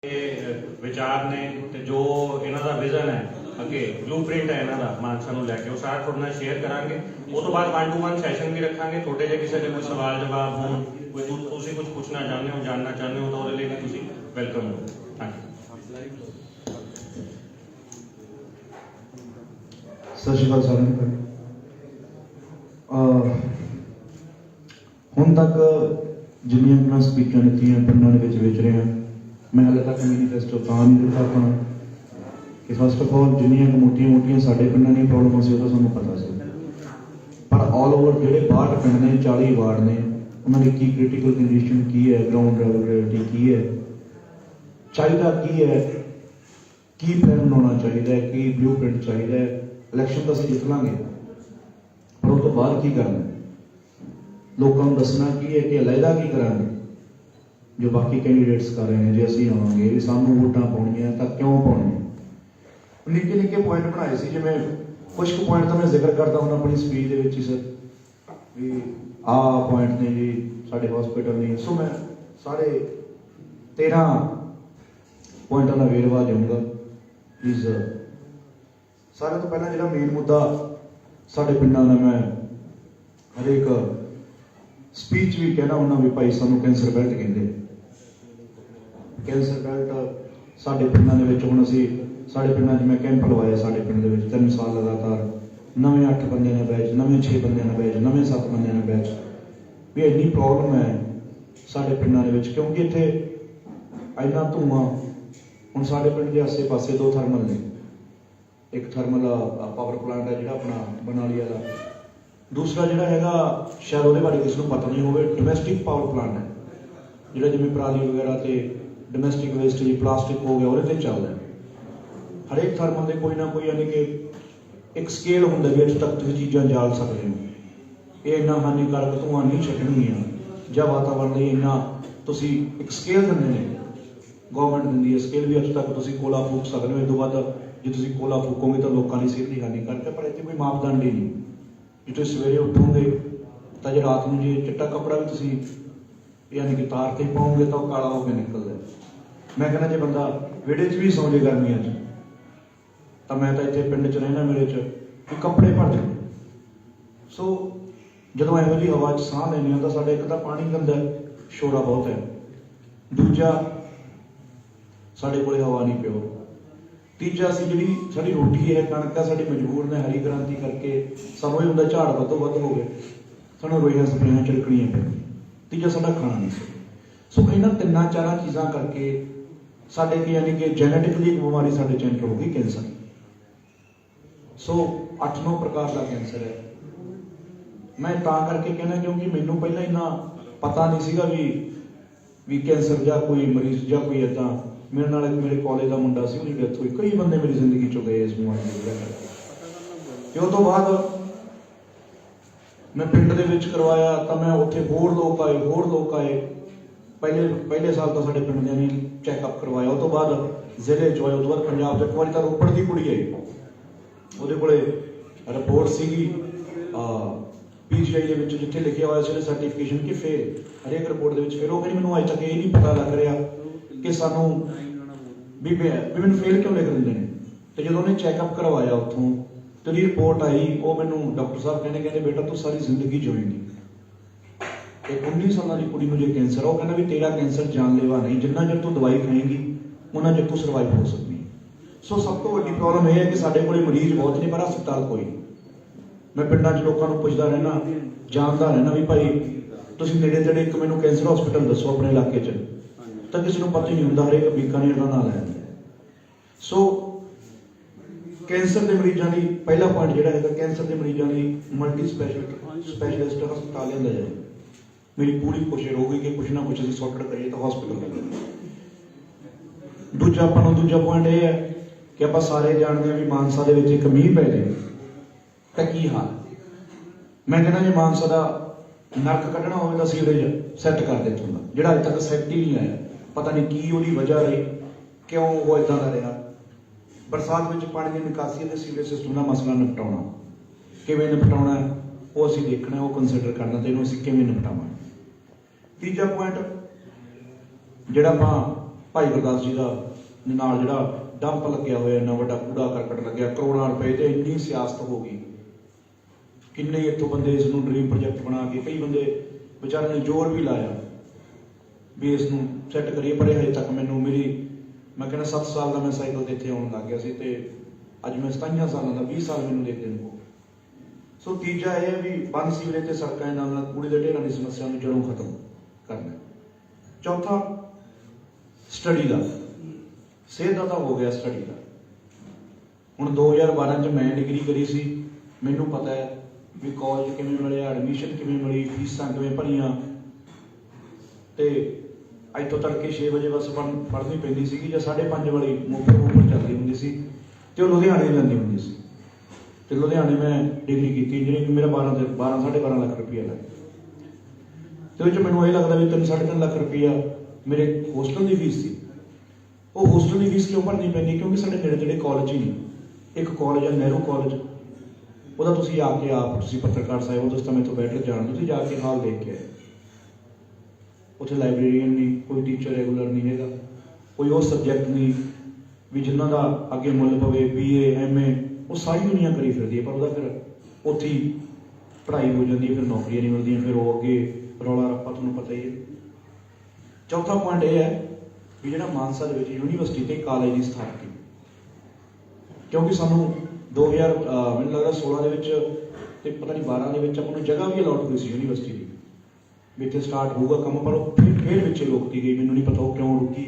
विचार ने ते जो इन्हां दा विजन है अगे ब्लूप्रिंट है इन्हां दा मानसा नूं लैके सारा थोड़े नाल शेयर करांगे। उस तो बाद 1-to-1 सैशन भी रखांगे। थोड़े जे किसी दे कोई सवाल जवाब होण, कोई तुसीं कुछ पूछना चाहते हो, जानना चाहते हो तो उहदे लई भी तुसीं वेलकम हो। Thank you. सत श्री अकाल सारिਆਂ ਨੂੰ। ਹੁਣ तक जिन्नियां मैं स्पीचां दित्तियां पिंडां दे विच रहे हैं, मैं हाले तक मैनीफेस्टो तां नहीं दिता अपना कि फस्ट ऑफ ऑल जिन्नियां मोटियां मोटियां साडे पिंडां दी प्रॉब्लम सी, ओहदा सानूं पता सी, पर ऑल ओवर जिहड़े 62 पिंड ने, 40 वार्ड ने, उन्हां दी की क्रिटिकल कंडीशन की है, ग्राउंड रेगुलरिटी की है, चाहिदा की है, की प्लान बनाना चाहिए, की ब्लू प्रिंट चाहिए। इलैक्शन तो असीं जित लांगे, पर उस तो बाद की करना, लोगों को दसना की है कि अलहदा की करांगे जो बाकी कैंडीडेट्स कर रहे हैं। जो असीं आवांगे भी सानूं वोटां पाउणियां तां क्यों पाउणियां। निक्के निक्के पॉइंट बनाए सी, जिवें कुछ पॉइंट तो मैं जिक्र करता हूँ अपनी स्पीच दे विच ही सर, भी आ पॉइंट ने जी साडे हॉस्पिटल ने। सो मैं सारे 13 पॉइंटां दा वेरवा दूंगा प्लीज़। सारे तो पहला जिहड़ा मेन मुद्दा साडे पिंडां दा, मैं हरेक स्पीच भी कहना हुन्ना भी भाई सानूं कैंसर बेल्ट कहिंदे। कैंसर बेल्ट साडे पिंडां दे विच हुण असीं साडे पिंडां 'च मैं कैंप लवाया साडे पिंड दे विच 3 साल लगातार, नवें 8 बंदियां दा बैच, नवें 6 बंदियां दा बैच, नवें 7 बंदियां दा बैच। भी इन्नी प्रॉब्लम है साडे पिंडां दे विच, क्योंकि इत्थे इन्ना धुआं। हुण साडे पिंड दे आसे पासे 2 थर्मल ने, एक थर्मल पावर प्लांट है जिहड़ा अपना बनाली वाला, दूसरा जिहड़ा हैगा शायद उहदे बारे किसी को पता नहीं होवे, डोमैसटिक पावर प्लांट है जिहड़ा जिवें पराली वगैरह ते डोमैसटिक वेस्ट जी प्लास्टिक हो गया उहदे ते चलदा है। हरेक थर्मल दे कोई ना कोई यानी कि एक स्केल हुंदा भी इत्थे तक तुसीं चीज़ां जाल सकदे हो। ये इन्ना हानिकारक धुआं नहीं छड्डणगीਆਂ ਜਾਂ वातावरण ਲਈ इन्ना तुसीं एक स्केल दिंदे ने, गवर्नमेंट दिंदी है स्केल भी इत्थे तक तुसीं कोला फूक सकदे हो। इस तो बाद जे तुसीं कोला फूकोगे तो लोगों की सेहत ਲਈ हानिकारक है, पर इत्थे कोई मापदंड ही नहीं। जे तुसीं सवेरे उठोगे तो जो रात में जो चिट्टा कपड़ा भी तुसीं यानी कि तार के पाओगे तो काला होकर निकलदा है। मैं कहना जो बंदा विहड़े च भी सौ जे गर्मियां च, तो मैं तो इत्थे पिंड च रहना, मेरे च कपड़े भर जाते। सो जदों इहो जी हवा च साह लैने तो साडा एक तो पानी गंदा है, शोरा बहुत है, दूजा साडे कोले हवा नहीं प्योर, तीजा असीं जिहड़ी साडी रोटी है कणक है साडी मजबूर ने हरी क्रांति करके सानूं ये हुंदा झाड़ वधों वध हो गए, सानूं रोइयां स्प्रेयां छिड़कणियां पैंदियां, तीजा साडा खाना नहीं सी। सो इन्हां 3-4 चीज़ां करके साडे कि यानी कि जेनेटिकली एक बीमारी साडे च एंटर हो गई, कैंसर। सो 8-9 प्रकार का कैंसर है। मैं तां करके कहना क्योंकि मैनूं पहलां इन्ना पता नहीं सीगा भी कैंसर या कोई मरीज या कोई इदां। मेरे नाल एक मेरे कॉलेज का मुंडा सी, उहदी डेथ हुई, कई बंदे मेरी जिंदगी चो गए इस बीमारी की वजह करके। उस तो बाद मैं पिंड दे विच करवाया तो मैं उत्थे होर लोग आए, पहले साल तो साडे पिंड दे ने चैकअप करवाया। उस तो बाद जिले चो आए, उस तो बाद पंजाब च। एक बार तो रोपड़ की कुड़ी आई, उहदे कोले रिपोर्ट सीगी PGI दे विच जिथे लिखिया होया सी सर्टिफिकेशन कि फेल, हरेक रिपोर्ट दे विच फेल। वो कहंदी मैनूं अजे तक ये नहीं पता लग रहा कि सानूं भी मैनूं फेल क्यों लिख दिंदे ने। तो जो उन्हें चैकअप करवाया उत्थों तो जी रिपोर्ट आई, वो मैनूं डॉक्टर साहब कहते बेटा तू सारी जिंदगी जिवेंगी। एक 19 साल की कुड़ी जो कैंसर है, वो कहना भी तेरा कैंसर जानलेवा नहीं, जिन्ना चਿਰ तू दवाई खाएगी उन्ना चਿਰ तू सर्वाइव हो सकती है। सो सब तो वड्डी प्रॉब्लम यह है कि साडे कोले मरीज बहुत ने पर हस्पताल कोई नहीं। मैं पिंडां 'च लोकां नूं पुछदा रहना, जानदा रहना भी भाई तुसीं नेड़े तेड़े एक मैनूं कैंसर हॉस्पिटल दसो अपने इलाके 'च, तो किसी को पता ही नहीं होंदा, हरेक बीकानेर का नाम लैंदा। सो कैंसर के मरीजों की पहला पॉइंट जो है कैंसर के मरीजों की मल्टी स्पैशलिस्ट हस्पताल लिया जाए। मेरी पूरी कोशिश होगी कि कुछ ना कुछ असीं सॉर्ट करिए तो हॉस्पिटल। दूजा पॉइंट यह है कि आप सारे जानते हैं भी मानसा के एक मीह पै जाए तो की हाल। मैं कहना जो मानसा का नरक कढ़ना हो तो सीवरेज सैट कर दे इत्थों दा, जिहड़ा अजे तक सैट ही नहीं आया। पता नहीं की उसकी वजह रही, क्यों वो इदां का रहा। बरसात में पानी की निकासी ते सीवरेज सिस्टम का मसला निपटाउणा, किवें निपटाउणा वो असीं देखना, वो कंसिडर करना, तो इहनूं असीं किवें निपटावांगे। तीजा पॉइंट जिहड़ा आपां ਭਾਈ ਗੁਰਦਾਸ ਜੀ ਦਾ ਨਾਲ ਜਿਹੜਾ ਡੰਪ ਲੱਗਿਆ ਹੋਇਆ, ਇੰਨਾ ਵੱਡਾ ਕੂੜਾ ਕਰਕਟ ਲੱਗਿਆ, ਕਰੋੜਾਂ ਰੁਪਏ ਤੇ ਇੰਨੀ ਸਿਆਸਤ ਹੋ ਗਈ। ਕਿੰਨੇ ਇੱਥੋਂ ਬੰਦੇ ਇਸ ਨੂੰ ਡ੍ਰੀਮ ਪ੍ਰੋਜੈਕਟ ਬਣਾ ਕੇ, ਕਈ ਬੰਦੇ ਵਿਚਾਰਿਆਂ ਨੇ ਜ਼ੋਰ ਵੀ ਲਾਇਆ ਵੀ ਇਸ ਨੂੰ ਸੈੱਟ ਕਰੀਏ, ਪਰ ਹਜੇ ਤੱਕ ਮੈਂ ਕਹਿੰਦਾ 7 ਸਾਲ ਦਾ ਮੈਂ ਸਾਈਕਲ ਤੇ ਇੱਥੇ ਆਉਣ ਲੱਗ ਗਿਆ ਸੀ ਤੇ ਅੱਜ ਮੈਂ 27 ਸਾਲਾਂ ਦਾ, 20 ਸਾਲ ਮੈਨੂੰ ਦੇਖਦੇ ਨੂੰ। ਸੋ ਤੀਜਾ ਇਹ ਹੈ ਵੀ ਬੰਦ ਸੀਵਰੇਜ ਤੇ ਸੜਕਾਂ ਨਾਲ ਕੂੜੇ ਦੇ ਢੇਰਾਂ ਦੀ ਸਮੱਸਿਆ ਨੂੰ ਜੜੋਂ ਖਤਮ ਕਰਨਾ। ਚੌਥਾ ਸਟੱਡੀ ਦਾ, ਸਿਹਤ ਦਾ ਤਾਂ ਹੋ ਗਿਆ, ਸਟੱਡੀ ਦਾ ਹੁਣ 2012 ਚ ਮੈਂ ਡਿਗਰੀ ਕਰੀ ਸੀ, ਮੈਨੂੰ ਪਤਾ ਹੈ ਵੀ ਕਾਲਜ ਕਿਵੇਂ ਮਿਲਿਆ, ਐਡਮਿਸ਼ਨ ਕਿਵੇਂ ਮਿਲੀ, ਫੀਸਾਂ ਕਿਵੇਂ ਭਰੀਆਂ। ਤੇ ਅੱਜ ਤੋਂ ਤੜਕੇ 6 ਵਜੇ ਬੱਸ ਪੜ੍ਹਨੀ ਪੈਂਦੀ ਸੀਗੀ ਜਾਂ 5:30 ਵਾਲੀ ਮੋਪਰ ਚੱਲਦੀ ਹੁੰਦੀ ਸੀ ਤੇ ਉਹ ਲੁਧਿਆਣੇ ਜਾਂਦੀ ਹੁੰਦੀ ਸੀ। ਤੇ ਲੁਧਿਆਣੇ ਮੈਂ ਡਿਗਰੀ ਕੀਤੀ ਇੰਜੀਨੀਅਰਿੰਗ, ਮੇਰਾ 12.5 ਲੱਖ ਰੁਪਈਆ ਲੱਗਾ। ਤੇ ਉਹ 'ਚ ਮੈਨੂੰ ਇਹ ਲੱਗਦਾ ਵੀ 3-3.5 ਲੱਖ ਰੁਪਈਆ ਮੇਰੇ ਹੋਸਟਲ ਦੀ ਫੀਸ ਸੀ। ਉਹ ਹੋਸਟਲ ਦੀ ਫੀਸ ਕਿਉਂ ਭਰਨੀ ਪੈਂਦੀ? ਕਿਉਂਕਿ ਸਾਡੇ ਨੇੜੇ ਕਾਲਜ ਹੀ ਨਹੀਂ। ਇੱਕ ਕਾਲਜ ਹੈ ਨਹਿਰੂ ਕਾਲਜ, ਉਹਦਾ ਤੁਸੀਂ ਤੁਸੀਂ ਪੱਤਰਕਾਰ ਸਾਹਿਬ ਹੋ, ਤੁਸੀਂ ਤਾਂ ਮੈਥੋਂ ਬੈਟਰ ਜਾਣਦੇ, ਤੁਸੀਂ ਜਾ ਕੇ ਹਾਲ ਦੇਖ ਕੇ ਆਏ। ਉੱਥੇ ਲਾਇਬ੍ਰੇਰੀਅਨ ਨਹੀਂ, ਕੋਈ ਟੀਚਰ ਰੈਗੂਲਰ ਨਹੀਂ ਹੈਗਾ, ਕੋਈ ਉਹ ਸਬਜੈਕਟ ਨਹੀਂ ਵੀ ਜਿਨ੍ਹਾਂ ਦਾ ਅੱਗੇ ਮੁੱਲ ਪਵੇ। BA MA ਉਹ ਸਾਰੀ ਦੁਨੀਆ ਕਰੀ ਫਿਰਦੀ ਹੈ, ਪਰ ਉਹਦਾ ਫਿਰ ਉੱਥੇ ਹੀ ਪੜ੍ਹਾਈ ਹੋ ਜਾਂਦੀ ਹੈ, ਫਿਰ ਨੌਕਰੀਆਂ ਨਹੀਂ ਮਿਲਦੀਆਂ, ਫਿਰ ਉਹ ਅੱਗੇ ਰੌਲਾ ਰੱਪਾ ਤੁਹਾਨੂੰ ਪਤਾ ਹੀ ਹੈ। ਚੌਥਾ ਪੁਆਇੰਟ ਇਹ ਹੈ ਵੀ ਜਿਹੜਾ ਮਾਨਸਾ ਦੇ ਵਿੱਚ ਯੂਨੀਵਰਸਿਟੀ ਤੇ ਕਾਲਜ ਦੀ ਸਥਾਪਤੀ, ਕਿਉਂਕਿ ਸਾਨੂੰ 2000 ਮੈਨੂੰ ਲੱਗਦਾ 16 ਦੇ ਵਿੱਚ ਤੇ ਪਤਾ ਨਹੀਂ 12 ਦੇ ਵਿੱਚ ਆਪਾਂ ਨੂੰ ਜਗ੍ਹਾ ਵੀ ਅਲਾਟ ਹੋਈ ਸੀ ਯੂਨੀਵਰਸਿਟੀ ਦੀ ਵੀ ਇੱਥੇ ਸਟਾਰਟ ਹੋਊਗਾ ਕੰਮ, ਪਰ ਉਹ ਫਿਰ ਵਿੱਚ ਰੁਕਦੀ ਗਈ। ਮੈਨੂੰ ਨਹੀਂ ਪਤਾ ਉਹ ਕਿਉਂ ਰੁਕੀ।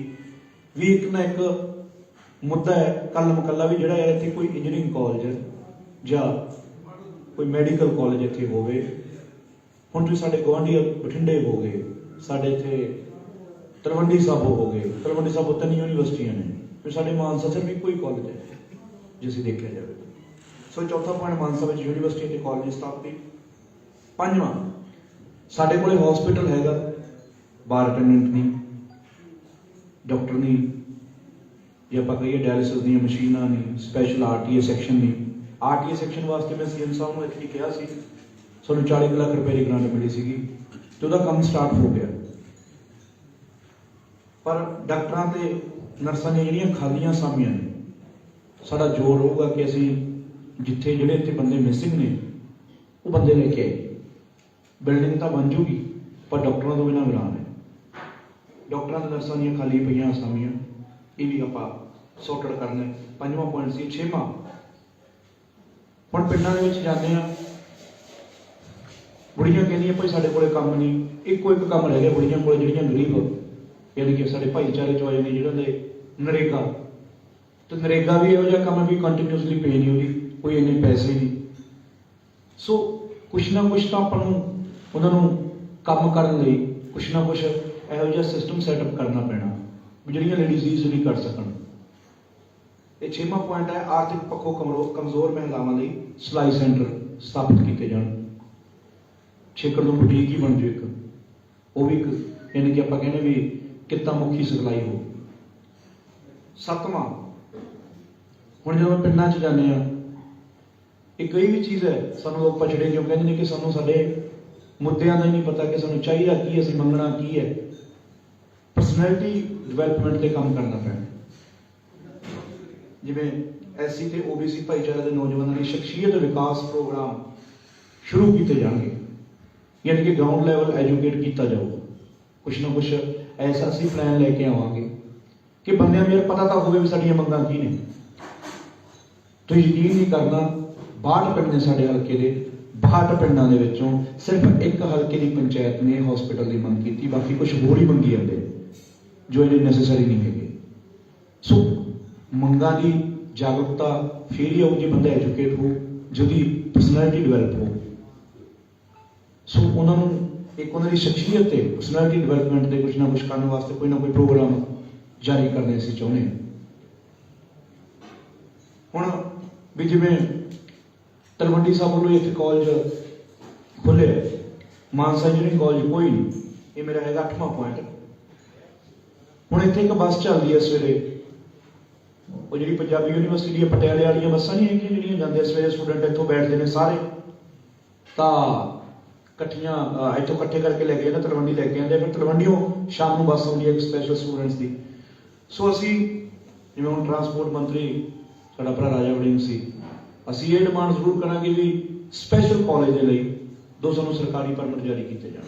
ਵੀ ਇੱਕ ਨਾ ਇੱਕ ਮੁੱਦਾ ਹੈ ਕੱਲਾ ਵੀ ਜਿਹੜਾ ਯਾਰ ਇੱਥੇ ਕੋਈ ਇੰਜੀਨੀਅਰਿੰਗ ਕਾਲਜ ਜਾਂ ਕੋਈ ਮੈਡੀਕਲ ਕਾਲਜ ਇੱਥੇ ਹੋਵੇ। ਹੁਣ ਤੁਸੀਂ ਸਾਡੇ ਗੁਆਂਢੀ ਬਠਿੰਡੇ ਹੋ ਗਏ, ਸਾਡੇ ਇੱਥੇ ਤਲਵੰਡੀ ਸਾਬੋ ਹੋ ਗਏ, ਤਲਵੰਡੀ ਸਾਬੋ 3 ਯੂਨੀਵਰਸਿਟੀਆਂ ਨੇ, ਫਿਰ ਸਾਡੇ ਮਾਨਸਾ ਸਿਰਫ ਇੱਕੋ ਹੀ ਕਾਲਜ ਹੈ ਜੇ ਅਸੀਂ ਦੇਖਿਆ ਜਾਵੇ। ਸੋ ਚੌਥਾ ਪੁਆਇੰਟ ਮਾਨਸਾ ਵਿੱਚ ਯੂਨੀਵਰਸਿਟੀ ਅਤੇ ਕਾਲਜ ਦੀ ਸਥਾਪਤੀ। ਪੰਜਵਾਂ, ਸਾਡੇ ਕੋਲੇ ਹਸਪੀਟਲ ਹੈਗਾ, ਬਾਰ ਅਟੈਂਡੈਂਟ ਨਹੀਂ, ਡਾਕਟਰ ਨਹੀਂ, ਜੇ ਆਪਾਂ ਕਹੀਏ ਡਾਇਲਿਸਿਸ ਦੀਆਂ ਮਸ਼ੀਨਾਂ ਨਹੀਂ, ਸਪੈਸ਼ਲ RTA ਸੈਕਸ਼ਨ ਨਹੀਂ। RTA ਸੈਕਸ਼ਨ ਵਾਸਤੇ ਮੈਂ CM ਸਾਹਿਬ ਨੂੰ ਇੱਥੇ ਕਿਹਾ ਸੀ, ਸਾਨੂੰ 40 ਲੱਖ ਰੁਪਏ ਦੀ ਗ੍ਰਾਂਟ ਮਿਲੀ ਸੀਗੀ ਤੇ ਉਹਦਾ ਕੰਮ ਸਟਾਰਟ ਹੋ ਗਿਆ। ਪਰ ਡਾਕਟਰਾਂ ਤੇ ਨਰਸਾਂ ਦੀਆਂ ਜਿਹੜੀਆਂ ਖਾਲੀਆਂ ਸਾਮੀਆਂ ਨੇ, ਸਾਡਾ ਜ਼ੋਰ ਰਹੂਗਾ ਕਿ ਅਸੀਂ ਜਿੱਥੇ ਜਿਹੜੇ ਇੱਥੇ ਬੰਦੇ ਮਿਸਿੰਗ ਨੇ ਉਹ ਬੰਦੇ ਲੈ ਕੇ ਆਏ। ਬਿਲਡਿੰਗ ਤਾਂ ਬਣ ਜੂਗੀ ਪਰ ਡਾਕਟਰਾਂ ਤੋਂ ਬਿਨਾਂ ਵੀਰਾਨ ਹੈ। ਡਾਕਟਰਾਂ ਤੇ ਨਰਸਾਂ ਦੀਆਂ ਖਾਲੀ ਪਈਆਂ ਅਸਾਮੀਆਂ, ਇਹ ਵੀ ਆਪਾਂ ਸੌਰਟਡ ਕਰਨਾ। ਪੰਜਵਾਂ ਪੁਆਇੰਟ ਸੀ। ਛੇਵਾਂ, ਹੁਣ ਪਿੰਡਾਂ ਦੇ ਵਿੱਚ ਜਾਂਦੇ ਆ, ਬੁੜੀਆਂ ਕਹਿੰਦੀਆਂ ਭਾਈ ਸਾਡੇ ਕੋਲੇ ਕੰਮ ਨਹੀਂ। ਇੱਕੋ ਇੱਕ ਕੰਮ ਰਹਿ ਗਿਆ ਬੁੜੀਆਂ ਕੋਲ, ਜਿਹੜੀਆਂ ਗਰੀਬ ਯਾਨੀ ਕਿ ਸਾਡੇ ਭਾਈਚਾਰੇ ਚੋਂ ਆਏ ਨੇ, ਜਿਹਨਾਂ ਦੇ ਨਰੇਗਾ। ਤੇ ਨਰੇਗਾ ਵੀ ਇਹੋ ਜਿਹਾ ਕੰਮ ਵੀ ਕੰਟੀਨਿਊਸਲੀ ਪੇ ਨਹੀਂ ਉਹਦੀ, ਕੋਈ ਇੰਨੇ ਪੈਸੇ ਨਹੀਂ। ਸੋ ਕੁਛ ਨਾ ਕੁਛ ਤਾਂ ਆਪਾਂ ਨੂੰ ਉਹਨਾਂ ਨੂੰ ਕੰਮ ਕਰਨ ਲਈ ਕੁਛ ਨਾ ਕੁਛ ਇਹੋ ਜਿਹਾ ਸਿਸਟਮ ਸੈਟਅਪ ਕਰਨਾ ਪੈਣਾ ਵੀ ਜਿਹੜੀਆਂ ਲੇਡੀਜ਼ ਈਜ਼ੀਲੀ ਕਰ ਸਕਣ। ਇਹ ਛੇਵਾਂ ਪੁਆਇੰਟ ਹੈ, ਆਰਥਿਕ ਪੱਖੋਂ ਕਮਜ਼ੋਰ ਮਹਿਲਾਵਾਂ ਲਈ ਸਿਲਾਈ ਸੈਂਟਰ ਸਥਾਪਿਤ ਕੀਤੇ ਜਾਣ। ਛੇਕੜ ਤੋਂ ਬੁਟੀਕ ਹੀ ਬਣ ਜਾਵੇ ਇੱਕ, ਉਹ ਵੀ ਇੱਕ ਯਾਨੀ ਕਿ ਆਪਾਂ ਕਹਿੰਦੇ ਵੀ ਕਿੱਤਾ ਮੁਖੀ ਸਿਖਲਾਈ ਹੋ। ਸੱਤਵਾਂ, ਹੁਣ ਜਦੋਂ ਪਿੰਡਾਂ 'ਚ ਜਾਂਦੇ ਆ, ਇੱਕ ਇਹ ਵੀ ਚੀਜ਼ ਹੈ, ਸਾਨੂੰ ਲੋਕ ਪਛੜੇ ਕਿਉਂ ਕਹਿੰਦੇ ਨੇ ਕਿ ਸਾਨੂੰ ਸਾਡੇ ਮੁੱਦਿਆਂ ਦਾ ਹੀ ਨਹੀਂ ਪਤਾ ਕਿ ਸਾਨੂੰ ਚਾਹੀਦਾ ਕੀ, ਅਸੀਂ ਮੰਗਣਾ ਕੀ ਹੈ। ਪਰਸਨੈਲਿਟੀ ਡਿਵੈਲਪਮੈਂਟ ਤੇ ਕੰਮ ਕਰਨਾ ਪੈਣਾ। ਜਿਵੇਂ SC ਤੇ OBC ਭਾਈਚਾਰੇ ਦੇ ਨੌਜਵਾਨਾਂ ਲਈ ਸ਼ਖਸੀਅਤ ਵਿਕਾਸ ਪ੍ਰੋਗਰਾਮ ਸ਼ੁਰੂ ਕੀਤੇ ਜਾਣਗੇ, ਯਾਨੀ ਕਿ ਗਰਾਊਂਡ ਲੈਵਲ ਐਜੂਕੇਟ ਕੀਤਾ ਜਾਊਗਾ। ਕੁਛ ਨਾ ਕੁਛ ਐਸਾ ਅਸੀਂ ਪਲਾਨ ਲੈ ਕੇ ਆਵਾਂਗੇ ਕਿ ਬੰਦਿਆਂ ਨੂੰ ਪਤਾ ਤਾਂ ਹੋਵੇ ਵੀ ਸਾਡੀਆਂ ਮੰਗਾਂ ਕੀ ਨੇ। ਤੁਸੀਂ ਯਕੀਨ ਨਹੀਂ ਕਰਨਾ, 62 ਪਿੰਡ ਨੇ ਸਾਡੇ ਹਲਕੇ ਦੇ, 62 ਪਿੰਡਾਂ ਦੇ ਵਿੱਚੋਂ ਸਿਰਫ ਇੱਕ ਹਲਕੇ ਦੀ ਪੰਚਾਇਤ ਨੇ ਹਸਪੀਟਲ ਦੀ ਮੰਗ ਕੀਤੀ, ਬਾਕੀ ਕੁਝ ਹੋਰ ਹੀ ਮੰਗੀ ਜਾਂਦੇ ਜੋ ਇਹਨੇ ਨੈਸੈਸਰੀ ਨਹੀਂ ਹੈਗੇ। ਸੋ ਮੰਗਾਂ ਦੀ ਜਾਗਰੂਕਤਾ ਫਿਰ ਹੀ ਆਊ ਜੇ ਬੰਦਾ ਐਜੂਕੇਟ ਹੋ, ਜਿਹਦੀ ਪਰਸਨੈਲਿਟੀ ਡਿਵੈਲਪ ਹੋ। ਸੋ ਉਹਨਾਂ ਨੂੰ ਇੱਕ ਉਹਨਾਂ ਦੀ ਸ਼ਖਸੀਅਤ ਤੇ ਪਰਸਨੈਲਿਟੀ ਡਿਵੈਲਪਮੈਂਟ ਦੇ ਕੁਝ ਨਾ ਕੁਝ ਕਰਨ ਵਾਸਤੇ ਕੋਈ ਨਾ ਕੋਈ ਪ੍ਰੋਗਰਾਮ ਜਾਰੀ ਕਰਨੇ ਅਸੀਂ ਚਾਹੁੰਦੇ ਹਾਂ। ਹੁਣ ਵੀ ਜਿਵੇਂ ਤਲਵੰਡੀ ਸਾਹਿਬ ਵੱਲੋਂ ਇੱਥੇ ਕਾਲਜ ਖੁੱਲ੍ਹੇ, ਮਾਨਸਾ ਇੰਜੀਨੀਅਰਿੰਗ ਕਾਲਜ ਕੋਈ ਨਹੀਂ, ਇਹ ਮੇਰਾ ਹੈਗਾ 8ਵਾਂ ਪੁਆਇੰਟ। ਹੁਣ ਇੱਥੇ ਇੱਕ ਬੱਸ ਚੱਲਦੀ ਹੈ ਸਵੇਰੇ, ਉਹ ਜਿਹੜੀ ਪੰਜਾਬੀ ਯੂਨੀਵਰਸਿਟੀ ਦੀਆਂ ਪਟਿਆਲੇ ਵਾਲੀਆਂ ਬੱਸਾਂ ਨਹੀਂ ਹੈਗੀਆਂ ਜਿਹੜੀਆਂ ਜਾਂਦੇ ਸਵੇਰੇ, ਸਟੂਡੈਂਟ ਇੱਥੋਂ ਬੈਠਦੇ ਨੇ ਸਾਰੇ, ਤਾਂ ਇਕੱਠੀਆਂ ਇੱਥੋਂ ਇਕੱਠੇ ਕਰਕੇ ਲੈ ਕੇ ਜਾਂਦੇ, ਤਲਵੰਡੀ ਲੈ ਕੇ ਜਾਂਦੇ, ਫਿਰ ਤਲਵੰਡੀਓਂ ਸ਼ਾਮ ਨੂੰ ਬੱਸ ਆਉਂਦੀ ਹੈ ਇੱਕ ਸਪੈਸ਼ਲ ਸਟੂਡੈਂਟਸ ਦੀ, ਸੋ ਅਸੀਂ ਜਿਵੇਂ ਹੁਣ ਟਰਾਂਸਪੋਰਟ ਮੰਤਰੀ ਸਾਡਾ ਭਰਾ ਰਾਜਾ ਵੜਿੰਗ ਸੀ, ਅਸੀਂ ਇਹ ਡਿਮਾਂਡ ਜ਼ਰੂਰ ਕਰਾਂਗੇ ਵੀ ਸਪੈਸ਼ਲ ਕਾਲਜ ਦੇ ਲਈ ਸਾਨੂੰ ਸਰਕਾਰੀ ਪਰਮਿਟ ਜਾਰੀ ਕੀਤੇ ਜਾਣ,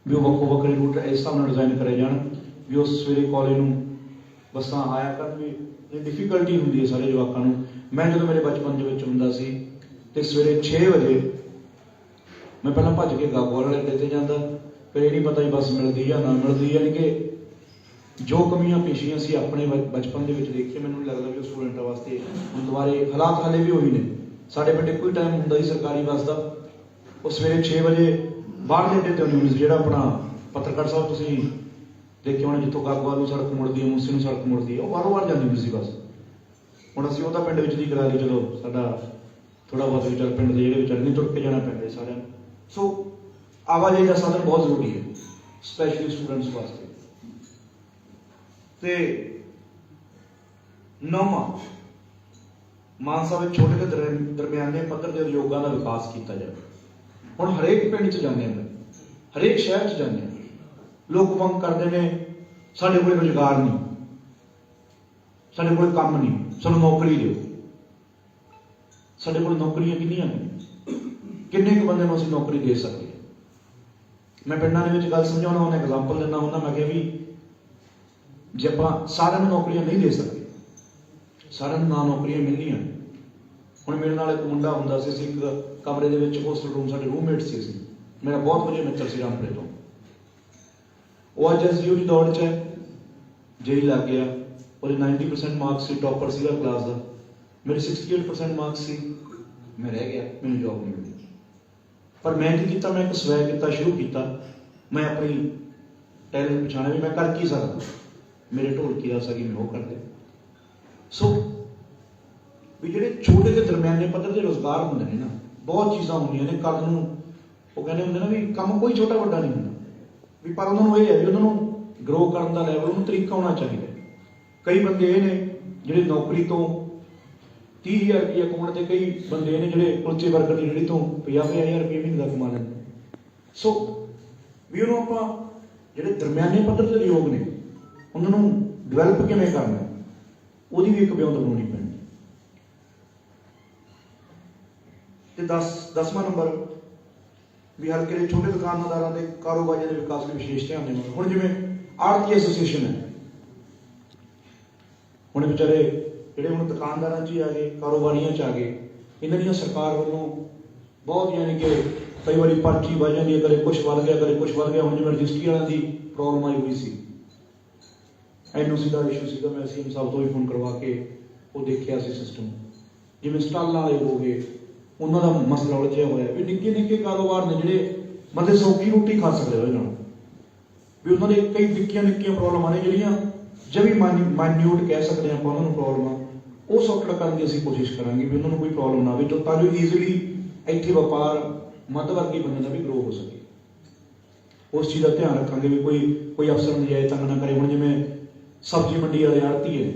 ਵੀ ਉਹ ਵੱਖੋ ਵੱਖਰੇ ਰੂਟ ਇਸ ਹਿਸਾਬ ਨਾਲ ਡਿਜ਼ਾਈਨ ਕਰੇ ਜਾਣ ਵੀ ਉਹ ਸਵੇਰੇ ਕਾਲਜ ਨੂੰ ਬੱਸਾਂ ਆਇਆ ਕਰਨ। ਵੀ ਇਹ ਡਿਫਿਕਲਟੀ ਹੁੰਦੀ ਹੈ ਸਾਰੇ ਜਵਾਕਾਂ ਨੂੰ। ਮੈਂ ਜਦੋਂ ਮੇਰੇ ਬਚਪਨ ਦੇ ਵਿੱਚ ਹੁੰਦਾ ਸੀ ਤੇ ਸਵੇਰੇ 6 ਵਜੇ ਮੈਂ ਪਹਿਲਾਂ ਭੱਜ ਕੇ ਗਾਗੋਵਾਲ ਵਾਲੇ ਅੱਡੇ ਤੇ ਜਾਂਦਾ, ਫਿਰ ਇਹ ਨਹੀਂ ਪਤਾ ਹੀ ਬੱਸ ਮਿਲਦੀ ਜਾਂ ਨਾ ਮਿਲਦੀ। ਯਾਨੀ ਕਿ ਜੋ ਕਮੀਆਂ ਪੇਸ਼ੀਆਂ ਸੀ ਆਪਣੇ ਬਚਪਨ ਦੇ ਵਿੱਚ ਦੇਖੀਆਂ, ਮੈਨੂੰ ਨਹੀਂ ਲੱਗਦਾ ਵੀ ਉਹ ਸਟੂਡੈਂਟਾਂ ਵਾਸਤੇ ਹੁਣ ਦੁਬਾਰੇ ਹਾਲਾਤ ਹਾਲੇ ਵੀ ਉਹੀ ਨੇ। ਸਾਡੇ ਪਿੰਡ ਕੋਈ ਟਾਈਮ ਹੁੰਦਾ ਸੀ ਸਰਕਾਰੀ ਬੱਸ ਦਾ, ਉਹ ਸਵੇਰੇ 6 ਵਜੇ ਬਾਹਰਲੇ ਅੱਡੇ ਤੇ ਆਉਂਦੀ ਹੁੰਦੀ ਸੀ, ਜਿਹੜਾ ਆਪਣਾ ਪੱਤਰਕਾਰ ਸਾਹਿਬ ਤੁਸੀਂ ਦੇਖਿਆ ਹੋਣਾ, ਜਿੱਥੋਂ ਗਾਗੋਵਾਲ ਨੂੰ ਸੜਕ ਮੁੜਦੀ ਹੈ, ਮੂਸੇ ਨੂੰ ਸੜਕ ਮੁੜਦੀ ਹੈ, ਉਹ ਬਾਹਰੋਂ ਬਾਹਰ ਜਾਂਦੀ ਹੁੰਦੀ ਸੀ ਬੱਸ। ਹੁਣ ਅਸੀਂ ਉਹਦਾ ਪਿੰਡ ਵਿੱਚ ਦੀ ਕਰਾ ਲਈ, ਚਲੋ ਸਾਡਾ ਥੋੜਾ ਬਹੁਤ ਵਿਚਾਰ ਪਿੰਡ ਦੇ ਜਿਹੜੇ ਵਿਚਾਰ ਨਹੀਂ ਤੁਰ ਕੇ ਜਾਣਾ ਪੈਂਦਾ ਸਾਰਿਆਂ ਨੂੰ। ਸੋ ਆਵਾਜਾਈ ਦਾ ਸਾਧਨ ਬਹੁਤ ਜ਼ਰੂਰੀ ਹੈ ਸਪੈਸ਼ਲੀ ਸਟੂਡੈਂਟਸ ਵਾਸਤੇ। ਤੇ ਨੌਵਾਂ, ਮਾਨਸਾ ਵਿੱਚ ਛੋਟੇ ਤੇ ਦਰਮਿਆਨੇ ਪੱਧਰ ਦੇ ਉਦਯੋਗਾਂ ਦਾ ਵਿਕਾਸ ਕੀਤਾ ਜਾਵੇ। ਹੁਣ ਹਰੇਕ ਪਿੰਡ 'ਚ ਜਾਂਦੇ ਹਾਂ, ਹਰੇਕ ਸ਼ਹਿਰ 'ਚ ਜਾਂਦੇ ਹਾਂ, ਲੋਕ ਮੰਗ ਕਰਦੇ ਨੇ ਸਾਡੇ ਕੋਲ ਰੁਜ਼ਗਾਰ ਨਹੀਂ, ਸਾਡੇ ਕੋਲ ਕੰਮ ਨਹੀਂ, ਸਾਨੂੰ ਨੌਕਰੀ ਦਿਓ। ਸਾਡੇ ਕੋਲ ਨੌਕਰੀਆਂ ਕਿੰਨੀਆਂ ਨੇ, ਕਿੰਨੇ ਕੁ ਬੰਦੇ ਨੂੰ ਅਸੀਂ ਨੌਕਰੀ ਦੇ ਸਕਦੇ ਹਾਂ। ਮੈਂ ਪਿੰਡਾਂ ਦੇ ਵਿੱਚ ਗੱਲ ਸਮਝਾਉਣਾ ਹੁੰਦਾ, ਐਗਜ਼ਾਮਪਲ ਦਿੰਦਾ ਹੁੰਦਾ, ਮੈਂ ਕਿਹਾ ਵੀ ਜੇ ਆਪਾਂ ਸਾਰਿਆਂ ਨੂੰ ਨੌਕਰੀਆਂ ਨਹੀਂ ਦੇ ਸਕਦੇ, ਸਾਰਿਆਂ ਨੂੰ ਨਾ ਨੌਕਰੀਆਂ ਮਿਲਣੀਆਂ। ਹੁਣ ਮੇਰੇ ਨਾਲ ਇੱਕ ਮੁੰਡਾ ਹੁੰਦਾ ਸੀ, ਅਸੀਂ ਇੱਕ ਕਮਰੇ ਦੇ ਵਿੱਚ ਹੋਸਟਲ ਰੂਮ, ਸਾਡੇ ਰੂਮਮੇਟ ਸੀ ਅਸੀਂ, ਮੇਰਾ ਬਹੁਤ ਵਧੀਆ ਮਿੱਤਰ ਸੀ ਰਾਮਪੁਰੇ ਤੋਂ। ਉਹ ਅੱਜ ਐਸਡੀਓ ਦੀ ਦੌੜ 'ਚ ਹੈ, ਜੇਈ ਲੱਗ ਗਿਆ, ਉਹਦੇ 90% ਮਾਰਕਸ ਸੀ, ਟੌਪਰ ਸੀਗਾ ਕਲਾਸ ਦਾ। ਮੇਰੇ 68% ਮਾਰਕਸ ਸੀ, ਮੈਂ ਰਹਿ ਗਿਆ, ਮੈਨੂੰ ਜੌਬ ਨਹੀਂ ਮਿਲੀ। ਪਰ ਮੈਂ ਕੀ ਕੀਤਾ, ਮੈਂ ਇੱਕ ਸਵੈ ਕੀਤਾ ਸ਼ੁਰੂ ਕੀਤਾ, ਮੈਂ ਆਪਣੀ ਟੈਲੈਂਟ ਪਛਾਣਿਆ ਵੀ ਮੈਂ ਕਰ ਕੀ ਸਕਦਾ, ਮੇਰੇ ਢੋਲਕੀ ਦਾ ਸਗੀ ਮੈਂ ਉਹ ਕਰ ਲਿਆ। ਸੋ ਵੀ ਜਿਹੜੇ ਛੋਟੇ ਤੇ ਦਰਮਿਆਨੇ ਪੱਧਰ ਦੇ ਰੁਜ਼ਗਾਰ ਹੁੰਦੇ ਨੇ ਨਾ, ਬਹੁਤ ਚੀਜ਼ਾਂ ਹੁੰਦੀਆਂ ਨੇ। ਕੱਲ ਨੂੰ ਉਹ ਕਹਿੰਦੇ ਹੁੰਦੇ ਨਾ ਵੀ ਕੰਮ ਕੋਈ ਛੋਟਾ ਵੱਡਾ ਨਹੀਂ ਹੁੰਦਾ, ਵੀ ਪਰ ਉਹਨਾਂ ਨੂੰ ਇਹ ਹੈ ਵੀ ਉਹਨਾਂ ਨੂੰ ਗਰੋ ਕਰਨ ਦਾ ਲੈਵਲ, ਉਹਨੂੰ ਤਰੀਕਾ ਹੋਣਾ ਚਾਹੀਦਾ। ਕਈ ਬੰਦੇ ਇਹ ਨੇ ਜਿਹੜੇ ਨੌਕਰੀ ਤੋਂ 30,000 ਰੁਪਏ ਕਮਾਉਣ ਤੇ, ਕਈ ਬੰਦੇ ਇਹ ਨੇ ਜਿਹੜੇ ਕੁਲਚੇ ਵਰਕਰ ਦੀ ਜਿਹੜੀ ਤੋਂ 50,000 ਰੁਪਏ ਮਹੀਨੇ ਦਾ ਕਮਾ ਲੈਂਦੇ। ਸੋ ਵੀ ਉਹਨੂੰ ਆਪਾਂ ਜਿਹੜੇ ਦਰਮਿਆਨੇ ਪੱਧਰ ਦੇ ਉਦਯੋਗ ਨੇ ਉਹਨਾਂ ਨੂੰ ਡਿਵੈਲਪ ਕਿਵੇਂ ਕਰਨਾ, ਉਹਦੀ ਵੀ ਇੱਕ ਵਿਉਂਤ ਬਣਾਉਣੀ ਪੈਣੀ। ਤੇ 10ਵਾਂ ਨੰਬਰ ਵੀ ਹਲਕੇ ਦੇ ਛੋਟੇ ਦੁਕਾਨਦਾਰਾਂ ਦੇ ਕਾਰੋਬਾਰੀਆਂ ਦੇ ਵਿਕਾਸ ਲਈ ਵਿਸ਼ੇਸ਼ ਧਿਆਨ ਦੇਣਾ। ਹੁਣ ਜਿਵੇਂ ਆੜਤੀ ਐਸੋਸੀਏਸ਼ਨ ਹੈ, ਹੁਣ ਵਿਚਾਰੇ ਜਿਹੜੇ ਹੁਣ ਦੁਕਾਨਦਾਰਾਂ 'ਚ ਹੀ ਆ ਗਏ, ਕਾਰੋਬਾਰੀਆਂ 'ਚ ਆ ਗਏ, ਇਹਨਾਂ ਦੀਆਂ ਸਰਕਾਰ ਵੱਲੋਂ ਬਹੁਤ ਯਾਨੀ ਕਿ ਕਈ ਵਾਰੀ ਪਰਚੀ ਵੱਜ ਜਾਂਦੀ ਹੈ, ਕਦੇ ਕੁਛ ਵੱਧ ਗਿਆ, ਕਦੇ ਕੁਛ ਵੱਧ ਗਿਆ। ਹੁਣ ਜਿਵੇਂ ਰਜਿਸਟਰੀ ਵਾਲਿਆਂ ਦੀ ਪ੍ਰੋਬਲਮ ਆਈ ਹੋਈ ਸੀ, NOC ਦਾ ਇਸ਼ੂ ਸੀਗਾ, ਮੈਂ CM ਸਾਹਿਬ ਤੋਂ ਵੀ ਫੋਨ ਕਰਵਾ ਕੇ ਉਹ ਦੇਖਿਆ ਸੀ ਸਿਸਟਮ। ਜਿਵੇਂ ਸਟਾਲਾਂ ਵਾਲੇ ਹੋ ਗਏ, ਉਹਨਾਂ ਦਾ ਮਸਲਾ ਉਲਝਿਆ ਹੋਇਆ ਵੀ ਨਿੱਕੇ ਨਿੱਕੇ ਕਾਰੋਬਾਰ ਨੇ ਜਿਹੜੇ ਬੰਦੇ ਸੌਖੀ ਰੋਟੀ ਖਾ ਸਕਦੇ ਉਹਦੇ ਨਾਲ, ਵੀ ਉਹਨਾਂ ਦੇ ਕਈ ਨਿੱਕੀਆਂ ਨਿੱਕੀਆਂ ਪ੍ਰੋਬਲਮਾਂ ਨੇ ਜਿਹੜੀਆਂ ਜਮੀ ਮਾਈਨਿਊਟ ਕਹਿ ਸਕਦੇ ਆਪਾਂ ਉਹਨਾਂ ਨੂੰ ਪ੍ਰੋਬਲਮਾਂ, ਉਹ ਸੌਖਾ ਕਰਨ ਦੀ ਅਸੀਂ ਕੋਸ਼ਿਸ਼ ਕਰਾਂਗੇ ਵੀ ਉਹਨਾਂ ਨੂੰ ਕੋਈ ਪ੍ਰੋਬਲਮ ਨਾ ਆਵੇ, ਤਾਂ ਜੋ ਈਜ਼ੀਲੀ ਇੱਥੇ ਵਪਾਰ ਮੱਧ ਵਰਗੀ ਬੰਦੇ ਦਾ ਵੀ ਗਰੋ ਹੋ ਸਕੇ। ਉਸ ਚੀਜ਼ ਦਾ ਧਿਆਨ ਰੱਖਾਂਗੇ ਵੀ ਕੋਈ ਅਫਸਰ ਨਜਾਇਜ਼ ਤੰਗ ਨਾ ਕਰੇ। ਹੁਣ ਜਿਵੇਂ ਸਬਜ਼ੀ ਮੰਡੀ ਵਾਲੇ ਆੜ੍ਹਤੀ ਹੈ,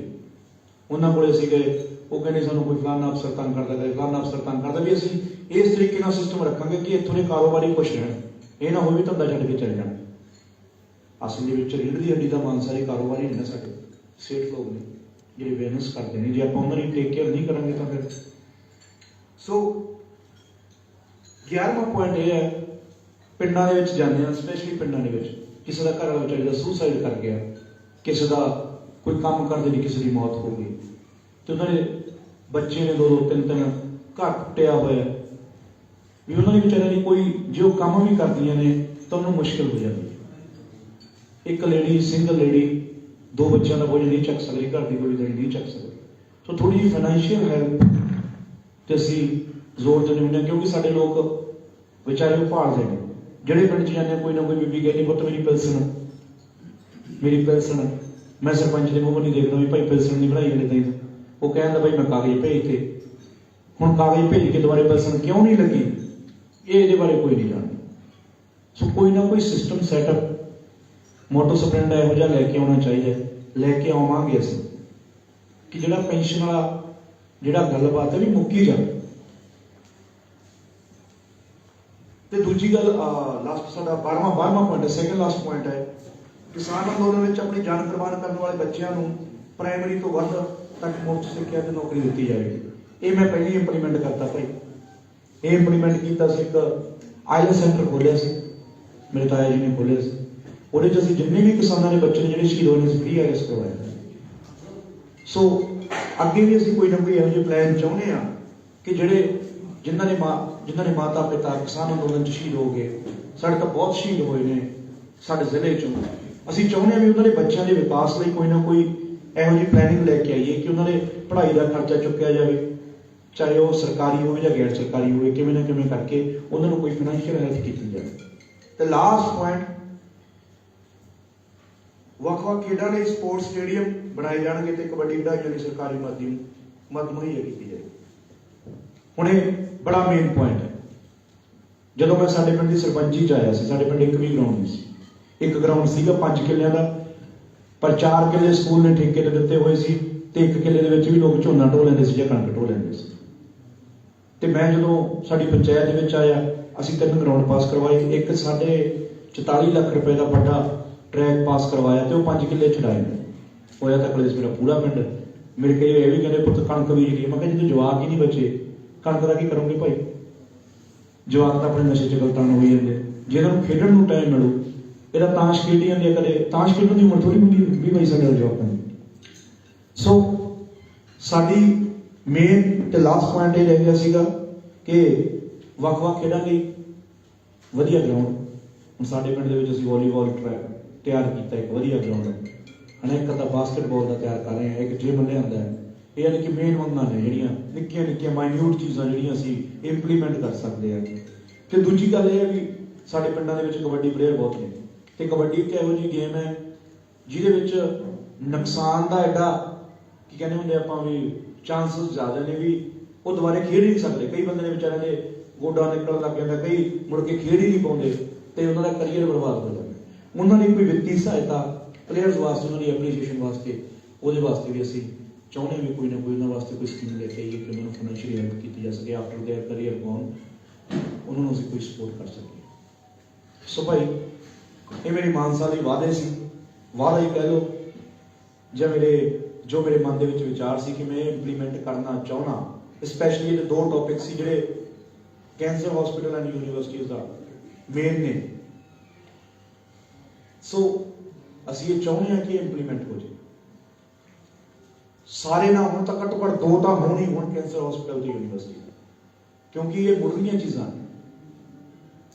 ਉਹਨਾਂ ਕੋਲੇ ਅਸੀਂ ਗਏ, ਉਹ ਕਹਿੰਦੇ ਸਾਨੂੰ ਕੋਈ ਫਲਾਨਾ ਅਫਸਰ ਤੰਗ ਕਰਦਾ, ਕਦੇ ਫਲਾਨਾ ਅਫਸਰ ਤੰਗ ਕਰਦਾ। ਵੀ ਅਸੀਂ ਇਸ ਤਰੀਕੇ ਨਾਲ ਸਿਸਟਮ ਰੱਖਾਂਗੇ ਕਿ ਇੱਥੋਂ ਦੇ ਕਾਰੋਬਾਰੀ ਖੁਸ਼ ਰਹਿਣ, ਇਹ ਨਾ ਹੋਵੇ ਧੰਦਾ ਛੱਡ ਕੇ ਚਲੇ ਜਾਣ। ਅਸਲ ਦੇ ਵਿੱਚ ਰੀੜ੍ਹ ਦੀ ਹੱਡੀ ਦਾ ਮਾਨਸਾ ਦੇ ਕਾਰੋਬਾਰੀ ਨੇ ਸਾਡੇ ਸੇਠ ਲੋਕ ਨੇ ਜਿਹੜੇ ਬਿਜ਼ਨਸ ਕਰਦੇ ਨੇ, ਜੇ ਆਪਾਂ ਉਹਨਾਂ ਦੀ ਟੇਕ ਕੇਅਰ ਨਹੀਂ ਕਰਾਂਗੇ ਤਾਂ ਫਿਰ। ਸੋ 11ਵਾਂ ਪੁਆਇੰਟ ਇਹ ਹੈ, ਪਿੰਡਾਂ ਦੇ ਵਿੱਚ ਜਾਂਦੇ ਹਾਂ, ਸਪੈਸ਼ਲੀ ਪਿੰਡਾਂ ਦੇ ਵਿੱਚ ਕਿਸੇ ਦਾ ਘਰ ਵਾਲਾ ਵਿਚਾਰੇ ਦਾ ਸੁਸਾਈਡ ਕਰ ਗਿਆ, ਕਿਸੇ ਦਾ ਕੋਈ ਕੰਮ ਕਰਦੇ ਨਹੀਂ, ਕਿਸੇ ਦੀ ਮੌਤ ਹੋ ਗਈ, ਤੇ ਉਹਨਾਂ ਦੇ ਬੱਚੇ ਨੇ 2-2 3-3 ਘਰ ਟੁੱਟਿਆ ਹੋਇਆ, ਵੀ ਉਹਨਾਂ ਦੇ ਵਿਚਾਰਿਆਂ ਦੀ ਕੋਈ ਜੇ ਉਹ ਕੰਮ ਵੀ ਕਰਦੀਆਂ ਨੇ ਤਾਂ ਉਹਨੂੰ ਮੁਸ਼ਕਿਲ ਹੋ ਜਾਂਦੀ ਹੈ। ਇੱਕ ਲੇਡੀ, ਸਿੰਗਲ ਲੇਡੀ 2 ਬੱਚਿਆਂ ਦਾ ਬੋਝ ਨਹੀਂ ਚੱਕ ਸਕਦੀ, ਘਰ ਦੀ ਕੋਈ ਨਹੀਂ ਚੱਕ ਸਕਦੀ। ਸੋ ਥੋੜੀ ਜਿਹੀ ਫਾਈਨੈਂਸ਼ੀਅਲ ਹੈਲਪ ਤੇ ਅਸੀਂ ਜ਼ੋਰ ਦਿੰਦੇ ਹੁੰਦੇ ਹਾਂ, ਕਿਉਂਕਿ ਸਾਡੇ ਲੋਕ ਵਿਚਾਰੇ ਭਾਲਦੇ ਨੇ। ਜਿਹੜੇ ਪਿੰਡ 'ਚ ਜਾਂਦੇ ਕੋਈ ਨਾ ਕੋਈ ਬੀਬੀ ਕਹਿੰਦੀ ਪੁੱਤ ਮੇਰੀ ਪੈਨਸ਼ਨ, ਮੈਂ ਸਰਪੰਚ ਦੇ ਮੂੰਹ ਨਹੀਂ ਦੇਖਦਾ ਵੀ ਭਾਈ ਪੈਨਸ਼ਨ ਨਹੀਂ ਬਣਾਈ ਹਲੇ ਤਾਈਂ। ਉਹ ਕਹਿੰਦਾ ਭਾਈ ਮੈਂ ਕਾਗਜ਼ ਭੇਜਤੇ, ਹੁਣ ਕਾਗਜ਼ ਭੇਜ ਕੇ ਦੁਬਾਰੇ ਪੈਨਸ਼ਨ ਕਿਉਂ ਨਹੀਂ ਲੱਗੀ, ਇਹਦੇ ਬਾਰੇ ਕੋਈ ਨਹੀਂ ਜਾਣਦਾ। ਸੋ ਕੋਈ ਨਾ ਕੋਈ ਸਿਸਟਮ ਸੈਟਅਪ ਮੋਟੋ ਸਪਰੈਂਡਾ ਇਹੋ ਜਿਹਾ ਲੈ ਕੇ ਆਉਣਾ ਚਾਹੀਦਾ, ਲੈ ਕੇ ਆਵਾਂਗੇ ਅਸੀਂ ਕਿ ਜਿਹੜਾ ਪੈਨਸ਼ਨ ਵਾਲਾ ਜਿਹੜਾ ਗੱਲਬਾਤ ਹੈ ਵੀ ਮੁੱਕੀ ਜਾਵੇ। ਤੇ ਦੂਜੀ ਗੱਲ, ਲਾਸਟ ਸਾਡਾ 12ਵਾਂ ਪੁਆਇੰਟ ਹੈ, ਸੈਕੰਡ ਲਾਸਟ ਪੁਆਇੰਟ ਹੈ ਕਿਸਾਨ ਅੰਦੋਲਨ ਵਿੱਚ ਆਪਣੀ ਜਾਨ ਕੁਰਬਾਨ ਕਰਨ ਵਾਲੇ ਬੱਚਿਆਂ ਨੂੰ ਪ੍ਰਾਇਮਰੀ ਤੋਂ ਵੱਧ ਤੱਕ ਮੁਫਤ ਸਿੱਖਿਆ ਤੇ ਨੌਕਰੀ ਦਿੱਤੀ ਜਾਵੇਗੀ। ਇਹ ਮੈਂ ਪਹਿਲਾਂ ਹੀ ਇੰਪਲੀਮੈਂਟ ਕਰਤਾ ਭਾਈ। ਇਹ ਇੰਪਲੀਮੈਂਟ ਕੀਤਾ ਸੀ, ਇੱਕ ਆਈਲੈਟਸ ਸੈਂਟਰ ਖੋਲ੍ਹਿਆ ਸੀ, ਮੇਰੇ ਤਾਇਆ ਜੀ ਨੇ ਖੋਲ੍ਹਿਆ ਸੀ। ਉਹਦੇ 'ਚ ਅਸੀਂ ਜਿੰਨੇ ਵੀ ਕਿਸਾਨਾਂ ਦੇ ਬੱਚੇ ਨੇ ਜਿਹੜੇ ਸ਼ਹੀਦ ਹੋਏ ਨੇ, ਫ੍ਰੀ ਆਈਲੈਟਸ ਕਰਵਾਇਆ। ਸੋ ਅੱਗੇ ਵੀ ਅਸੀਂ ਕੋਈ ਨਾ ਕੋਈ ਇਹੋ ਜਿਹੇ ਪਲਾਨ ਚਾਹੁੰਦੇ ਹਾਂ ਕਿ ਜਿਨ੍ਹਾਂ ਨੇ ਮਾਤਾ ਪਿਤਾ ਕਿਸਾਨ ਅੰਦੋਲਨ 'ਚ ਸ਼ਹੀਦ ਹੋ ਗਏ, ਸਾਡੇ ਤਾਂ ਬਹੁਤ ਸ਼ਹੀਦ ਹੋਏ ਨੇ ਸਾਡੇ ਜ਼ਿਲ੍ਹੇ 'ਚੋਂ, ਅਸੀਂ ਚਾਹੁੰਦੇ ਹਾਂ ਵੀ ਉਹਨਾਂ ਦੇ ਬੱਚਿਆਂ ਦੇ ਵਿਕਾਸ ਲਈ ਕੋਈ ਨਾ ਕੋਈ ਇਹੋ ਜਿਹੀ ਪਲੈਨਿੰਗ ਲੈ ਕੇ ਆਈਏ ਕਿ ਉਹਨਾਂ ਦੇ ਪੜ੍ਹਾਈ ਦਾ ਖਰਚਾ ਚੁੱਕਿਆ ਜਾਵੇ, ਚਾਹੇ ਉਹ ਸਰਕਾਰੀ ਹੋਵੇ ਜਾਂ ਗੈਰ ਸਰਕਾਰੀ ਹੋਵੇ, ਕਿਵੇਂ ਨਾ ਕਿਵੇਂ ਕਰਕੇ ਉਹਨਾਂ ਨੂੰ ਕੋਈ ਫਾਈਨੈਂਸ਼ੀਅਲ ਹੈਲਪ ਕੀਤੀ ਜਾਵੇ। ਤੇ ਲਾਸਟ ਪੁਆਇੰਟ, ਵੱਖ-ਵੱਖ ਖੇਡਾਂ ਲਈ ਸਪੋਰਟਸ ਸਟੇਡੀਅਮ ਬਣਾਏ ਜਾਣਗੇ ਤੇ ਕਬੱਡੀ ਖਿਡਾਰੀਆਂ ਲਈ ਸਰਕਾਰੀ ਮਦਦ ਮੁਹੱਈਆ ਕੀਤੀ ਜਾਏਗੀ। ਹੁਣ ਇਹ ਬੜਾ ਮੇਨ ਪੁਆਇੰਟ ਹੈ। ਜਦੋਂ ਮੈਂ ਸਾਡੇ ਪਿੰਡ ਦੀ ਸਰਪੰਚੀ 'ਚ ਆਇਆ ਸੀ, ਸਾਡੇ ਪਿੰਡ ਇੱਕ ਵੀ ਗਰਾਊਂਡ ਨਹੀਂ ਸੀ। ਇੱਕ ਗਰਾਊਂਡ ਸੀਗਾ 5 ਕਿੱਲਿਆਂ ਦਾ, ਪਰ 4 ਕਿੱਲੇ ਸਕੂਲ ਨੇ ਠੇਕੇ ਤੇ ਦਿੱਤੇ ਹੋਏ ਸੀ ਤੇ 1 ਕਿੱਲੇ ਦੇ ਵਿੱਚ ਵੀ ਲੋਕ ਝੋਨਾ ਢੋ ਲੈਂਦੇ ਸੀ ਜਾਂ ਕਣਕ ਢੋ ਲੈਂਦੇ ਸੀ। ਤੇ ਮੈਂ ਜਦੋਂ ਸਾਡੀ ਪੰਚਾਇਤ ਦੇ ਵਿੱਚ ਆਇਆ, ਅਸੀਂ 3 ਗਰਾਊਂਡ ਪਾਸ ਕਰਵਾਏ। ਇੱਕ ਸਾਡੇ 44 ਲੱਖ ਰੁਪਏ ਦਾ ਵੱਡਾ ਟਰੈਕ ਪਾਸ ਕਰਵਾਇਆ ਤੇ ਉਹ 5 ਕਿੱਲੇ ਛਡਾਏ ਨੇ। ਹੋਇਆ ਤਾਂ ਕਲੇਸ਼ ਮੇਰਾ ਪੂਰਾ ਪਿੰਡ। ਮੇਰੇ ਕਈ ਇਹ ਵੀ ਕਹਿੰਦੇ ਪੁੱਤ ਕਣਕ ਬੀਜ ਲਈ। ਮੈਂ ਕਿਹਾ ਜਦੋਂ ਜਵਾਕ ਹੀ ਨਹੀਂ ਬਚੇ, ਕਣਕ ਦਾ ਕੀ ਕਰੋਗੇ ਭਾਈ? ਜਵਾਕ ਤਾਂ ਆਪਣੇ ਨਸ਼ੇ 'ਚ ਗਲਤਾਨ ਹੋਈ ਜਾਂਦੇ। ਜੇ ਇਹਨਾਂ ਨੂੰ ਖੇਡਣ ਨੂੰ ਟਾਈਮ ਮਿਲੂ, ਇਹਦਾ ਤਾਸ਼ ਖੇਡੀ ਜਾਂਦੇ, ਕਦੇ ਤਾਸ਼ ਖੇਡਣ ਦੀ ਉਮਰ ਥੋੜੀ ਹੁੰਦੀ 20-22 ਸਾਲ ਦੇ ਜਵਾਕਾਂ ਦੀ। ਸੋ ਸਾਡੀ ਮੇਨ ਤੇ ਲਾਸਟ ਪੁਆਇੰਟ ਇਹ ਰਹਿ ਗਿਆ ਸੀਗਾ ਕਿ ਵੱਖ-ਵੱਖ ਖੇਡਾਂ ਲਈ ਵਧੀਆ ਗਰਾਊਂਡ। ਹੁਣ ਸਾਡੇ ਪਿੰਡ ਦੇ ਵਿੱਚ ਅਸੀਂ ਵਾਲੀਬਾਲ ਟਰੈਕ ਤਿਆਰ ਕੀਤਾ, ਇੱਕ ਵਧੀਆ ਗਰਾਊਂਡ ਹੈ। ਇੱਕ ਤਾਂ ਬਾਸਕਟਬਾਲ ਦਾ ਤਿਆਰ ਕਰ ਰਹੇ ਹਾਂ, ਇੱਕ ਜਿਮ ਲਿਆਂਦਾ ਹੈ। ਇਹ ਯਾਨੀ ਕਿ ਮੇਨ ਮੰਗਾਂ ਨੇ ਜਿਹੜੀਆਂ ਨਿੱਕੀਆਂ ਮਾਈਨਿਊਟ ਚੀਜ਼ਾਂ ਜਿਹੜੀਆਂ ਅਸੀਂ ਇੰਪਲੀਮੈਂਟ ਕਰ ਸਕਦੇ ਹਾਂ। ਤੇ ਦੂਜੀ ਗੱਲ ਇਹ ਹੈ ਵੀ ਸਾਡੇ ਪਿੰਡਾਂ ਦੇ ਵਿੱਚ ਕਬੱਡੀ ਪਲੇਅਰ ਬਹੁਤ ਨੇ ਤੇ ਕਬੱਡੀ ਇੱਕ ਇਹੋ ਜਿਹੀ ਗੇਮ ਹੈ ਜਿਹਦੇ ਵਿੱਚ ਨੁਕਸਾਨ ਦਾ ਐਡਾ ਕੀ ਕਹਿੰਦੇ ਹੁੰਦੇ ਆਪਾਂ ਵੀ ਚਾਂਸਸ ਜ਼ਿਆਦਾ ਨੇ ਵੀ ਉਹ ਦੁਬਾਰੇ ਖੇਡ ਨਹੀਂ ਸਕਦੇ। ਕਈ ਬੰਦੇ ਨੇ ਵਿਚਾਰਿਆਂ ਦੇ ਗੋਡਾ ਨਿਕਲਣ ਲੱਗ ਜਾਂਦਾ, ਕਈ ਮੁੜ ਕੇ ਖੇਡ ਹੀ ਨਹੀਂ ਪਾਉਂਦੇ ਤੇ ਉਹਨਾਂ ਦਾ ਕਰੀਅਰ ਬਰਬਾਦ ਹੋ ਜਾਂਦਾ। ਉਹਨਾਂ ਲਈ ਕੋਈ ਵਿੱਤੀ ਸਹਾਇਤਾ ਪਲੇਅਰਸ ਵਾਸਤੇ, ਉਹਨਾਂ ਦੀ ਐਪਰੀਸ਼ੀਏਸ਼ਨ ਵਾਸਤੇ, ਉਹਦੇ ਵਾਸਤੇ ਵੀ ਅਸੀਂ ਚਾਹੁੰਦੇ ਵੀ ਕੋਈ ਨਾ ਕੋਈ ਉਹਨਾਂ ਵਾਸਤੇ ਕੋਈ ਸਕੀਮ ਲੈ ਕੇ ਆਈਏ ਕਿ ਉਹਨਾਂ ਨੂੰ ਫਾਈਨੈਂਸ਼ੀਅਲੀ ਹੈਲਪ ਕੀਤੀ ਜਾ ਸਕੇ। ਆਫਟਰ ਦੇਅਰ ਕਰੀਅਰ ਗੋਨ ਉਹਨਾਂ ਨੂੰ ਅਸੀਂ ਕੋਈ ਸਪੋਰਟ ਕਰ ਸਕੀਏ। ਸੋ ਭਾਈ ਇਹ ਮੇਰੀ ਮਾਨਸਾ ਦੀ ਵਾਅਦੇ ਸੀ, ਵਾਅਦਾ ਹੀ ਕਹਿ ਲਓ, ਜਾਂ ਜੋ ਮੇਰੇ ਮਨ ਦੇ ਵਿੱਚ ਵਿਚਾਰ ਸੀ ਕਿ ਮੈਂ ਇਹ ਇੰਪਲੀਮੈਂਟ ਕਰਨਾ ਚਾਹੁੰਦਾ। ਸਪੈਸ਼ਲੀ ਇਹ 2 ਟੌਪਿਕ ਸੀ ਜਿਹੜੇ cancer hospital and universities the main ਨੇ। ਸੋ ਅਸੀਂ ਇਹ ਚਾਹੁੰਦੇ ਹਾਂ ਕਿ ਇੰਪਲੀਮੈਂਟ ਹੋ ਜਾਏ। ਸਾਰੇ ਨਾ ਹੁਣ ਤਾਂ ਘੱਟੋ ਘੱਟ 2 ਤਾਂ ਹੋਣ ਹੀ ਹੋਣ ਕੈਂਸਰ ਹਸਪੀਟਲ ਤੇ ਯੂਨੀਵਰਸਿਟੀ, ਕਿਉਂਕਿ ਇਹ ਮੁੱਢਲੀਆਂ ਚੀਜ਼ਾਂ ਨੇ।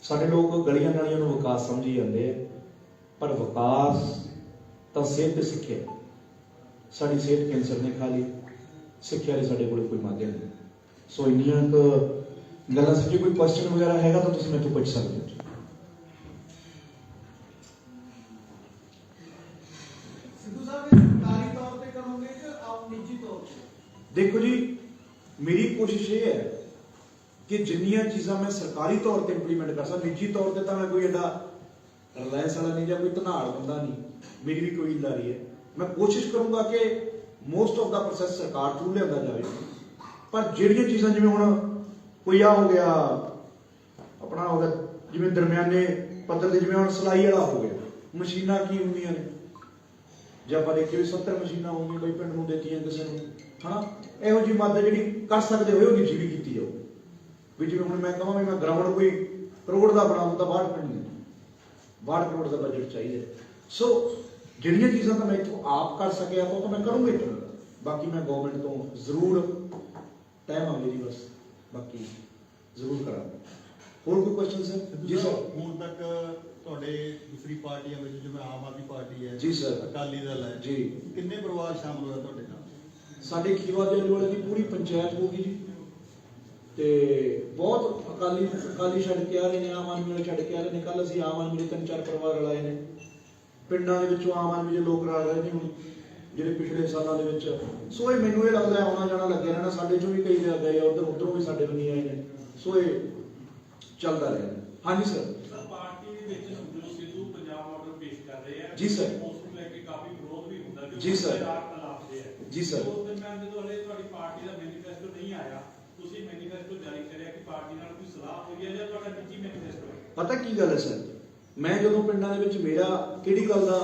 ਸਾਡੇ ਲੋਕ ਗਲੀਆਂ ਨਾਲੀਆਂ ਨੂੰ ਵਿਕਾਸ ਸਮਝੀ ਜਾਂਦੇ ਆ, ਪਰ ਵਿਕਾਸ ਤਾਂ ਸਿਹਤ ਤੇ ਸਿੱਖਿਆ। ਸਾਡੀ ਸਿਹਤ ਕੈਂਸਰ ਨੇ ਖਾ ਲਈ, ਸਿੱਖਿਆ ਲਈ ਸਾਡੇ ਕੋਲ ਕੋਈ ਮਾਧਿਅਮ ਨਹੀਂ। ਸੋ ਇੰਨੀਆਂ ਗੱਲਾਂ ਸੀ। ਜੇ ਕੋਈ ਕੁਐਸਚਨ ਵਗੈਰਾ ਹੈਗਾ ਤਾਂ ਤੁਸੀਂ ਮੈਨੂੰ ਪੁੱਛ ਸਕਦੇ ਹੋ। ਦੇਖੋ ਜੀ, ਮੇਰੀ ਕੋਸ਼ਿਸ਼ ਇਹ ਹੈ ਕਿ ਜਿੰਨੀਆਂ ਚੀਜ਼ਾਂ ਮੈਂ ਸਰਕਾਰੀ ਤੌਰ ਤੇ ਇੰਪਲੀਮੈਂਟ ਕਰ ਸਕਦਾ, ਨਿੱਜੀ ਤੌਰ ਤੇ ਤਾਂ ਮੈਂ ਕੋਈ ਐਡਾ ਰਿਲਾਇੰਸ ਵਾਲਾ ਨਹੀਂ ਜਾਂ ਕੋਈ ਧਨਾੜ ਬੰਦਾ ਨਹੀਂ, ਮੇਰੀ ਵੀ ਕੋਈ ਇਦਾਰੀ ਹੈ। ਮੈਂ ਕੋਸ਼ਿਸ਼ ਕਰੂੰਗਾ ਕਿ ਮੋਸਟ ਆਫ ਦਾ ਪ੍ਰੋਸੈਸ ਸਰਕਾਰ ਥਰੂ ਲਿਆਂਦਾ ਜਾਵੇ। ਪਰ ਜਿਹੜੀਆਂ ਚੀਜ਼ਾਂ ਜਿਵੇਂ ਹੁਣ ਕੋਈ ਆ ਹੋ ਗਿਆ, ਆਪਣਾ ਹੋ ਗਿਆ ਜਿਵੇਂ ਦਰਮਿਆਨੇ ਪੱਧਰ ਤੇ, ਜਿਵੇਂ ਹੁਣ ਸਿਲਾਈ ਵਾਲਾ ਹੋ ਗਿਆ, ਮਸ਼ੀਨਾਂ ਕੀ ਹੁੰਦੀਆਂ ਨੇ, ਜੇ ਆਪਾਂ ਦੇਖੀਏ 70 ਮਸ਼ੀਨਾਂ ਹੋਣਗੀਆਂ ਬਈ ਪਿੰਡ ਨੂੰ ਦਿੱਤੀਆਂ ਕਿਸੇ ਨੂੰ, ਹਨਾ, ਇਹੋ ਜਿਹੀ ਮਦਦ ਜਿਹੜੀ ਕਰ ਸਕਦੇ ਹੋਏ ਉਹ ਨਿੱਜੀ ਵੀ ਕੀਤੀ ਜਾਓ। ਵੀ ਜਿਵੇਂ ਹੁਣ ਮੈਂ ਕਹਾਂ ਵੀ ਮੈਂ ਗਰਾਊਂਡ ਕੋਈ ਕਰੋੜ ਦਾ ਬਣਾਉਂ ਤਾਂ 62 ਪਿੰਡ ਨੇ, 62 ਕਰੋੜ ਦਾ ਬਜਟ ਚਾਹੀਦਾ। ਸੋ ਜਿਹੜੀਆਂ ਚੀਜ਼ਾਂ ਤਾਂ ਮੈਂ ਇੱਥੋਂ ਆਪ ਕਰ ਸਕਿਆ ਤਾਂ ਮੈਂ ਕਰੂੰਗਾ ਇੱਥੋਂ। ਬਾਕੀ ਮੈਂ ਗਵਰਨਮੈਂਟ ਤੋਂ ਜ਼ਰੂਰ ਟਾਈਮ ਆ ਮੇਰੀ, ਬਸ ਬਾਕੀ ਜ਼ਰੂਰ ਕਰਾਂਗਾ। ਹੋਰ ਕੋਈ ਕੁਐਸਚਨ ਸਰ? ਜੀ ਸਰ। ਹੁਣ ਤੱਕ ਤੁਹਾਡੇ ਦੂਸਰੀ ਪਾਰਟੀਆਂ ਵਿੱਚ ਜਿਵੇਂ ਆਮ ਆਦਮੀ ਪਾਰਟੀ ਹੈ, ਜੀ ਸਰ, ਅਕਾਲੀ ਦਲ ਹੈ ਜੀ, ਕਿੰਨੇ ਪਰਿਵਾਰ ਸ਼ਾਮਲ ਹੋਇਆ ਤੁਹਾਡੇ ਨਾਲ? ਸਾਡੇ ਖੀਵਾ ਦੇ ਵਾਲੇ ਦੀ ਪੂਰੀ ਪੰਚਾਇਤ ਹੋਗੀ ਜੀ, ਤੇ ਬਹੁਤ ਅਕਾਲੀ ਛੱਡ ਕੇ ਆ ਰਹੇ ਨੇ, ਆਮ ਆਦਮੀ ਵਾਲੇ ਛੱਡ ਕੇ ਆ ਰਹੇ ਨੇ। ਕੱਲ ਅਸੀਂ ਆਮ ਆਦਮੀ ਦੇ 3-4 ਪਰਿਵਾਰ ਰਲਾਏ ਨੇ। ਪਿੰਡਾਂ ਦੇ ਵਿੱਚੋਂ ਆਮ ਆਦਮੀ ਦੇ ਲੋਕ ਰਲ ਰਹੇ ਨੇ ਹੁਣ, ਜਿਹੜੇ ਪਿਛਲੇ ਸਾਲਾਂ ਦੇ ਵਿੱਚ। ਸੋ ਇਹ ਮੈਨੂੰ ਇਹ ਲੱਗਦਾ ਆਉਣਾ ਜਾਣਾ ਲੱਗਿਆ ਰਹਿਣਾ। ਸਾਡੇ ਚੋਂ ਵੀ ਕਈ ਗਏ, ਉਧਰੋਂ ਵੀ ਸਾਡੇ ਬੰਨੀ ਆਏ ਨੇ। ਸੋ ਇਹ ਚੱਲਦਾ ਰਿਹਾ। ਹਾਂਜੀ ਸਰ। ਪਾਰਟੀ ਦੇ ਵਿੱਚ ਸੁਖਬੀਰ ਸਿੱਧੂ ਪੰਜਾਬ ਮਾਡਲ ਪੇਸ਼ ਕਰ ਰਹੇ ਆ ਜੀ ਸਰ। ਉਸ ਨੂੰ ਲੈ ਕੇ ਕਾਫੀ ਵਿਰੋਧ ਵੀ ਹੁੰਦਾ ਜੀ ਸਰ। ਜੀ ਸਰ। ਉਸ ਦਰਮਿਆਨ ਜਦੋਂ ਹਲੇ ਤੁਹਾਡੀ ਪਾਰਟੀ ਦਾ ਮੈਨੀਫੈਸਟੋ ਨਹੀਂ ਆਇਆ, ਤੁਸੀਂ ਮੈਨੀਫੈਸਟੋ ਜਾਰੀ ਕਰਿਆ ਕਿ ਪਾਰਟੀ ਨਾਲ ਕੋਈ ਸਲਾਹ ਹੋਈ ਹੈ ਜਾਂ ਤੁਹਾਡਾ ਨਿੱਜੀ ਮੈਨੀਫੈਸਟੋ ਹੈ? ਪਤਾ ਕੀ ਗੱਲ ਹੈ ਸਰ, ਮੈਂ ਜਦੋਂ ਪਿੰਡਾਂ ਦੇ ਵਿੱਚ ਮੇਰਾ ਕਿਹੜੀ ਗੱਲ ਦਾ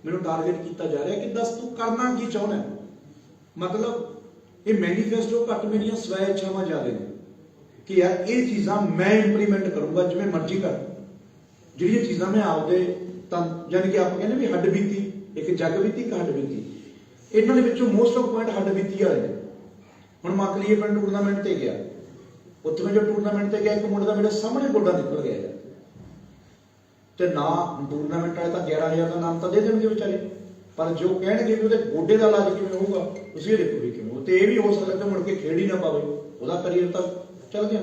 ਮੈਨੂੰ ਟਾਰਗੇਟ ਕੀਤਾ ਜਾ ਰਿਹਾ ਕਿ ਦੱਸ ਤੂੰ ਕਰਨਾ ਕੀ ਚਾਹੁੰਦਾ ਹੈ। ਮਤਲਬ ਇਹ ਮੈਨੀਫੈਸਟੋ ਘੱਟ ਮੇਰੀਆਂ ਸਵੈ ਇੱਛਾਵਾਂ ਜ਼ਿਆਦਾ ਨੇ ਕਿ ਯਾਰ ਇਹ ਚੀਜ਼ਾਂ ਮੈਂ ਇੰਪਲੀਮੈਂਟ ਕਰੂੰਗਾ ਜਿਵੇਂ ਮਰਜ਼ੀ ਕਰ। ਜਿਹੜੀਆਂ ਚੀਜ਼ਾਂ ਮੈਂ ਆਪਦੇ ਤਾਂ ਯਾਨੀ ਕਿ ਆਪਾਂ ਕਹਿੰਦੇ ਵੀ ਹੱਡ ਬੀਤੀ, ਇੱਕ ਜੱਗ ਬੀਤੀ, ਇੱਕ ਹੱਡ ਬੀਤੀ, ਇਹਨਾਂ ਦੇ ਵਿੱਚੋਂ ਮੋਸਟ ਆਫ ਪੁਆਇੰਟ ਹੱਡ ਬੀਤੀ ਵਾਲੇ ਨੇ। ਹੁਣ ਮੰਨ ਲਈਏ ਮੈਂ ਟੂਰਨਾਮੈਂਟ ਤੇ ਗਿਆ, ਉੱਥੇ ਮੈਂ ਜੋ ਟੂਰਨਾਮੈਂਟ ਤੇ ਗਿਆ ਇੱਕ ਮੁੰਡੇ ਦਾ ਮੇਰੇ ਸਾਹਮਣੇ ਗੋਡਾ ਨਿਕਲ ਗਿਆ ਯਾਰ, ਤੇ ਨਾ ਟੂਰਨਾਮੈਂਟ ਵਾਲੇ ਤਾਂ 11,000 ਦਾ ਨਾਮ ਤਾਂ ਦੇ ਦੇਣਗੇ ਵਿਚਾਰੇ, ਪਰ ਜੋ ਕਹਿਣਗੇ ਵੀ ਉਹਦੇ ਗੋਡੇ ਦਾ ਇਲਾਜ ਕਿਵੇਂ ਹੋਊਗਾ ਤੁਸੀਂ ਇਹ ਦੇਖੋ ਵੀ ਕਿਵੇਂ ਹੋ। ਤੇ ਇਹ ਵੀ ਹੋ ਸਕਦਾ ਕਿ ਮੁੜ ਕੇ ਖੇਡ ਹੀ ਨਾ ਪਾਵੇ, ਉਹਦਾ ਕਰੀਅਰ ਤਾਂ ਚੱਲ ਗਿਆ।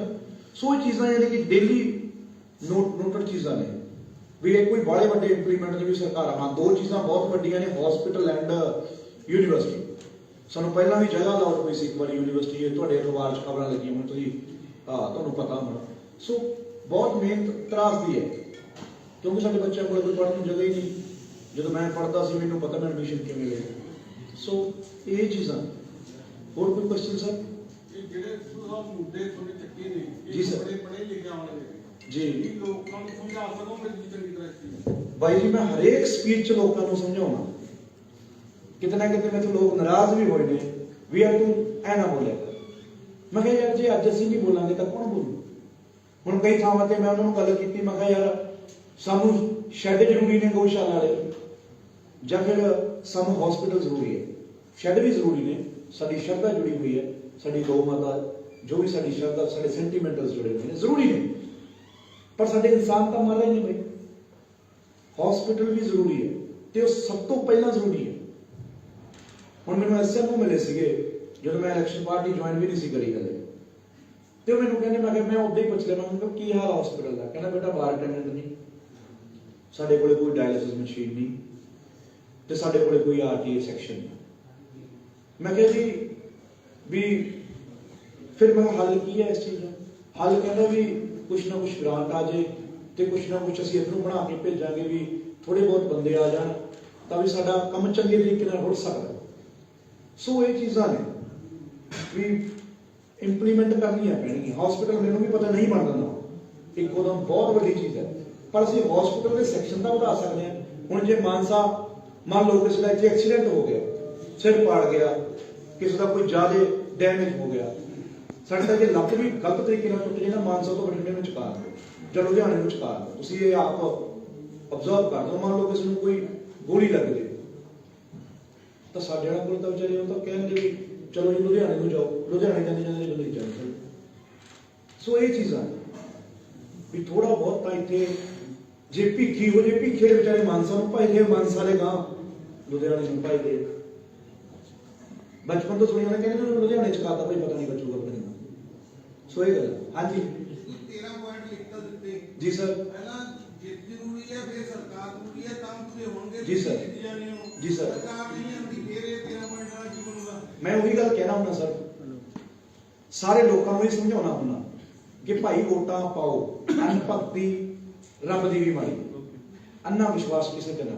ਸੋ ਇਹ ਚੀਜ਼ਾਂ ਯਾਨੀ ਕਿ ਡੇਲੀ ਨੋਟਡ ਚੀਜ਼ਾਂ ਨੇ ਵੀ ਇਹ ਕੋਈ ਬਾਹਲੇ ਵੱਡੇ ਇੰਪਲੀਮੈਂਟ ਦੀ ਵੀ ਸਰਕਾਰ। ਹਾਂ, ਦੋ ਚੀਜ਼ਾਂ ਬਹੁਤ ਵੱਡੀਆਂ ਨੇ, ਹਸਪੀਟਲ ਐਂਡ ਯੂਨੀਵਰਸਿਟੀ। ਸਾਨੂੰ ਪਹਿਲਾਂ ਵੀ ਜਗ੍ਹਾ ਅਲਾਟ ਹੋਈ ਸੀ ਇੱਕ ਵਾਰੀ ਯੂਨੀਵਰਸਿਟੀ, ਤੁਹਾਡੇ ਅਖਬਾਰ 'ਚ ਖਬਰਾਂ ਲੱਗੀਆਂ ਹੁਣ, ਤੁਸੀਂ ਤੁਹਾਨੂੰ ਪਤਾ ਹੋਣਾ। ਸੋ ਬਹੁਤ ਮਿਹਨਤ ਤਰਾਸਦੀ ਹੈ ਕਿਉਂਕਿ ਸਾਡੇ ਬੱਚਿਆਂ ਕੋਲ ਕੋਈ ਪੜ੍ਹਨ ਨੂੰ ਜਗ੍ਹਾ ਹੀ ਨਹੀਂ। ਜਦੋਂ ਮੈਂ ਪੜ੍ਹਦਾ ਸੀ ਮੈਨੂੰ ਪਤਾ ਮੈਂ ਐਡਮਿਸ਼ਨ ਕਿਵੇਂ ਲਿਆ। ਸੋ ਇਹ ਚੀਜ਼ਾਂ। ਹੋਰ ਕੋਈ ਕੁਐਸਚਨ ਸਰ? ਇਹ ਜਿਹੜੇ ਮੁੱਦੇ ਤੁਹਾਡੇ ਚੱਕੇ ਨੇ ਜੀ ਸਰ, ਬੜੇ ਪੜ੍ਹੇ ਲਿਖੇ ਵਾਲੇ ਨੇ ਜੀ, ਇਹ ਲੋਕਾਂ ਨੂੰ ਸਮਝਾ ਸਕੋਗੇ ਜੀ ਚੰਗੀ ਤਰ੍ਹਾਂ? ਬਾਈ ਜੀ ਮੈਂ ਹਰੇਕ ਸਪੀਚ 'ਚ ਲੋਕਾਂ ਨੂੰ ਸਮਝਾਉਣਾ, ਕਿਤੇ ਨਾ ਕਿਤੇ ਮੈਥੋਂ ਲੋਕ ਨਾਰਾਜ਼ ਵੀ ਹੋਏ ਨੇ ਵੀ ਯਾਰ ਤੂੰ ਐ ਨਾ ਬੋਲਿਆ। ਮੈਂ ਕਿਹਾ ਯਾਰ ਜੇ ਅੱਜ ਅਸੀਂ ਨਹੀਂ ਬੋਲਾਂਗੇ ਤਾਂ ਕੌਣ ਬੋਲੂ। ਹੁਣ ਕਈ ਥਾਵਾਂ ਤੇ ਮੈਂ ਉਹਨਾਂ ਨੂੰ ਗੱਲ ਕੀਤੀ, ਮੈਂ ਕਿਹਾ ਯਾਰ ਸਾਨੂੰ ਸ਼ੈੱਡ ਜ਼ਰੂਰੀ ਨੇ ਗਊਸ਼ਾਲਾ ਵਾਲੇ, ਜਾਂ ਫਿਰ ਸਾਨੂੰ ਹਸਪੀਟਲ ਜ਼ਰੂਰੀ ਹੈ। ਸ਼ੈੱਡ ਵੀ ਜ਼ਰੂਰੀ ਨੇ, ਸਾਡੀ ਸ਼ਰਧਾ ਜੁੜੀ ਹੋਈ ਹੈ, ਸਾਡੀ ਗਊ ਮਾਤਾ ਜੋ ਵੀ ਸਾਡੀ ਸ਼ਰਧਾ, ਸਾਡੇ ਸੈਂਟੀਮੈਂਟਲਸ ਜੁੜੇ ਹੋਏ ਨੇ, ਜ਼ਰੂਰੀ ਨੇ, ਪਰ ਸਾਡੇ ਇਨਸਾਨ ਤਾਂ ਮਰ ਰਹੇ ਨੇ ਬਈ। ਹਸਪੀਟਲ ਵੀ ਜ਼ਰੂਰੀ ਹੈ ਤੇ ਉਹ ਸਭ ਤੋਂ ਪਹਿਲਾਂ ਜ਼ਰੂਰੀ ਹੈ। ਹੁਣ ਮੈਨੂੰ ਐਸਐਮਓ ਮਿਲੇ ਸੀਗੇ ਜਦੋਂ ਮੈਂ ਇਲੈਕਸ਼ਨ ਪਾਰਟੀ ਜੁਆਇਨ ਵੀ ਨਹੀਂ ਸੀ ਕਰੀ ਕਦੇ, ਤੇ ਉਹ ਮੈਨੂੰ ਕਹਿੰਦੇ, ਮੈਂ ਕਿਹਾ ਮੈਂ ਉਦਾਂ ਹੀ ਪੁੱਛ ਲਿਆ, ਮੈਂ ਕਿਹਾ ਕੀ ਹਾਲ ਹਸਪੀਟਲ ਦਾ? ਕਹਿੰਦਾ ਬੇਟਾ ਬਾਹਰ ਅਟੈਂਡੈਂਟ ਨਹੀਂ, ਸਾਡੇ ਕੋਲੇ ਕੋਈ ਡਾਇਲਿਸਿਸ ਮਸ਼ੀਨ ਨਹੀਂ, ਤੇ ਸਾਡੇ ਕੋਲੇ ਕੋਈ ਆਰਟੀਏ ਸੈਕਸ਼ਨ ਨਹੀਂ। ਮੈਂ ਕਿਹਾ ਜੀ ਵੀ ਫਿਰ ਮੈਂ ਹੱਲ ਕੀ ਹੈ ਇਸ ਚੀਜ਼ ਦਾ? ਹੱਲ ਕਹਿੰਦਾ ਵੀ ਕੁਛ ਨਾ ਕੁਛ ਗ੍ਰਾਂਟ ਆ ਜੇ ਤੇ ਕੁਛ ਨਾ ਕੁਛ ਅਸੀਂ ਇੱਧਰੋਂ ਬਣਾ ਕੇ ਭੇਜਾਂਗੇ ਵੀ ਥੋੜੇ ਬਹੁਤ ਬੰਦੇ ਆ ਜਾਣ ਤਾਂ ਵੀ ਸਾਡਾ ਕੰਮ ਚੰਗੇ ਤਰੀਕੇ ਨਾਲ ਹੋ ਸਕਦਾ। ਸੋ ਇਹ ਚੀਜ਼ਾਂ ਨੇ ਵੀ ਇੰਪਲੀਮੈਂਟ ਕਰਨੀਆਂ ਪੈਣਗੀਆਂ। ਹਸਪੀਟਲ ਮੈਨੂੰ ਵੀ ਪਤਾ ਨਹੀਂ ਬਣ ਜਾਂਦਾ ਇੱਕੋ ਦਮ, ਬਹੁਤ ਵੱਡੀ ਚੀਜ਼ ਹੈ, ਪਰ ਅਸੀਂ ਹਸਪੀਟਲ ਦੇ ਸੈਕਸ਼ਨ ਤਾਂ ਵਧਾ ਸਕਦੇ ਹਾਂ। ਹੁਣ ਜੇ ਮਾਨਸਾ ਮੰਨ ਲਓ ਕਿਸੇ ਦਾ ਇੱਥੇ ਐਕਸੀਡੈਂਟ ਹੋ ਗਿਆ, ਸਿਰ ਪਾੜ ਗਿਆ, ਕਿਸੇ ਦਾ ਕੋਈ ਜ਼ਿਆਦਾ ਡੈਮੇਜ ਹੋ ਗਿਆ, ਸਾਡੇ ਤਾਂ ਜੇ ਲੱਤ ਵੀ ਗਲਤ ਤਰੀਕੇ ਨਾਲ ਟੁੱਟ ਜੇ ਨਾ, ਮਾਨਸਾ ਤੋਂ ਬਠਿੰਡੇ ਨੂੰ ਚੁਕਾ ਦਿਓ ਜਾਂ ਲੁਧਿਆਣੇ ਨੂੰ ਚੁਕਾ ਦਿਓ। ਤੁਸੀਂ ਇਹ ਆਪ ਅਬਜ਼ਰਵ ਕਰ ਲਓ। ਮੰਨ ਲਓ ਕਿਸੇ ਨੂੰ ਕੋਈ ਗੋਲੀ ਲੱਗ ਜੇ ਤਾਂ ਸਾਡੇ ਵਾਲਾ ਕੋਲ ਤਾਂ ਵਿਚਾਰੇ ਉਹ ਤਾਂ ਕਹਿਣਗੇ ਵੀ ਚਲੋ ਜੀ ਲੁਧਿਆਣੇ ਨੂੰ ਜਾਓ, ਲੁਧਿਆਣੇ ਜਾਂਦੇ ਜਾਂਦੇ ਜਦੋਂ ਨਹੀਂ ਜਾਂਦੇ। ਸੋ ਇਹ ਚੀਜ਼ਾਂ ਵੀ ਥੋੜਾ ਬਹੁਤ ਤਾਂ ਇੱਥੇ ਜੇ ਭਿੱਖੀ ਹੋ ਜੇ, ਭਿੱਖੇ ਵਿਚਾਰੇ ਮਾਨਸਾ ਨੂੰ ਭਾਈਦੇ, ਮਾਨਸਾ ਵਾਲੇ ਗਾਂ ਲੁਧਿਆਣੇ ਨੂੰ ਭਾਈਦੇ। ਬਚਪਨ ਤੋਂ ਸੁਣਿਆ ਨਾ ਕਹਿੰਦੇ ਨੇ ਲੁਧਿਆਣੇ ਚ ਕਾਤਾ ਭਾਈ ਪਤਾ ਨਹੀਂ ਬਚੂਗਾ ਪਤਾ ਨਹੀਂ। ਸੋ ਇਹ ਗੱਲ। ਹਾਂਜੀ 13 ਪੁਆਇੰਟ ਲਿਖ ਤਾਂ ਦਿੱਤੇ ਜੀ ਸਰ। ਪਹਿਲਾਂ ਜਿੱਤ ਜ਼ਰੂਰੀ ਹੈ, ਫਿਰ ਸਰਕਾਰ ਜ਼ਰੂਰੀ ਹੈ, ਤਾਂ ਪੂਰੇ ਹੋਣਗੇ। ਜੀ ਸਰ। ਜੀ ਸਰ। ਸਰਕਾਰ ਨਹੀਂ ਆਉਂਦੀ ਫਿਰ ਇਹ 13 ਪੁਆਇੰਟ ਵਾਲਾ ਕੀ ਬਣੂਗਾ? ਮੈਂ ਉਹੀ ਗੱਲ ਕਹਿਣਾ ਹੁੰਦਾ ਸਰ, ਸਾਰੇ ਲੋਕਾਂ ਨੂੰ ਇਹ ਸਮਝਾਉਣਾ ਹੁੰਦਾ ਕਿ ਭਾਈ ਵੋਟਾਂ ਪਾਓ, ਅੰਨ ਭਗਤੀ ਰੱਬ ਦੀ ਵੀ ਮਾਰੀ, ਅੰਨਾ ਵਿਸ਼ਵਾਸ ਕਿਸੇ ਤੇ ਨਾ।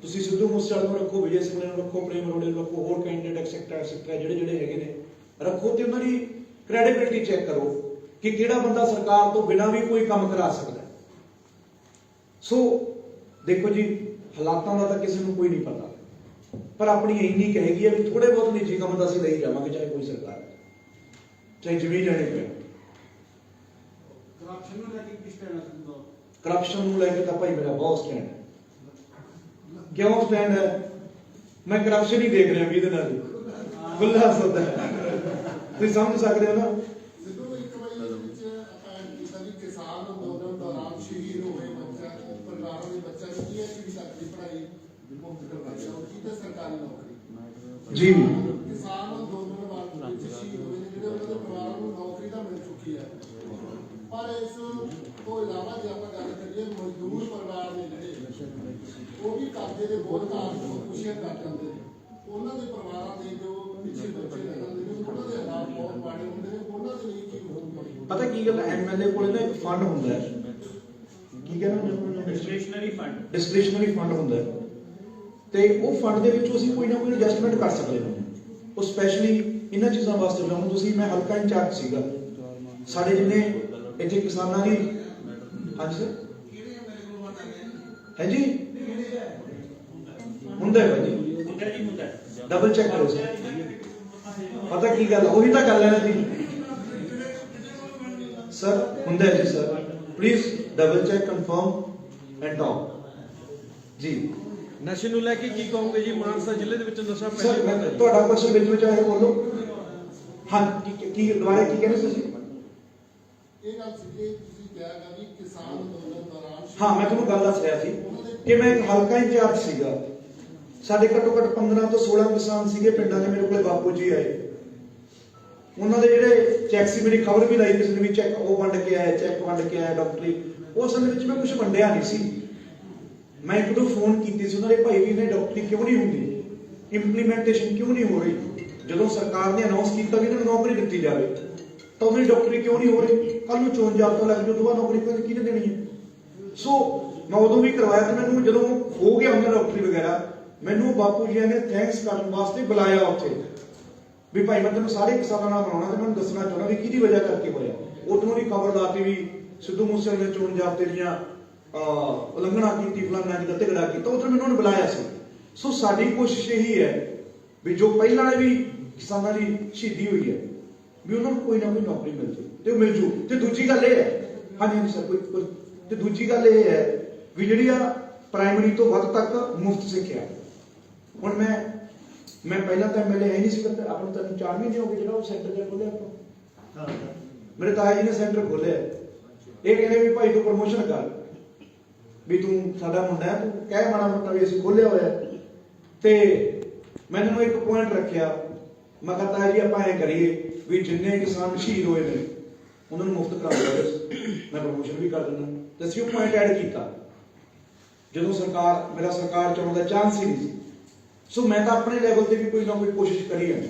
ਤੁਸੀਂ ਸਿੱਧੂ ਮੂਸੇਵਾਲੇ ਨੂੰ ਰੱਖੋ, ਵਿਜੇ ਸਿੰਘ ਨੂੰ ਰੱਖੋ, ਪ੍ਰੇਮ ਅਰੋੜੇ ਨੂੰ ਰੱਖੋ, ਹੋਰ ਕੈਂਡੀਡੇਟ ਐਕਸੈਕਟਰਾ ਜਿਹੜੇ ਹੈਗੇ ਨੇ ਰੱਖੋ, ਤੇ ਉਹਨਾਂ ਦੀ ਕ੍ਰੈਡੀਬਿਲਿਟੀ ਚੈੱਕ ਕਰੋ ਕਿ ਕਿਹੜਾ ਬੰਦਾ ਸਰਕਾਰ ਤੋਂ ਬਿਨਾਂ ਵੀ ਕੋਈ ਕੰਮ ਕਰਾ ਸਕਦਾ। ਸੋ ਦੇਖੋ ਜੀ, ਹਾਲਾਤਾਂ ਦਾ ਤਾਂ ਕਿਸੇ ਨੂੰ ਕੋਈ ਨਹੀਂ ਪਤਾ, ਪਰ ਆਪਣੀ ਇੰਨੀ ਕਹੇਗੀ ਹੈ ਵੀ ਥੋੜੇ ਬਹੁਤ ਨਿੱਜੀ ਕੰਮ ਤਾਂ ਅਸੀਂ ਲਈ ਜਾਵਾਂਗੇ, ਚਾਹੇ ਕੋਈ ਸਰਕਾਰ, ਚਾਹੇ ਜ਼ਮੀਨ ਲੈਣੀ ਪਏ। ਕਰਪਸ਼ਨ ਨੂੰ ਲੈ ਕੇ ਕਿਸ ਤਰ੍ਹਾਂ ਦਾ? ਕਰਪਸ਼ਨ ਨੂੰ ਲੈ ਕੇ ਤਾਂ ਭਾਈ ਮੇਰਾ ਬਹੁਤ ਸਟੈਂਡ ਹੈ। ਕਿਉਂ ਸਟੈਂਡ ਹੈ? ਮੈਂ ਕਰਪਸ਼ਨ ਹੀ ਦੇਖ ਰਿਹਾ ਵੀ ਇਹਦੇ ਨਾਲ ਖੁੱਲਾ ਸੌਦਾ ਹੈ, ਤੁਸੀਂ ਸਮਝ ਸਕਦੇ ਹੋ ਨਾ। ਸਿੱਧੂ ਇੱਕ ਵਾਰੀ ਵਿੱਚ ਆਪਾਂ ਕੀਤਾ ਵੀ ਕਿਸਾਨ ਅੰਦੋਲਨ ਦੌਰਾਨ ਸ਼ਹੀਦ ਹੋਏ ਪਰਿਵਾਰਾਂ ਦੇ ਬੱਚਿਆਂ ਨੂੰ ਕੀ ਹੈ ਕਿ ਤੱਕ ਦੀ ਪੜ੍ਹਾਈ ਮੁਫਤ ਕਰਵਾਈ ਜਾਊਗੀ ਤੇ ਸਰਕਾਰੀ ਨੌਕਰੀ। ਜੀ ਕਿਸਾਨ ਅੰਦੋਲਨ ਵਾਲੇ ਵਿੱਚ ਸ਼ਹੀਦ ਹੋਏ ਨੇ ਜਿਹੜੇ ਉਹਨਾਂ ਦੇ ਪਰਿਵਾਰਾਂ ਨੂੰ ਨੌਕਰੀ ਤਾਂ ਮਿਲ ਚੁੱਕੀ ਹੈ, ਪਰ ਇਸ ਤੋਂ ਇਲਾਵਾ ਜੇ ਆਪਾਂ ਗੱਲ ਕਰੀਏ ਮਜ਼ਦੂਰ ਪਰਿਵਾਰ ਨੇ ਜਿਹੜੇ ਉਹ ਵੀ ਕਰਜ਼ੇ ਦੇ ਬੋਝ ਕਾਰਨ ਖੁਦਕੁਸ਼ੀਆਂ ਕਰ ਜਾਂਦੇ ਨੇ। ਉਹਨਾਂ ਦੇ ਪਰਿਵਾਰਾਂ ਦੇ ਜੋ ਪਿੱਛੇ ਬੱਚੇ ਰਹਿ ਜਾਂਦੇ ਨੇ, ਉਹਨਾਂ ਦੇ ਹਾਲਾਤ ਬਹੁਤ ਮਾੜੇ ਹੁੰਦੇ ਨੇ। ਉਹਨਾਂ ਦੇ ਲਈ ਕੀ ਹੋਊਗਾ? ਪਤਾ ਕੀ ਗੱਲ ਹੈ, ਐਮਐਲਏ ਕੋਲੇ ਨਾ ਇੱਕ ਫੰਡ ਹੁੰਦਾ ਹੈ, ਕੀ ਕਹਿੰਦੇ ਡਿਸਕ੍ਰਿਸ਼ਨਰੀ ਫੰਡ, ਡਿਸਕ੍ਰਿਸ਼ਨਰੀ ਫੰਡ ਹੁੰਦਾ ਹੈ, ਤੇ ਉਹ ਫੰਡ ਦੇ ਵਿੱਚੋਂ ਅਸੀਂ ਕੋਈ ਨਾ ਕੋਈ ਐਡਜਸਟਮੈਂਟ ਕਰ ਸਕਦੇ ਹਾਂ। ਉਹ ਸਪੈਸ਼ਲੀ ਇਹਨਾਂ ਚੀਜ਼ਾਂ ਵਾਸਤੇ ਬਣਾਉਂ। ਤੁਸੀਂ ਮੈਂ ਹਲਕਾ ਇੰਚਾਰਜ ਸੀਗਾ, ਸਾਡੇ ਜਿੰਨੇ ਇੱਥੇ ਕਿਸਾਨਾਂ ਦੀ। ਹਾਂਜੀ ਸਰ। ਕਿਹੜੇ ਮੇਰੇ ਕੋਲ ਪਤਾ ਨਹੀਂ ਹੈ ਜੀ, ਹੁੰਦਾ ਹੈ ਭਾਜੀ, ਮੁੰਡਾ ਜੀ ਮੁੰਡਾ ਡਬਲ ਚੈੱਕ ਕਰੋ ਸਰ। ਪਤਾ ਕੀ ਗੱਲ, ਉਹੀ ਤਾਂ ਗੱਲ ਹੈ ਨਾ ਜੀ ਸਰ, ਹੁੰਦਾ ਹੈ ਜੀ sir, please double check, confirm and talk ਜੀ। ਨਸ਼ੇ ਨੂੰ ਲੈ ਕੇ ਕੀ ਕਹੋਗੇ ਜੀ? ਮਾਨਸਾ ਜ਼ਿਲ੍ਹੇ ਦੇ ਵਿੱਚ ਨਸ਼ਾ ਸਰ ਪਹਿਲੇ ਬਹੁਤ ਹੈ ਜੀ। ਤੁਹਾਡਾ ਕੁਐਸਚਨ ਵਿੱਚ ਆਇਆ, ਬੋਲੋ। ਹਾਂ, ਕੀ ਦੁਬਾਰਾ ਕੀ ਕਹਿੰਦੇ ਤੁਸੀਂ? ਇਹ ਗੱਲ ਸੀ ਕਿ ਤੁਸੀਂ ਕਿਹਾ ਗਾ ਵੀ ਕਿਸਾਨ ਅੰਦੋਲਨ ਦੌਰਾਨ ਹਾਂ, ਮੈਂ ਤੁਹਾਨੂੰ ਗੱਲ ਦੱਸ ਰਿਹਾ ਸੀ ਕਿ ਮੈਂ ਇੱਕ ਹਲਕਾ ਇੰਚਾਰਜ ਸੀਗਾ। ਸਾਡੇ ਘੱਟੋ ਘੱਟ 15 ਤੋਂ 16 ਕਿਸਾਨ ਸੀਗੇ ਪਿੰਡਾਂ ਦੇ, ਮੇਰੇ ਕੋਲੇ ਬਾਪੂ ਜੀ ਆਏ। ਉਹਨਾਂ ਦੇ ਜਿਹੜੇ ਚੈੱਕ ਸੀ, ਮੇਰੀ ਖਬਰ ਵੀ ਲਾਈ ਕਿਸੇ ਨੇ ਵੀ ਚੈੱਕ ਉਹ ਵੰਡ ਕੇ ਆਇਆ, ਚੈੱਕ ਵੰਡ ਕੇ ਆਇਆ ਡਾਕਟਰੀ। ਉਸ ਸਮੇਂ ਵਿੱਚ ਮੈਂ ਕੁਝ ਵੰਡਿਆ ਨਹੀਂ ਸੀ। ਮੈਂ ਇੱਕ ਦੋ ਫੋਨ ਕੀਤੇ ਸੀ ਉਹਨਾਂ ਦੇ, ਭਾਈ ਵੀ ਨੇ ਡਾਕਟਰੀ ਕਿਉਂ ਨਹੀਂ ਹੁੰਦੀ, ਇੰਪਲੀਮੈਂਟੇਸ਼ਨ ਕਿਉਂ ਨਹੀਂ ਹੋ ਰਹੀ? ਜਦੋਂ ਸਰਕਾਰ ਨੇ ਅਨਾਉਂਸ ਕੀਤਾ ਵੀ ਇਹਨਾਂ ਨੂੰ ਨੌਕਰੀ ਦਿੱਤੀ ਜਾਵੇ ਤਾਂ ਉਹਦੀ ਡਾਕਟਰੀ ਕਿਉਂ ਨਹੀਂ ਹੋ ਰਹੀ? ਕੱਲ ਨੂੰ ਚੋਣ ਜਾਬਤਾ ਲੱਗ ਜਾਊ, ਦੁਬਾਰਾ ਨੌਕਰੀ ਕਿਹਨੇ ਦੇਣੀ ਹੈ? ਸੋ ਮੈਂ ਉਦੋਂ ਵੀ ਕਰਵਾਇਆ ਤੇ ਮੈਨੂੰ ਜਦੋਂ ਹੋ ਗਿਆ ਉਹਨਾਂ ਡਾਕਟਰੀ ਵਗੈਰਾ, ਮੈਨੂੰ ਬਾਪੂ ਜੀ ਨੇ ਥੈਂਕਸ ਕਰਨ ਵਾਸਤੇ ਬੁਲਾਇਆ ਉੱਥੇ ਵੀ ਭਾਈ ਮੈਂ ਤੈਨੂੰ ਸਾਰੇ ਕਿਸਾਨਾਂ ਨਾਲ ਬਣਾਉਣਾ ਤੇ ਮੈਨੂੰ ਦੱਸਣਾ ਚਾਹੁੰਦਾ ਵੀ ਕਿਹਦੀ ਵਜ੍ਹਾ ਕਰਕੇ ਹੋਇਆ। ਉਦੋਂ ਦੀ ਖਬਰ ਲਾਤੀ ਵੀ ਸਿੱਧੂ ਮੂਸੇਵਾਲੇ ਨੇ ਚੋਣ ਜਾਬਤੇ ਦੀਆਂ ਉਲੰਘਣਾ ਕੀਤੀ, ਫਲਾਣਾ ਕੀਤਾ, ਝਗੜਾ ਕੀਤਾ, ਉਦੋਂ ਮੈਨੂੰ ਉਹਨੇ ਬੁਲਾਇਆ ਸੀ। ਸੋ ਸਾਡੀ ਕੋਸ਼ਿਸ਼ ਇਹੀ ਹੈ ਵੀ ਜੋ ਪਹਿਲਾਂ ਨੇ ਵੀ ਕਿਸਾਨਾਂ ਦੀ ਸ਼ਹੀਦੀ ਹੋਈ ਹੈ ਵੀ ਉਹਨਾਂ ਨੂੰ ਕੋਈ ਨਾ ਕੋਈ ਨੌਕਰੀ ਮਿਲ ਜਾਵੇ ਤੇ ਉਹ ਮਿਲ ਜੂ। ਤੇ ਦੂਜੀ ਗੱਲ ਇਹ ਹੈ, ਹਾਂਜੀ ਸਰ, ਕੋਈ ਤੇ ਦੂਜੀ ਗੱਲ ਇਹ ਹੈ ਵੀ ਜਿਹੜੀ ਆ ਪ੍ਰਾਇਮਰੀ ਤੋਂ ਵੱਧ ਤੱਕ ਮੁਫਤ ਸਿੱਖਿਆ। ਹੁਣ ਮੈਂ ਪਹਿਲਾਂ ਤਾਂ ਐਮਐਲਏ ਹੈ ਨਹੀਂ ਸੀ, ਆਪਾਂ ਨੂੰ 4 ਮਹੀਨੇ ਹੋ ਗਏ ਜਿਹੜਾ ਉਹ ਸੈਂਟਰ ਜਿਹਾ ਖੋਲਿਆ ਆਪਾਂ। ਮੇਰੇ ਤਾਇਆ ਜੀ ਨੇ ਸੈਂਟਰ ਖੋਲਿਆ। ਇਹ ਕਹਿੰਦੇ ਵੀ ਭਾਈ ਤੂੰ ਪ੍ਰਮੋਸ਼ਨ ਕਰ, ਵੀ ਤੂੰ ਸਾਡਾ ਮੁੰਡਾ ਹੈ, ਤੂੰ ਕਹਿ ਮਾੜਾ ਮੋਟਾ ਵੀ ਅਸੀਂ ਖੋਲਿਆ ਹੋਇਆ। ਤੇ ਮੈਨੂੰ ਇੱਕ ਪੁਆਇੰਟ ਰੱਖਿਆ, ਮੈਂ ਕਿਹਾ ਤਾਇਆ ਜੀ ਆਪਾਂ ਐਂ ਕਰੀਏ ਵੀ ਜਿੰਨੇ ਕਿਸਾਨ ਸ਼ਹੀਦ ਹੋਏ ਨੇ ਉਹਨਾਂ ਨੂੰ ਮੁਫਤ ਕਰਾ ਦਿਓ, ਮੈਂ ਪ੍ਰਮੋਸ਼ਨ ਵੀ ਕਰ ਦਿੰਦਾ। ਤੇ ਅਸੀਂ ਉਹ ਪੁਆਇੰਟ ਐਡ ਕੀਤਾ ਜਦੋਂ ਮੇਰਾ ਸਰਕਾਰ ਚੋਣ ਦਾ ਚਾਂਸ ਹੀ ਨਹੀਂ ਸੀ। ਸੋ ਮੈਂ ਤਾਂ ਆਪਣੇ ਲੈਵਲ ਤੇ ਵੀ ਕੋਈ ਨਾ ਕੋਈ ਕੋਸ਼ਿਸ਼ ਕਰੀ ਹੈ।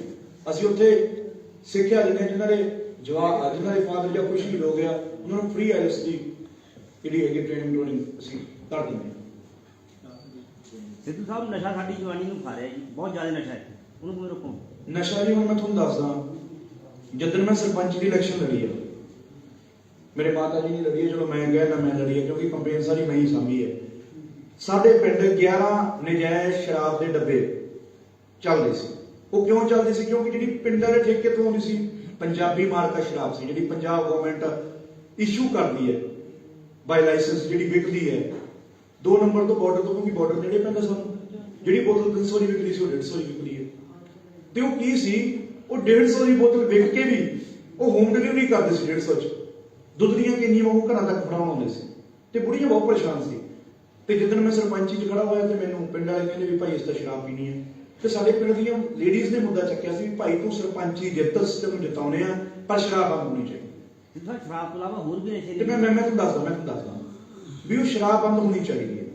ਅਸੀਂ ਉੱਥੇ ਸਿੱਖਿਆ ਦਿੰਦੇ ਹਾਂ, ਜਿਨ੍ਹਾਂ ਦੇ ਫਾਦਰ ਜਾਂ ਕੋਈ ਸ਼ਹੀਦ ਹੋ ਗਿਆ ਉਹਨਾਂ ਨੂੰ ਫ੍ਰੀ ਆਈਐਲਟਸ ਦੀ ਜਿਹੜੀ ਹੈਗੀ ਟ੍ਰੇਨਿੰਗ ਅਸੀਂ ਕਰ ਦਿੰਦੇ ਹਾਂ। ਸਿੱਧੂ ਸਾਹਿਬ, ਨਸ਼ਾ ਸਾਡੀ ਜਵਾਨੀ ਨੂੰ ਖਾ ਰਿਹਾ ਜੀ, ਬਹੁਤ ਜ਼ਿਆਦਾ ਨਸ਼ਾ ਹੈ, ਉਹਨੂੰ ਕਿਵੇਂ ਰੋਕੋ? ਨਸ਼ਾ ਜੀ ਹੁਣ ਮੈਂ ਤੁਹਾਨੂੰ ਦੱਸਦਾ, ਜਦੋਂ ਮੈਂ ਸਰਪੰਚ ਦੀ ਇਲੈਕਸ਼ਨ ਲੜੀ ਹੈ, ਮੇਰੇ ਮਾਤਾ ਜੀ ਨੇ ਲੜੀ ਹੈ, ਚਲੋ ਮੈਂ ਗਿਆ ਨਾ ਮੈਂ ਲੜੀ ਹੈ ਕਿਉਂਕਿ ਕੰਪੇਨ ਸਾਰੀ ਮੈਂ ਹੀ ਸਾਂਭੀ ਹੈ। ਸਾਡੇ ਪਿੰਡ 11 ਨਜਾਇਜ਼ ਸ਼ਰਾਬ ਦੇ ਡੱਬੇ ਚੱਲਦੇ ਸੀ। ਉਹ ਕਿਉਂ ਚੱਲਦੇ ਸੀ? ਕਿਉਂਕਿ ਜਿਹੜੀ ਪਿੰਡਾਂ ਦੇ ਠੇਕੇ ਤੋਂ ਆਉਂਦੀ ਸੀ ਪੰਜਾਬੀ ਮਾਰਕਾ ਸ਼ਰਾਬ ਸੀ, ਜਿਹੜੀ ਪੰਜਾਬ ਗਵਰਨਮੈਂਟ ਇਸ਼ੂ ਕਰਦੀ ਹੈ ਬਾਈ ਲਾਇਸੈਂਸ, ਜਿਹੜੀ ਵਿਕਦੀ ਹੈ 2 ਨੰਬਰ ਤੋਂ ਬਾਰਡਰ ਤੋਂ, ਕਿਉਂਕਿ ਬਾਰਡਰ ਨੇੜੇ ਪੈਂਦਾ ਸਾਨੂੰ। ਜਿਹੜੀ ਬੋਤਲ 300 ਦੀ ਵਿਕਦੀ ਸੀ ਉਹ 150 ਦੀ ਵਿਕਦੀ ਹੈ। ਤੇ ਉਹ ਕੀ ਸੀ, ਉਹ 150 ਦੀ ਬੋਤਲ ਵਿਕ ਕੇ ਵੀ ਉਹ ਹੋਮ ਡਿਲੀਵਰੀ ਕਰਦੇ ਸੀ 150 ਚ। ਦੁੱਧ ਦੀਆਂ ਕਿੰਨੀਆਂ ਉਹ ਘਰਾਂ ਤੱਕ ਫੜਾਉਣ ਆਉਂਦੇ ਸੀ ਤੇ ਬੁੜੀਆਂ ਬਹੁਤ ਪਰੇਸ਼ਾਨ ਸੀ। ਤੇ ਜਦੋਂ ਮੈਂ ਸਰਪੰਚੀ ਚ ਖੜਾ ਹੋਇਆ ਤੇ ਮੈਨੂੰ ਪਿੰਡ ਵਾਲੇ ਕਹਿੰਦੇ ਵੀ ਭਾਈ ਇਸ ਤਾਂ ਸ਼ਰਾਬ ਪੀਣੀ ਹੈ। ਤੇ ਸਾਡੇ ਪਿੰਡ ਦੀਆਂ ਲੇਡੀਜ਼ ਨੇ ਮੁੱਦਾ ਚੱਕਿਆ ਸੀ ਵੀ ਭਾਈ ਤੂੰ ਸਰਪੰਚੀ ਜਿੱਤ, ਤੈਨੂੰ ਜਿਤਾਉਣੇ ਆ, ਪਰ ਸ਼ਰਾਬ ਬੰਦ ਹੋਣੀ ਚਾਹੀਦੀ। ਸ਼ਰਾਬ ਤੋਂ ਇਲਾਵਾ ਹੋਰ ਵੀ ਨਸ਼ੇ ਤੇ ਮੈਂ ਤੁਹਾਨੂੰ ਦੱਸਦਾ ਵੀ ਉਹ ਸ਼ਰਾਬ ਬੰਦ ਹੋਣੀ ਚਾਹੀਦੀ ਹੈ।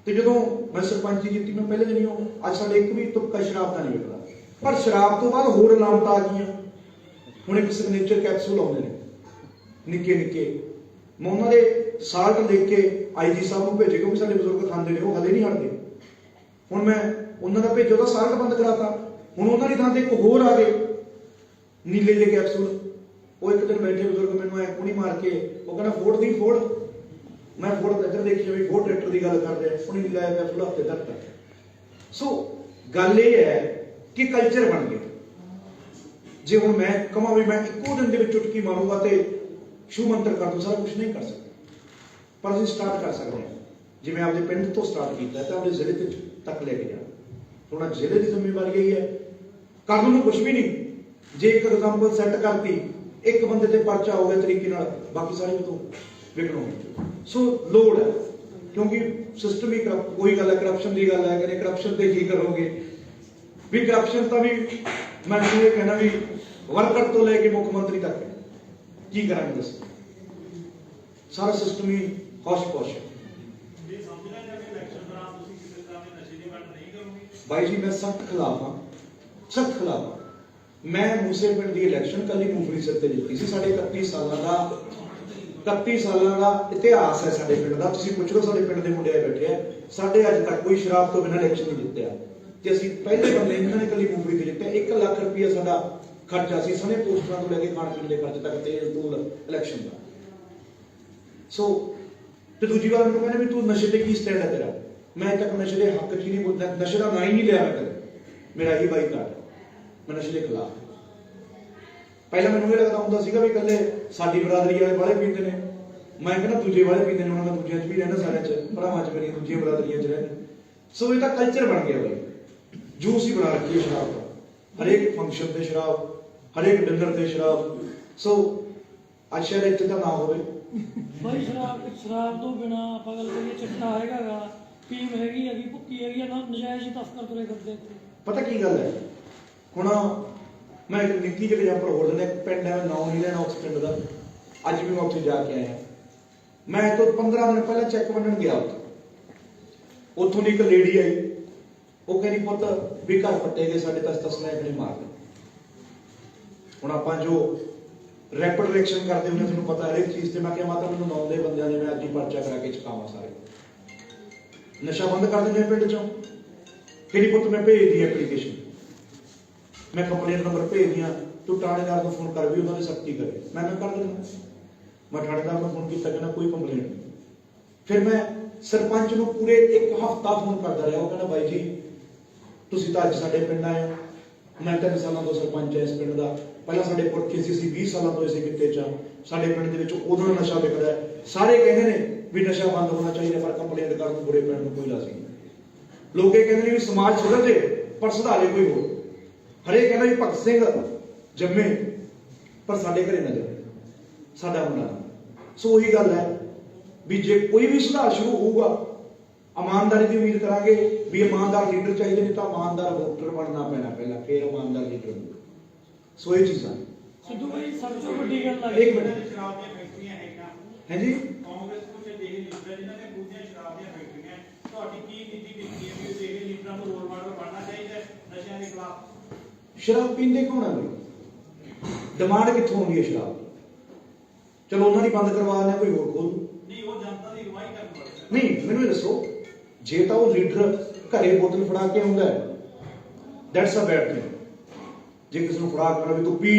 ਤੇ ਜਦੋਂ ਮੈਂ ਸਰਪੰਚੀ ਜਿੱਤੀ, ਮੈਂ ਪਹਿਲੇ ਦਿਨ ਅੱਜ ਸਾਡੇ ਇੱਕ ਵੀ ਤੁਪਕਾ ਸ਼ਰਾਬ ਦਾ ਨਹੀਂ ਵਿਕਦਾ। ਪਰ ਸ਼ਰਾਬ ਤੋਂ ਬਾਅਦ ਹੋਰ ਲਾਮਤਾਂ ਆ ਗਈਆਂ। ਹੁਣ ਇੱਕ ਸਿਗਨੇਚਰ ਕੈਪਸੂਲ ਆਉਂਦੇ ਨੇ ਨਿੱਕੇ ਨਿੱਕੇ, ਮੈਂ ਉਹਨਾਂ ਦੇ ਸਾਲਟ ਲਿਖ ਕੇ ਆਈਜੀ ਸਾਹਿਬ ਨੂੰ ਭੇਜੇ ਕਿਉਂਕਿ ਸਾਡੇ ਬਜ਼ੁਰਗ ਖਾਂਦੇ ਨੇ, ਉਹ ਹਲੇ ਨਹੀਂ ਹਟਦੇ। ਹੁਣ ਮੈਂ ਉਹਨਾਂ ਦਾ ਭੇਜਿਆ, ਉਹਦਾ ਸਾਲਟ ਬੰਦ ਕਰਾਤਾ। ਹੁਣ ਉਹਨਾਂ ਦੀ ਥਾਂ ਤੇ ਇੱਕ ਹੋਰ ਆ ਗਏ ਨੀਲੇ ਜਿਹੇ ਕੈਪਸੂਲ। ਉਹ ਇੱਕ ਦਿਨ ਬੈਠੇ ਬਜ਼ੁਰਗ ਮੈਨੂੰ ਐ ਕੁਣੀ ਮਾਰ ਕੇ ਉਹ ਕਹਿੰਦਾ ਫੋੜ ਦੀ ਫੋੜ। ਮੈਂ ਫੋੜ ਇੱਧਰ ਦੇਖੀ ਜਿਵੇਂ ਫੋੜ ਟਰੈਕਟਰ ਦੀ ਗੱਲ ਕਰਦੇ ਆ, ਉਹਨੇ ਨੀਲਾ ਕੈਪਸੂਲ ਹੱਥੇ ਧਰਤਾ। ਸੋ ਗੱਲ ਇਹ ਹੈ ਕਿ ਕਲਚਰ ਬਣ ਗਿਆ। ਜੇ ਹੁਣ ਮੈਂ ਕਹਾਂ ਵੀ ਮੈਂ ਇੱਕੋ ਦਿਨ ਦੇ ਵਿੱਚ ਚੁਟਕੀ ਮਾਰੂਗਾ ਤੇ ਸ਼ੂ ਮੰਤਰ ਕਰ ਦੂੰ, ਸਾਰਾ ਕੁਝ ਨਹੀਂ ਕਰ ਸਕਦਾ, ਪਰ ਅਸੀਂ ਸਟਾਰਟ ਕਰ ਸਕਦੇ ਹਾਂ। ਜਿਵੇਂ ਆਪਦੇ ਪਿੰਡ ਤੋਂ ਸਟਾਰਟ ਕੀਤਾ ਤਾਂ ਆਪਣੇ ਜ਼ਿਲ੍ਹੇ ਤੱਕ ਲੈ ਕੇ ਜਾਣਾ। ਥੋੜਾ ਜ਼ਿਲ੍ਹੇ ਦੀ ਜ਼ਿੰਮੇਵਾਰੀ ਇਹੀ ਹੈ। ਕਰਨ ਨੂੰ ਕੁਝ ਵੀ ਨਹੀਂ, ਜੇ ਇੱਕ ਐਗਜ਼ਾਮਪਲ ਸੈੱਟ ਕਰਤੀ, ਇੱਕ ਬੰਦੇ ਤੇ ਪਰਚਾ ਹੋ ਗਿਆ ਤਰੀਕੇ ਨਾਲ, ਬਾਕੀ ਸਾਰੇ ਤੋਂ ਵਿਕਣੋਗੇ। ਸੋ ਲੋੜ ਹੈ ਕਿਉਂਕਿ ਸਿਸਟਮ ਹੀ ਕੋਈ ਗੱਲ ਹੈ, ਕਰਪਸ਼ਨ ਦੀ ਗੱਲ ਹੈ, ਕਹਿੰਦੇ ਕਰਪਸ਼ਨ ਤੇ ਕੀ ਕਰੋਗੇ ਵੀ ਕਰਪਸ਼ਨ ਤਾਂ ਵੀ ਮੈਂ ਇਹ ਕਹਿਣਾ ਵੀ ਵਰਕਰ ਤੋਂ ਲੈ ਕੇ ਮੁੱਖ ਮੰਤਰੀ ਤੱਕ ਕੀ ਕਰਾਂਗੇ ਦੱਸੋ, ਸਾਰਾ ਸਿਸਟਮ ਹੀ ਹੋਸ਼-ਪੋਸ਼ ਹੈ। भाई जी मैं सख्त खिलाफ हाँ, सख्त खिलाफ हाँ। मैं मूसे पिंड की इलेक्शन कल ही मूंगफली सिर ते जीती सी। साढ़े 31 साल का इतिहास है साढ़े पिंड का। तुसीं पुछ लो साढ़े पिंड के मुंडे बैठे हैं, साढ़े अज तक कोई शराब तो बिना इलेक्शन नहीं जितया। ते असीं पहले बंदे इन्होंने कल मूंगफली ते जितया। 1 लाख रुपया साडा खर्चा सी, सने पोस्टरां तो लैके खाण पीण के खर्चे तक, तेल तूल इलेक्शन का। सो ते दूजी बार मैनूं कहंदे भी तू नशे ते की स्टैंड है तेरा? ਮੈਂ ਅਜੇ ਤੱਕ ਨਸ਼ੇ ਦੇ ਹੱਕ 'ਚ ਹੀ ਨਹੀਂ ਬੋਲਦਾ, ਨਸ਼ੇ ਦਾ ਨਾਂ ਹੀ ਨਹੀਂ ਲਿਆ ਮੈਂ ਕਦੇ। ਮੇਰਾ ਇਹ ਬਾਈਕਾਟ, ਮੈਂ ਨਸ਼ੇ ਦੇ ਖਿਲਾਫ। ਪਹਿਲਾਂ ਮੈਨੂੰ ਇਹ ਲੱਗਦਾ ਹੁੰਦਾ ਸੀਗਾ ਵੀ ਇਕੱਲੇ ਸਾਡੀ ਬਰਾਦਰੀ ਵਾਲੇ ਵਾਲੇ ਪੀਂਦੇ ਨੇ, ਮੈਂ ਕਹਿੰਦਾ ਦੂਜੇ ਵਾਲੇ ਪੀਂਦੇ ਨੇ, ਉਹਨਾਂ ਮੈਂ ਦੂਜਿਆਂ 'ਚ ਵੀ ਰਹਿਣਾ, ਸਾਰਿਆਂ 'ਚ ਭਰਾਵਾਂ 'ਚ ਮੇਰੀਆਂ ਦੂਜੀਆਂ ਬਰਾਦਰੀਆਂ 'ਚ ਰਹਿਣਾ। ਸੋ ਇਹ ਤਾਂ ਕਲਚਰ ਬਣ ਗਿਆ ਬਈ, ਜੂਸ ਹੀ ਬਣਾ ਰੱਖੀ ਹੈ ਸ਼ਰਾਬ ਦਾ, ਹਰੇਕ ਫੰਕਸ਼ਨ ਤੇ ਸ਼ਰਾਬ, ਹਰੇਕ ਡਿਨਰ ਤੇ ਸ਼ਰਾਬ। ਸੋ ਅੱਜ ਸ਼ਾਇਦ ਇੱਥੇ ਤਾਂ ਨਾ ਹੋਵੇ। ਭਾਈ ਸ਼ਰਾਬ ਤੋਂ ਬਿਨਾ ਆਪਾਂ ਗੱਲ ਕਰੀਏ, ਚਿੱਟਾ ਹੈਗਾ, ਫੀਮ ਹੈਗੀ, ਭੁੱਕੀ ਹੈਗੀ, ਨਾ ਨਜਾਇਜ਼ ਹੀ ਤਸਕਰ ਤੁਰੇ ਫਿਰਦੇ ਇੱਥੇ। ਪਤਾ ਕੀ ਗੱਲ ਹੈ, ਹੁਣ ਮੈਂ ਇੱਕ ਨਿੱਕੀ ਜਿਹੀ ਐਗਜ਼ਾਮਪਲ ਹੋਰ ਦਿੰਦਾ। ਇੱਕ ਪਿੰਡ ਹੈ, ਮੈਂ ਨਾਮ ਨਹੀਂ ਲੈਣਾ ਉਸ ਪਿੰਡ ਦਾ, ਅੱਜ ਵੀ ਮੈਂ ਉੱਥੇ ਜਾ ਕੇ ਆਇਆ। ਮੈਂ ਤੋਂ 15 ਦਿਨ ਪਹਿਲਾਂ ਚੈੱਕ ਵੰਡਣ ਗਿਆ ਉੱਥੋਂ ਦੀ ਇੱਕ ਲੇਡੀ ਆਈ, ਉਹ ਕਹਿੰਦੀ ਪੁੱਤ ਵੀ ਘਰ ਪੱਟੇ ਗਏ ਸਾਡੇ, ਤਸਮੈਕ ਨਹੀਂ ਮਾਰਦੇ। ਹੁਣ ਆਪਾਂ ਜੋ ਰੈਪਿਡ ਰਿਐਕਸ਼ਨ ਕਰਦੇ ਹੁੰਦੇ, ਤੁਹਾਨੂੰ ਪਤਾ ਹਰੇਕ ਚੀਜ਼ ਤੇ। ਮੈਂ ਕਿਹਾ ਮਾਤਾ ਮੈਨੂੰ 9 ਦੇ ਬੰਦਿਆਂ ਨੇ ਮੈਂ ਅੱਜ ਹੀ ਪਰਚਾ ਕਰਾ ਕੇ ਚੁਕਾਵਾਂ ਸਾਰੇ। ਨਸ਼ਾ ਬੰਦ ਕਰ ਦਿੰਦੇ ਪਿੰਡ ਚੋਂ। ਕਿਹੜੀ ਪੁੱਤ ਮੈਂ ਭੇਜਦੀ ਐਪਲੀਕੇਸ਼ਨ, ਮੈਂ ਕੰਪਲੇਂਟ ਨੰਬਰ ਭੇਜਦੀ ਆ, ਤੂੰ ਥਾਣੇਦਾਰ ਨੂੰ ਫੋਨ ਕਰ ਵੀ ਉਹਨਾਂ ਦੀ ਸਖਤੀ ਕਰੇ। ਮੈਂ ਕਰ ਦਿੰਦਾ। ਮੈਂ ਥਾਣੇਦਾਰ ਨੂੰ ਫੋਨ ਕੀਤਾ, ਕਹਿੰਦਾ ਕੋਈ ਕੰਪਲੇਂਟ ਨਹੀਂ। ਫਿਰ ਮੈਂ ਸਰਪੰਚ ਨੂੰ ਪੂਰੇ 1 ਹਫ਼ਤਾ ਫੋਨ ਕਰਦਾ ਰਿਹਾ। ਉਹ ਕਹਿੰਦਾ ਬਾਈ ਜੀ ਤੁਸੀਂ ਤਾਂ ਅੱਜ ਸਾਡੇ ਪਿੰਡ ਆਏ ਹੋ, ਮੈਂ 3 ਸਾਲਾਂ ਤੋਂ ਸਰਪੰਚ ਹਾਂ ਇਸ ਪਿੰਡ ਦਾ। ਪਹਿਲਾਂ ਸਾਡੇ ਪੁਰਖੇ ਸੀ 20 ਸਾਲਾਂ ਤੋਂ ਇਸੇ ਕਿੱਤੇ 'ਚ। ਸਾਡੇ ਪਿੰਡ ਦੇ ਵਿੱਚ ਉਦੋਂ ਨਸ਼ਾ ਵਿਕਦਾ। ਸਾਰੇ ਕਹਿੰਦੇ ਨੇ ਵੀ ਨਸ਼ਾ ਬੰਦ ਹੋਣਾ ਚਾਹੀਦਾ, ਪਰ ਕੰਪਲੇਂਟ ਕਰਨ ਨੂੰ ਬੁਰੇ ਪਿੰਡ ਨੂੰ ਕੋਈ ਲਾਜ਼ਮੀ ਨਹੀਂ। ਲੋਕ ਇਹ ਕਹਿੰਦੇ ਨੇ ਵੀ ਸਮਾਜ ਸੁਧਰ ਜੇ ਪਰ ਸੁਧਾਰੇ ਕੋਈ ਹੋਰ। ਹਰੇਕ ਕਹਿੰਦਾ ਵੀ ਭਗਤ ਸਿੰਘ ਜੰਮੇ ਪਰ ਸਾਡੇ ਘਰੇ ਨਾ ਜੰਮੇ, ਸਾਡਾ ਮੁੰਡਾ। ਸੋ ਉਹੀ ਗੱਲ ਹੈ ਵੀ ਜੇ ਕੋਈ ਵੀ ਸੁਧਾਰ ਸ਼ੁਰੂ ਹੋਊਗਾ, ਇਮਾਨਦਾਰੀ ਦੀ ਉਮੀਦ ਕਰਾਂਗੇ ਵੀ ਇਮਾਨਦਾਰ ਲੀਡਰ ਚਾਹੀਦੇ ਨੇ, ਤਾਂ ਇਮਾਨਦਾਰ ਵੋਟਰ ਬਣਨਾ ਪੈਣਾ ਪਹਿਲਾਂ, ਫਿਰ ਇਮਾਨਦਾਰ ਲੀਡਰ ਹੋਊਗਾ। ਸੋ ਇਹ ਚੀਜ਼ਾਂ ਸਿੱਧੂ ਭਾਈ ਸਭ ਤੋਂ ਵੱਡੀ ਗੱਲ ਆ ਇੱਕ ਮਿੰਟ ਸ਼ਰਾਬ ਦੀਆਂ ਫੈਕਟਰੀਆਂ ਹੈਗੀਆਂ, ਹੈ ਜੀ। ਕਾਂਗਰਸ ਕੁਝ ਅਜਿਹੇ ਲੀਡਰ ਜਿਨ੍ਹਾਂ ਨੇ ਦੂਜੀਆਂ ਸ਼ਰਾਬ ਦੀਆਂ ਫੈਕਟਰੀਆਂ, ਤੁਹਾਡੀ ਕੀ ਨੀਤੀ ਕੀਤੀ ਹੈ ਵੀ ਅਜਿਹੇ ਲੀਡਰਾਂ ਨੂੰ ਰੋਲ ਮਾਡਲ ਬਣਨਾ ਚਾਹੀਦਾ ਹੈ ਨਸ਼ਿਆਂ ਦੇ ਖਿਲਾਫ? ਸ਼ਰਾਬ ਪੀਂਦੇ ਕੌਣ ਹੈ ਬਈ? ਡਿਮਾਂਡ ਕਿੱਥੋਂ ਆਉਂਦੀ ਹੈ ਸ਼ਰਾਬ ਦੀ? ਚਲੋ ਉਹਨਾਂ ਦੀ ਬੰਦ ਕਰਵਾ ਦਿੰਦੇ, ਕੋਈ ਹੋਰ ਖੋਲ ਦੂ। ਨਹੀਂ, ਉਹ ਜਨਤਾ ਦੀ ਅਗਵਾਈ ਕਰਨ ਵਾਲੇ। ਨਹੀਂ, ਮੈਨੂੰ ਇਹ ਦੱਸੋ, ਜੇ ਤਾਂ ਉਹ ਲੀਡਰ ਘਰੇ ਬੋਤਲ ਫੜਾ ਕੇ ਆਉਂਦਾ ਹੈ, ਦੈਟਸ ਅ ਬੈਡ ਥਿੰਗ। ਜੇ ਕਿਸੇ ਨੂੰ ਫੜਾ ਕੇ ਵੀ ਤੂੰ ਪੀ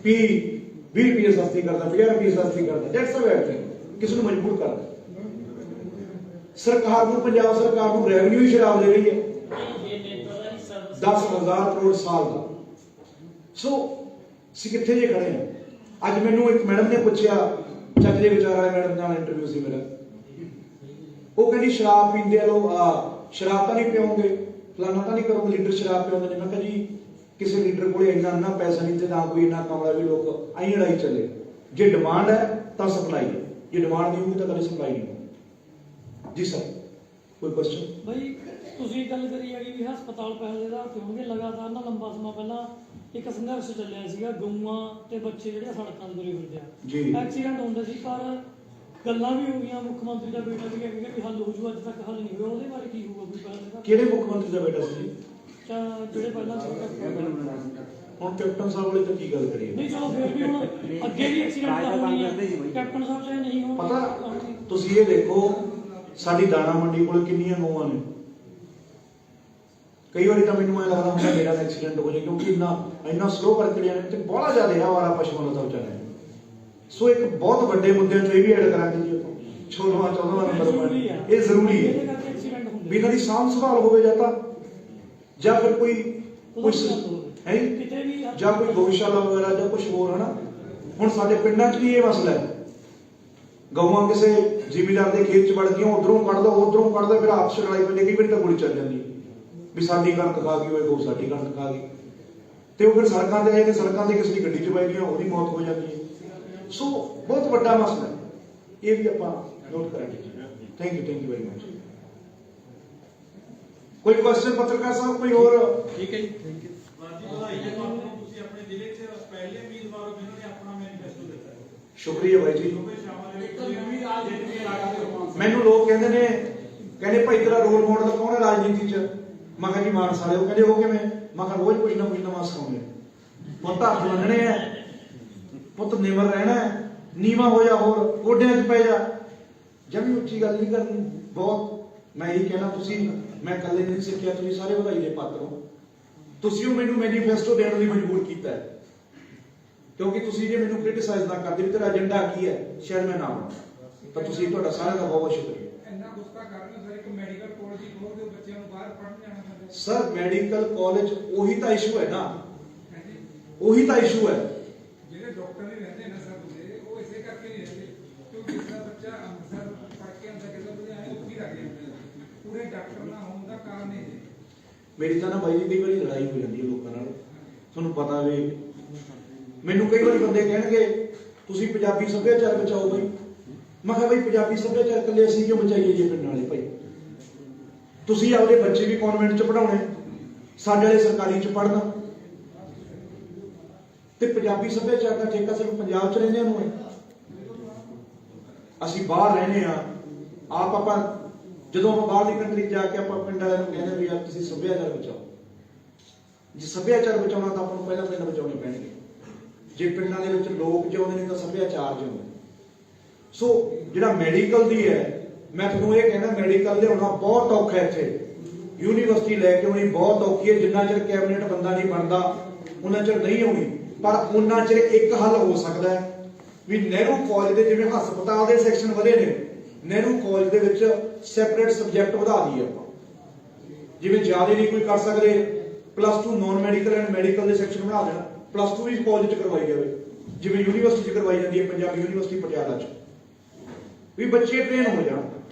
20 ਰੁਪਏ ਸਸਤੀ ਕਰਦਾ, 50 ਰੁਪਏ ਸਸਤੀ ਕਰਦਾ, ਦੈਟਸ ਅ ਬੈਡ ਥਿੰਗ। ਕਿਸੇ ਨੂੰ ਮਜਬੂਰ ਕਰਦਾ। ਸਰਕਾਰ ਨੂੰ, ਪੰਜਾਬ ਸਰਕਾਰ ਨੂੰ ਰੈਵਨਿਊ ਹੀ ਸ਼ਰਾਬ ਦੇ ਰਹੀ ਹੈ 10,000 ਕਰੋੜ ਸਾਲ ਦਾ। ਸੋ ਅਸੀਂ ਕਿੱਥੇ ਜੇ ਖੜੇ ਹਾਂ? ਅੱਜ ਮੈਨੂੰ ਇੱਕ ਮੈਡਮ ਨੇ ਪੁੱਛਿਆ, ਚੱਜ ਦੇ ਵਿਚਾਰ ਵਾਲੇ ਮੈਡਮ ਨਾਲ ਇੰਟਰਵਿਊ ਸੀ ਮੇਰਾ, ਉਹ ਕਹਿੰਦੀ ਸ਼ਰਾਬ ਪੀਂਦੇ ਆ ਲੋਕ, ਸ਼ਰਾਬ ਤਾਂ ਨਹੀਂ ਪੀਓਗੇ, ਫਲਾਣਾ ਤਾਂ ਨਹੀਂ ਕਰੋਗੇ, ਲੀਡਰ ਸ਼ਰਾਬ ਪੀਉਂਦੇ ਨੇ। ਮੈਂ ਕਿਹਾ ਜੀ ਕਿਸੇ ਲੀਡਰ ਕੋਲੇ ਇੰਨਾ ਪੈਸਾ ਨਹੀਂ ਤੇ ਨਾ ਕੋਈ ਇੰਨਾ ਕਮਲਾ ਵੀ ਲੋਕ ਆਈ ਲੜਾਈ ਚੱਲੇ। ਜੇ ਡਿਮਾਂਡ ਹੈ ਤਾਂ ਸਪਲਾਈ ਹੈ, ਜੇ ਡਿਮਾਂਡ ਨਹੀਂ ਹੋਊਗੀ ਤਾਂ ਕਦੇ ਸਪਲਾਈ ਨਹੀਂ ਹੋਊਗੀ। ਜੀ ਸਰ, ਕੋਈ ਕੁਐਸਚਨ? ਭਾਈ ਤੁਸੀਂ ਗੱਲ ਕਰੀ ਹੈਗੀ ਵੀ ਹਸਪਤਾਲ ਪਹਿਲੇ ਦਾ ਹੋਣਗੇ ਲਗਾਤਾਰ ਨਾ, ਲੰਬਾ ਸਮਾਂ ਪਹਿਲਾਂ ਇੱਕ ਸੰਘਰਸ਼ ਚੱਲਿਆ ਸੀਗਾ, ਗਊਆਂ ਤੇ ਬੱਚੇ ਜਿਹੜੇ ਸੜਕਾਂ ਤੇ ਤੁਰੇ ਫਿਰਦੇ ਜੀ। ਆ, ਐਕਸੀਡੈਂਟ ਹੁੰਦੇ ਸੀ, ਪਰ ਗੱਲਾਂ ਵੀ ਹੋ ਗਈਆਂ, ਮੁੱਖ ਮੰਤਰੀ ਦਾ ਬੇਟਾ ਵੀ ਕਹਿੰਦੇ ਵੀ ਹੱਲ ਹੋ ਜੂ, ਅੱਜ ਤੱਕ ਹੱਲ ਨਹੀਂ ਹੋਇਆ। ਉਹਦੇ ਬਾਰੇ ਕੀ ਹੋਊਗਾ ਕੋਈ ਪਹਿਲਾਂ? ਕਿਹੜੇ ਮੁੱਖ ਮੰਤਰੀ ਦਾ ਬੇਟਾ ਸੀ? ਜਿਹੜੇ ਪਹਿਲਾਂ ਹੁਣ ਕੈਪਟਨ ਸਾਹਿਬ ਵਾਲੀ ਤਾਂ ਕੀ ਗੱਲ ਕਰੀਏ? ਨਹੀਂ ਚਲੋ ਫਿਰ ਵੀ ਹੁਣ ਅੱਗੇ ਵੀ ਐਕਸੀਡੈਂਟ ਤਾਂ ਹੋਣੀ ਹੈ, ਕੈਪਟਨ ਸਾਹਿਬ ਚਾਹੇ ਨਹੀਂ ਹੋਣ। ਪਤਾ ਤੁਸੀਂ ਇਹ ਦੇਖੋ, ਸਾਡੀ ਦਾਣਾ ਮੰਡੀ ਕੋਲ ਕਿੰਨੀਆਂ ਗਊਆਂ ਨੇ। ਕਈ ਵਾਰੀ ਤਾਂ ਮੈਨੂੰ ਐ ਲੱਗਦਾ ਹੁੰਦਾ ਮੇਰਾ ਐਕਸੀਡੈਂਟ ਹੋ ਜਾਏ, ਕਿਉਂਕਿ ਇੰਨਾ ਸਲੋ ਪ੍ਰਕਿਰਿਆ ਨੇ ਤੇ ਬਹੁਤ ਜ਼ਿਆਦਾ ਆਵਾਰਾ ਪਸ਼ੂਆਂ ਦਾ ਵਿਚਾਰਾ। ਸੋ ਇੱਕ ਬਹੁਤ ਵੱਡੇ ਮੁੱਦਿਆਂ ਚੋਂ ਇਹ ਵੀ ਐਡ ਕਰਾਂਗੇ ਜੀ, ਉੱਥੋਂ 14ਵਾਂ ਨੰਬਰ ਇਹ ਜ਼ਰੂਰੀ ਹੈ ਵੀ ਇਹਨਾਂ ਦੀ ਸਾਂਭ ਸੰਭਾਲ ਹੋਵੇ, ਜਾਂ ਫਿਰ ਕੋਈ ਹੈ ਜਾਂ ਕੋਈ ਗਊਸ਼ਾਲਾ ਵਗੈਰਾ ਜਾਂ ਕੁਝ ਹੋਰ, ਹੈ ਨਾ। ਹੁਣ ਸਾਡੇ ਪਿੰਡਾਂ 'ਚ ਵੀ ਇਹ ਮਸਲਾ ਹੈ, ਗਊਆਂ ਕਿਸੇ ਜ਼ਿਮੀਦਾਰ ਦੇ ਖੇਤ 'ਚ ਵੜ ਗਈਆਂ, ਉਧਰੋਂ ਕੱਢਦਾ ਉਧਰੋਂ ਕੱਢਦਾ, ਫਿਰ ਆਪਸ 'ਚ ਲੜਾਈ ਪੈਂਦੀ, ਕਈ ਵਾਰੀ ਤਾਂ ਗੋਲੀ ਚੱਲ ਜਾਂਦੀ ਵੀ ਸਾਡੀ ਕਣਕ ਖਾ ਗਈ, ਉਹ ਗਊ ਸਾਡੀ ਕਣਕ ਖਾ ਗਈ, ਤੇ ਉਹ ਫਿਰ ਸੜਕਾਂ ਤੇ ਆਏ ਤੇ ਸੜਕਾਂ ਤੇ ਕਿਸੇ ਦੀ ਗੱਡੀ 'ਚ ਪੈ ਗਈਆਂ, ਉਹਦੀ ਮੌਤ ਹੋ ਜਾਂਦੀ ਹੈ। ਸੋ ਬਹੁਤ ਵੱਡਾ ਮਸਲਾ ਹੈ, ਇਹ ਵੀ ਆਪਾਂ ਨੋਟ ਕਰਾਂਗੇ। Thank you very much. ਕੋਈ ਕੁਐਸਚਨ ਪੱਤਰਕਾਰ ਸਾਹਿਬ, ਕੋਈ ਹੋਰ? ਠੀਕ ਹੈ ਜੀ, ਥੈਂਕ ਯੂ। ਵਧਾਈ ਹੈ ਤੁਹਾਨੂੰ, ਤੁਸੀਂ ਆਪਣੇ ਜ਼ਿਲ੍ਹੇ 'ਚ ਪਹਿਲੇ ਉਮੀਦਵਾਰ ਹੋ ਜਿਨ੍ਹਾਂ ਨੇ ਆਪਣਾ ਮੈਨੀਫੈਸਟੋ ਦਿੱਤਾ ਹੈ। ਸ਼ੁਕਰੀਆ ਬਾਈ ਜੀ। ਸ਼ਾਮਲ ਮੈਨੂੰ ਲੋਕ ਕਹਿੰਦੇ ਭਾਈ ਤੇਰਾ ਰੋਲ ਮਾਡਲ ਕੌਣ ਹੈ ਰਾਜਨੀਤੀ 'ਚ? ਮੈਂ ਕਿਹਾ ਜੀ ਮਾਨ ਸਾਲੇ। ਉਹ ਕਹਿੰਦੇ ਉਹ ਕਿਵੇਂ? ਮੈਂ ਕਿਹਾ ਰੋਜ਼ ਕੁਝ ਨਾ ਕੁਝ ਨਵਾਂ ਸਿਖਾਉਂਦੇ। ਪੁੱਤ ਹੱਥ ਮੰਨਣੇ ਆ, ਪੁੱਤ ਨਿਮਰ ਰਹਿਣਾ, ਨੀਵਾ ਹੋ ਜਾ, ਹੋਰ ਗੋਡਿਆਂ 'ਚ ਪੈ ਜਾ, ਜਮੀ ਉੱਚੀ ਗੱਲ ਨਹੀਂ ਕਰਨੀ। ਬਹੁਤ ਮੈਂ ਇਹੀ ਕਹਿਣਾ, ਮੈਂ ਇਕੱਲੇ ਨਹੀਂ ਸਿੱਖਿਆ, ਤੁਸੀਂ ਸਾਰੇ ਵਧਾਈ ਦੇ ਪਾਤਰ ਹੋ। ਤੁਸੀਂ ਉਹ ਮੈਨੂੰ ਮੈਨੀਫੈਸਟੋ ਦੇਣ ਲਈ ਮਜਬੂਰ ਕੀਤਾ ਹੈ, ਕਿਉਂਕਿ ਤੁਸੀਂ ਜੇ ਮੈਨੂੰ ਕ੍ਰਿਟਿਸਾਈਜ਼ ਨਾ ਕਰਦੇ ਵੀ ਤੇਰਾ ਏਜੰਡਾ ਕੀ ਹੈ, ਸ਼ਾਇਦ ਮੈਂ ਨਾ ਬਣਾ। ਤਾਂ ਤੁਸੀਂ ਤੁਹਾਡਾ ਸਾਰਿਆਂ ਦਾ ਬਹੁਤ ਬਹੁਤ ਸ਼ੁਕਰੀਆ। ਇੰਨਾ ਗੁੱਸਾ ਕਰਨ ਸਰ, ਇੱਕ ਮੈਡੀਕਲ ਕਾਲਜ ਛੁੱਟੀ ਖੋਲ ਕੇ ਬੱਚਿਆਂ ਨੂੰ ਬਾਹਰ ਪੜ੍ਹਨ ਜਾਣਾ ਪੈਂਦਾ। ਸਰ ਮੈਡੀਕਲ ਕਾਲਜ ਉਹੀ ਤਾਂ ਇਸ਼ੂ ਹੈ ਨਾ, ਹਾਂਜੀ, ਉਹੀ ਤਾਂ ਇਸ਼ੂ ਹੈ। ਜਿਹੜੇ ਡਾਕਟਰ ਨਹੀਂ ਰਹਿੰਦੇ ਨਾ ਸਰ ਦੇ, ਉਹ ਇਸੇ ਕਰਕੇ ਨਹੀਂ ਰਹਿੰਦੇ ਕਿਉਂਕਿ ਜਿਸ ਦਾ ਬੱਚਾ ਅੰਮ੍ਰਿਤਸਰ ਪੜ੍ਹ ਕੇ ਆਉਂਦਾ ਕਿਸੇ ਲੁਧਿਆਣੇ ਉੱਥੇ ਹੀ ਲੱਗ ਜਾਂਦੇ ਆ। ਪੂਰੇ ਡਾਕਟਰ ਨਾ ਹੋਣ ਦਾ ਕਾਰਨ ਇਹ ਹੈ। ਮੇਰੀ ਤਾਂ ਨਾ ਬਾਈ ਜੀ ਕਈ ਵਾਰੀ ਲੜਾਈ ਹੋ ਜਾਂਦੀ ਹੈ ਲੋਕਾਂ ਨਾਲ, ਤੁਹਾਨੂੰ ਪਤਾ ਵੀ ਮੈਨੂੰ ਕਈ ਵਾਰੀ ਬੰਦੇ ਕਹਿਣਗੇ ਤੁਸੀਂ ਪੰਜਾਬੀ ਸੱਭਿਆਚਾਰ ਬਚਾਓ ਬਾਈ। ਮੈਂ ਕਿਹਾ ਬਾਈ ਪੰਜਾਬੀ ਸੱਭਿਆਚਾਰ ਇਕੱਲੇ ਅਸੀਂ ਕਿਉਂ ਬਚਾਈਏ ਜੀ ਪਿੰਡ ਵਾਲੇ ਭਾਈ? ਤੁਸੀਂ ਆਪਦੇ ਬੱਚੇ ਵੀ ਕਨਵੈਂਟ ਚ ਪੜਾਉਣੇ, ਸਾਡੇ ਵਾਲੇ ਸਰਕਾਰੀ ਚ ਪੜ੍ਹਨਾ, ਤੇ ਪੰਜਾਬੀ ਸੱਭਿਆਚਾਰ ਦਾ ਠੇਕਾ ਸਿਰਫ ਪੰਜਾਬ ਚ ਰਹਿੰਦੇ ਨੂੰ ਹੈ। ਅਸੀਂ ਬਾਹਰ ਰਹਿੰਦੇ ਆ, ਆਪ ਆਪਾਂ ਜਦੋਂ ਆਪਾਂ ਬਾਹਰਲੀ ਕੰਟਰੀ ਜਾ ਕੇ ਆਪਾਂ ਪਿੰਡ ਵਾਲਿਆਂ ਨੂੰ ਕਹਿੰਦੇ ਵੀ ਯਾਰ ਤੁਸੀਂ ਸੱਭਿਆਚਾਰ ਬਚਾਓ। ਜੇ ਸੱਭਿਆਚਾਰ ਬਚਾਉਣਾ ਤਾਂ ਆਪਾਂ ਨੂੰ ਪਹਿਲਾਂ ਪਿੰਡ ਬਚਾਉਣੇ ਪੈਣਗੇ। ਜੇ ਪਿੰਡਾਂ ਦੇ ਵਿੱਚ ਲੋਕ ਜਿਉਂਦੇ ਨੇ ਤਾਂ ਸੱਭਿਆਚਾਰ ਜਿਉਂਦਾ। ਸੋ ਜਿਹੜਾ ਮੈਡੀਕਲ ਦੀ ਹੈ, ਮੈਂ ਤੁਹਾਨੂੰ ਇਹ ਕਹਿੰਦਾ ਮੈਡੀਕਲ ਲਿਆਉਣਾ ਬਹੁਤ ਔਖਾ ਹੈ। ਇੱਥੇ ਯੂਨੀਵਰਸਿਟੀ ਲੈ ਕੇ ਆਉਣੀ ਬਹੁਤ ਔਖੀ ਹੈ। ਜਿੰਨਾ ਚਿਰ ਕੈਬਨਿਟ ਬੰਦਾ ਨਹੀਂ ਬਣਦਾ ਉਹਨਾਂ ਚਿਰ ਨਹੀਂ ਆਉਣੀ, ਪਰ ਉਹਨਾਂ ਚਿਰ ਇੱਕ ਹੱਲ ਹੋ ਸਕਦਾ ਹੈ ਵੀ ਨਹਿਰੂ ਕਾਲਜ ਦੇ ਜਿਵੇਂ ਹਸਪਤਾਲ ਦੇ ਸੈਕਸ਼ਨ ਵਧੇ ਨੇ, ਨਹਿਰੂ ਕਾਲਜ ਦੇ ਵਿੱਚ ਸੈਪਰੇਟ ਸਬਜੈਕਟ ਵਧਾ ਦਈਏ ਆਪਾਂ। ਜਿਵੇਂ ਜ਼ਿਆਦਾ ਨਹੀਂ ਕੋਈ ਕਰ ਸਕਦੇ, +2 ਨਾਨ ਮੈਡੀਕਲ ਐਂਡ ਮੈਡੀਕਲ ਦੇ ਸੈਕਸ਼ਨ ਬਣਾ ਦੇਣਾ, +2 ਵੀ ਕਾਲਜ ਚ ਕਰਵਾਈ ਜਾਵੇ ਜਿਵੇਂ ਯੂਨੀਵਰਸਿਟੀ ਚ ਕਰਵਾਈ ਜਾਂਦੀ ਹੈ ਪੰਜਾਬੀ ਯੂਨੀਵਰਸਿਟੀ ਪਟਿਆਲਾ ਚ, ਵੀ ਬੱਚੇ ਟ੍ਰੇਨ ਹੋ ਜਾਣ।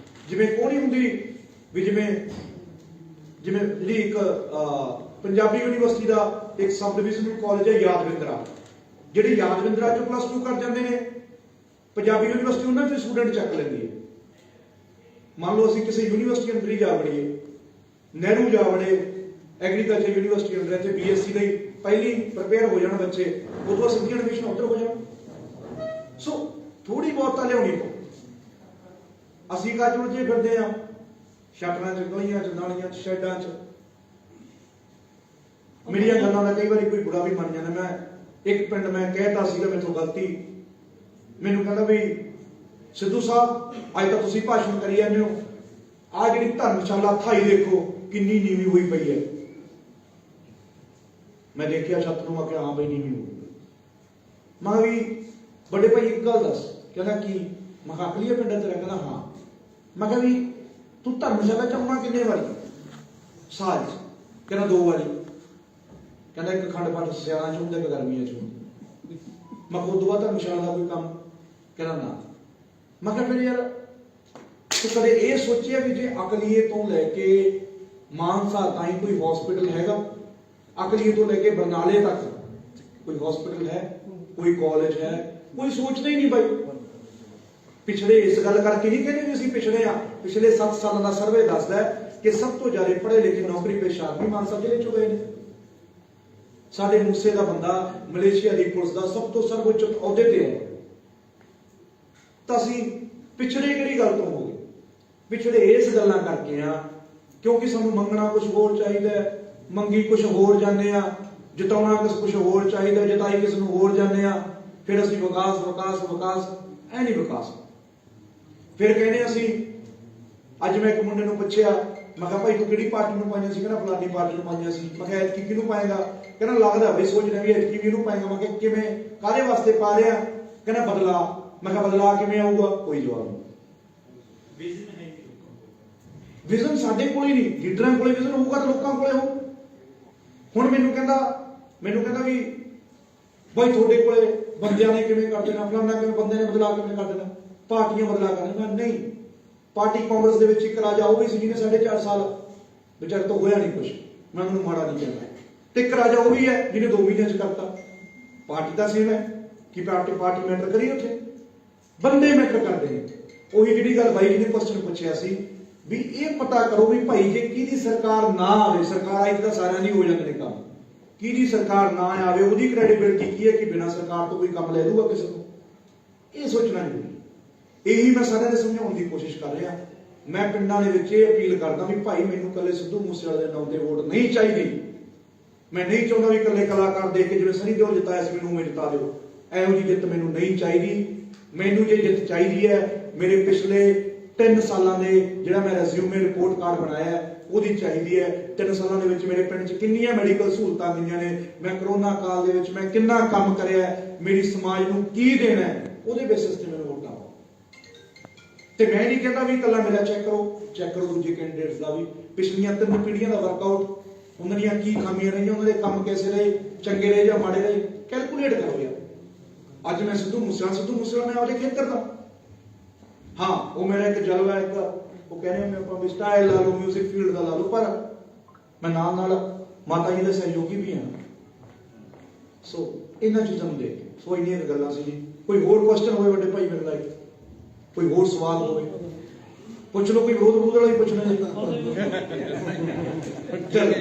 ਜਿਵੇਂ ਕੋਈ ਨਹੀਂ ਹੁੰਦੀ ਵੀ ਜਿਵੇਂ ਜਿਹੜੀ ਇੱਕ ਪੰਜਾਬੀ ਯੂਨੀਵਰਸਿਟੀ ਦਾ ਇੱਕ ਸਬ ਡਿਵੀਜ਼ਨਲ ਕਾਲਜ ਹੈ ਯਾਦਵਿੰਦਰਾ, ਜਿਹੜੇ ਯਾਦਵਿੰਦਰਾ ਚ +2 ਕਰ ਜਾਂਦੇ ਨੇ, ਪੰਜਾਬੀ ਯੂਨੀਵਰਸਿਟੀ ਉਹਨਾਂ ਚ ਸਟੂਡੈਂਟ ਚੱਕ ਲੈਂਦੀ ਹੈ। ਮੰਨ ਲਓ ਅਸੀਂ ਕਿਸੇ ਯੂਨੀਵਰਸਿਟੀ ਅੰਦਰ ਹੀ ਜਾ ਵੜੀਏ, ਨਹਿਰੂ ਜਾ ਵੜੇ, ਐਗਰੀਕਲਚਰ ਯੂਨੀਵਰਸਿਟੀ ਅੰਦਰ, ਇੱਥੇ BSc ਲਈ ਪਹਿਲੀ ਪ੍ਰਪੇਅਰ ਹੋ ਜਾਣ ਬੱਚੇ, ਉਦੋਂ ਬਾਅਦ ਸਿੱਧੀ ਐਡਮਿਸ਼ਨ ਉੱਧਰ ਹੋ ਜਾਣ। ਸੋ ਥੋੜੀ ਬਹੁਤ ਤਾਂ ਲਿਆਉਣੀ ਪਊ। ਅਸੀਂ ਕੱਜ ਉਲਝੇ ਫਿਰਦੇ ਆ ਸ਼ਟਰਾਂ ਚ, ਗਲੀਆਂ ਚ, ਨਾਲੀਆਂ ਚ, ਸ਼ੈਡਾਂ ਚ। ਮੇਰੀਆਂ ਗੱਲਾਂ ਦਾ ਕਈ ਵਾਰੀ ਕੋਈ ਬੁਰਾ ਵੀ ਮੰਨ ਜਾਂਦਾ। ਮੈਂ ਇੱਕ ਪਿੰਡ ਮੈਂ ਕਹਿਤਾ ਸੀਗਾ ਮੈਥੋਂ ਗਲਤੀ, ਮੈਨੂੰ ਕਹਿੰਦਾ ਵੀ ਸਿੱਧੂ ਸਾਹਿਬ ਅੱਜ ਤਾਂ ਤੁਸੀਂ ਭਾਸ਼ਣ ਕਰੀ ਜਾਂਦੇ ਹੋ, ਆਹ ਜਿਹੜੀ ਧਰਮਸ਼ਾਲਾ ਥਾਈ ਦੇਖੋ ਕਿੰਨੀ ਨੀਵੀਂ ਹੋਈ ਪਈ ਹੈ। ਮੈਂ ਦੇਖਿਆ ਛੱਤ ਨੂੰ, ਮੈਂ ਕਿਹਾ ਹਾਂ ਬਈ ਨੀਵੀਂ ਹੋ ਗਈ। ਮੈਂ ਵੀ ਵੱਡੇ ਭਾਈ ਇੱਕ ਗੱਲ ਦੱਸ, ਕਹਿੰਦਾ ਕੀ? ਮੈਂ ਕਿਹਾ ਅਕਲੀਏ ਪਿੰਡਾਂ ਚ ਰਹਿ, ਕਹਿੰਦਾ ਹਾਂ। ਮੈਂ ਕਿਹਾ ਵੀ ਤੂੰ ਧਰਮਸ਼ਾਲਾ ਚ ਆਉਣਾ ਕਿੰਨੇ ਵਾਰੀ ਸਾਲ ਚ? ਕਹਿੰਦਾ 2 ਵਾਰੀ। ਕਹਿੰਦਾ ਇੱਕ ਖੰਡ ਪਾਠ ਸਿਆਲਾਂ ਚ ਹੁੰਦਾ, ਇੱਕ ਗਰਮੀਆਂ ਚ ਹੁੰਦਾ। ਮੈਂ ਕਿਹਾ ਉਦੋਂ ਬਾਅਦ ਧਰਮਸ਼ਾਲਾ ਦਾ ਕੋਈ ਕੰਮ? ਕਹਿੰਦਾ ਨਾ। ਮੈਂ ਕਿਹਾ ਫਿਰ ਯਾਰ ਤੂੰ ਕਦੇ ਇਹ ਸੋਚਿਆ ਵੀ ਜੇ ਅਕਲੀਏ ਤੋਂ ਲੈ ਕੇ ਮਾਨਸਾ ਤਾਈਂ ਕੋਈ ਹਸਪੀਟਲ ਹੈਗਾ? ਅਕਲੀਏ ਤੋਂ ਲੈ ਕੇ ਬਰਨਾਲੇ ਤੱਕ ਕੋਈ ਹਸਪੀਟਲ ਹੈ, ਕੋਈ ਕਾਲਜ ਹੈ? ਕੋਈ ਸੋਚਦਾ ਹੀ ਨਹੀਂ ਬਾਈ। ਪਿਛਲੇ ਇਸ ਗੱਲ ਕਰਕੇ ਨਹੀਂ ਕਹਿੰਦੇ ਵੀ ਅਸੀਂ ਪਿਛੜੇ ਆ। ਪਿਛਲੇ 7 ਸਾਲਾਂ ਦਾ ਸਰਵੇ ਦੱਸਦਾ ਹੈ ਕਿ ਸਭ ਤੋਂ ਜ਼ਿਆਦਾ ਪੜ੍ਹੇ ਲਿਖੇ ਨੌਕਰੀ ਪੇਸ਼ਾ ਆਦਮੀ ਮਾਨਸਾ ਜ਼ਿਲ੍ਹੇ ਚੋਂ ਗਏ ਨੇ। ਸਾਡੇ ਮੂਸੇ ਦਾ ਬੰਦਾ ਮਲੇਸ਼ੀਆ ਦੀ ਪੁਲਿਸ ਦਾ ਸਭ ਤੋਂ ਸਰਵਉੱਚ ਅਹੁਦੇ ਤੇ ਹੈ। ਤਾਂ ਅਸੀਂ ਪਿਛੜੇ ਕਿਹੜੀ ਗੱਲ ਤੋਂ ਹੋ ਗਏ? ਪਿਛੜੇ ਇਸ ਗੱਲਾਂ ਕਰਕੇ ਆ ਕਿਉਂਕਿ ਸਾਨੂੰ ਮੰਗਣਾ ਕੁਝ ਹੋਰ ਚਾਹੀਦਾ, ਮੰਗੀ ਕੁਝ ਹੋਰ ਜਾਂਦੇ ਆ, ਜਿਤਾਉਣਾ ਕੁਝ ਹੋਰ ਚਾਹੀਦਾ, ਜਿਤਾਈ ਕਿਸ ਨੂੰ ਹੋਰ ਜਾਂਦੇ ਆ। ਫਿਰ ਅਸੀਂ ਵਿਕਾਸ ਵਿਕਾਸ ਵਿਕਾਸ, ਐ ਨਹੀਂ ਵਿਕਾਸ। ਫਿਰ ਕਹਿੰਦੇ ਅਸੀਂ, ਅੱਜ ਮੈਂ ਇੱਕ ਮੁੰਡੇ ਨੂੰ ਪੁੱਛਿਆ, ਮੈਂ ਕਿਹਾ ਭਾਈ ਤੂੰ ਕਿਹੜੀ ਪਾਰਟੀ ਨੂੰ ਪਾਈਆਂ ਸੀ? ਕਹਿੰਦਾ ਫਲਾਨੀ ਪਾਰਟੀ ਨੂੰ ਪਾਈਆਂ ਸੀ। ਮੈਂ ਕਿਹਾ ਐਤਕੀ ਕਿਹਨੂੰ ਪਾਏਗਾ? ਕਹਿੰਦਾ ਲੱਗਦਾ ਬਈ ਸੋਚ ਰਿਹਾ ਵੀ ਐਤਕੀ ਵੀ ਇਹਨੂੰ ਪਾਏਗਾ। ਮੈਂ ਕਿਹਾ ਕਿਵੇਂ, ਕਾਹਦੇ ਵਾਸਤੇ ਪਾ ਰਿਹਾ? ਕਹਿੰਦਾ ਬਦਲਾ। ਮੈਂ ਕਿਹਾ ਬਦਲਾ ਕਿਵੇਂ ਆਊਗਾ? ਕੋਈ ਜਵਾਬ ਨਹੀਂ। ਵਿਜ਼ਨ ਸਾਡੇ ਕੋਲ ਹੀ ਨਹੀਂ, ਲੀਡਰਾਂ ਕੋਲੇ ਵਿਜ਼ਨ ਹੋਊਗਾ ਤਾਂ ਲੋਕਾਂ ਕੋਲੇ ਹੋਊ। ਹੁਣ ਮੈਨੂੰ ਕਹਿੰਦਾ ਵੀ ਬਾਈ ਤੁਹਾਡੇ ਕੋਲੇ ਬੰਦਿਆਂ ਨੇ ਕਿਵੇਂ ਕਰ ਦੇਣਾ, ਫਲਾਣਾ ਕਿਵੇਂ ਬੰਦੇ ਨੇ ਬਦਲਾ ਕਿਵੇਂ ਕਰ ਦੇਣਾ, ਪਾਰਟੀਆਂ ਬਦਲਾ ਕਰ ਦੇਣਾ? ਨਹੀਂ। ਪਾਰਟੀ ਕਾਂਗਰਸ ਦੇ ਵਿੱਚ ਇੱਕ ਰਾਜਾ ਉਹ ਵੀ ਸੀ ਜਿਹਨੇ 4.5 ਸਾਲ ਵਿਚਾਰੇ ਤੋਂ ਹੋਇਆ ਨਹੀਂ ਕੁਝ, ਮੈਂ ਉਹਨੂੰ ਮਾੜਾ ਨਹੀਂ ਕਹਿੰਦਾ। ਤੇ ਇੱਕ ਰਾਜਾ ਉਹ ਵੀ ਹੈ ਜਿਹਨੇ 2 ਮਹੀਨਿਆਂ ਚ ਕਰਤਾ। ਪਾਰਟੀ ਤਾਂ ਸੇਮ ਹੈ ਕਿ ਪਾਰਟੀ ਮੈਟਰ ਕਰੀ, ਉੱਥੇ ਬੰਦੇ ਮੈਟਰ ਕਰਦੇ ਨੇ। ਉਹੀ ਜਿਹੜੀ ਗੱਲ ਬਾਈ ਜੀ ਨੇ ਕੁਐਸਚਨ ਪੁੱਛਿਆ ਸੀ ਵੀ ਇਹ ਪਤਾ ਕਰੋ ਵੀ ਭਾਈ ਜੇ ਕਿਹਦੀ ਸਰਕਾਰ ਨਾ ਆਵੇ, ਸਰਕਾਰ ਆਈ ਤਾਂ ਸਾਰਿਆਂ ਦੀ ਹੋ ਜਾਂਦੇ ਨੇ ਕੰਮ, ਕਿਹਦੀ ਸਰਕਾਰ ਨਾ ਆਵੇ ਉਹਦੀ ਕ੍ਰੈਡੀਬਿਲਿਟੀ ਕੀ ਹੈ ਕਿ ਬਿਨਾਂ ਸਰਕਾਰ ਤੋਂ ਕੋਈ ਕੰਮ ਲੈ ਲੂਗਾ ਕਿਸੇ ਨੂੰ? ਇਹ ਸੋਚਣਾ ਜ਼ਰੂਰੀ। ਇਹੀ ਮੈਂ ਸਾਰਿਆਂ ਦੇ ਸਮਝਾਉਣ ਦੀ ਕੋਸ਼ਿਸ਼ ਕਰ ਰਿਹਾ। ਮੈਂ ਪਿੰਡਾਂ ਦੇ ਵਿੱਚ ਇਹ ਅਪੀਲ ਕਰਦਾ ਵੀ ਭਾਈ ਮੈਨੂੰ ਕੱਲੇ ਸਿੱਧੂ ਮੂਸੇਵਾਲੇ ਦੇ ਨਾਮ ਤੇ ਵੋਟ ਨਹੀਂ ਚਾਹੀਦੀ। ਮੈਂ ਨਹੀਂ ਚਾਹੁੰਦਾ ਵੀ ਇਕੱਲੇ ਕਲਾਕਾਰ ਦੇ ਕੇ ਜਿਵੇਂ ਸਨੀ ਦਿਓਲ ਜਿਤਾਇਆ ਸੀ ਮੈਨੂੰ ਉਵੇਂ ਜਿਤਾ ਦਿਓ। ਇਹੋ ਜਿਹੀ ਜਿੱਤ ਮੈਨੂੰ ਨਹੀਂ ਚਾਹੀਦੀ। ਮੈਨੂੰ ਜੇ ਜਿੱਤ ਚਾਹੀਦੀ ਹੈ ਮੇਰੇ ਪਿਛਲੇ 3 ਸਾਲਾਂ ਦੇ ਜਿਹੜਾ ਮੈਂ ਰੈਜ਼ਿਊਮੇ ਰਿਪੋਰਟ ਕਾਰਡ ਬਣਾਇਆ ਉਹਦੀ ਚਾਹੀਦੀ ਹੈ। 3 ਸਾਲਾਂ ਦੇ ਵਿੱਚ ਮੇਰੇ ਪਿੰਡ 'ਚ ਕਿੰਨੀਆਂ ਮੈਡੀਕਲ ਸਹੂਲਤਾਂ ਗਈਆਂ ਨੇ, ਮੈਂ ਕਰੋਨਾ ਕਾਲ ਦੇ ਵਿੱਚ ਮੈਂ ਕਿੰਨਾ ਕੰਮ ਕਰਿਆ, ਮੇਰੀ ਸਮਾਜ ਨੂੰ ਕੀ ਦੇਣਾ, ਉਹਦੇ ਬੇਸਿਸ ਤੇ ਮੈਨੂੰ ਵੋਟਾਂ ਪਾਓ। ਤੇ ਮੈਂ ਨਹੀਂ ਕਹਿੰਦਾ ਵੀ ਇਕੱਲਾ ਮੇਰਾ ਚੈੱਕ ਕਰੋ ਦੂਜੇ ਕੈਂਡੀਡੇਟਸ ਦਾ ਵੀ, ਪਿਛਲੀਆਂ 3 ਪੀੜ੍ਹੀਆਂ ਦਾ ਵਰਕਆਊਟ, ਉਹਨਾਂ ਦੀਆਂ ਕੀ ਖਾਮੀਆਂ ਰਹੀਆਂ, ਉਹਨਾਂ ਦੇ ਕੰਮ ਕੈਸੇ ਰਹੇ, ਚੰਗੇ ਰਹੇ ਜਾਂ ਮਾੜੇ ਰਹੇ, ਕੈਲਕੂਲੇਟ ਕਰੋ ਯਾਰ। ਅੱਜ ਮੈਂ ਸਿੱਧੂ ਮੂਸੇਵਾਲਾ ਮੈਂ ਆਪਦੇ ਖੇਤਰ ਦਾ, ਹਾਂ ਉਹ ਮੇਰਾ ਇੱਕ ਜਲਵਾ, ਇੱਕ ਉਹ ਕਹਿੰਦੇ ਮੈਂ ਆਪਾਂ ਵੀ ਸਟਾਈਲ ਲਾ ਲਓ, ਮਿਊਜ਼ਿਕ ਫੀਲਡ ਦਾ ਲਾ ਲਓ, ਪਰ ਮੈਂ ਨਾਲ ਮਾਤਾ ਜੀ ਦੇ ਸਹਿਯੋਗੀ ਵੀ ਹਾਂ। ਸੋ ਇਹਨਾਂ ਚੀਜ਼ਾਂ ਨੂੰ ਦੇਖ ਕੇ, ਸੋ ਇੰਨੀਆਂ ਗੱਲਾਂ ਸੀ ਜੀ। ਕੋਈ ਹੋਰ ਕੁਐਸਚਨ ਹੋਵੇ ਵੱਡੇ ਭਾਈ ਮੇਰੇ ਲਈ, ਕੋਈ ਹੋਰ ਸਵਾਲ ਹੋਵੇ ਪੁੱਛ ਲਓ, ਕੋਈ ਵਿਰੋਧ ਵਾਲਾ ਹੀ ਪੁੱਛਣਾ ਜੀ। ਚਲ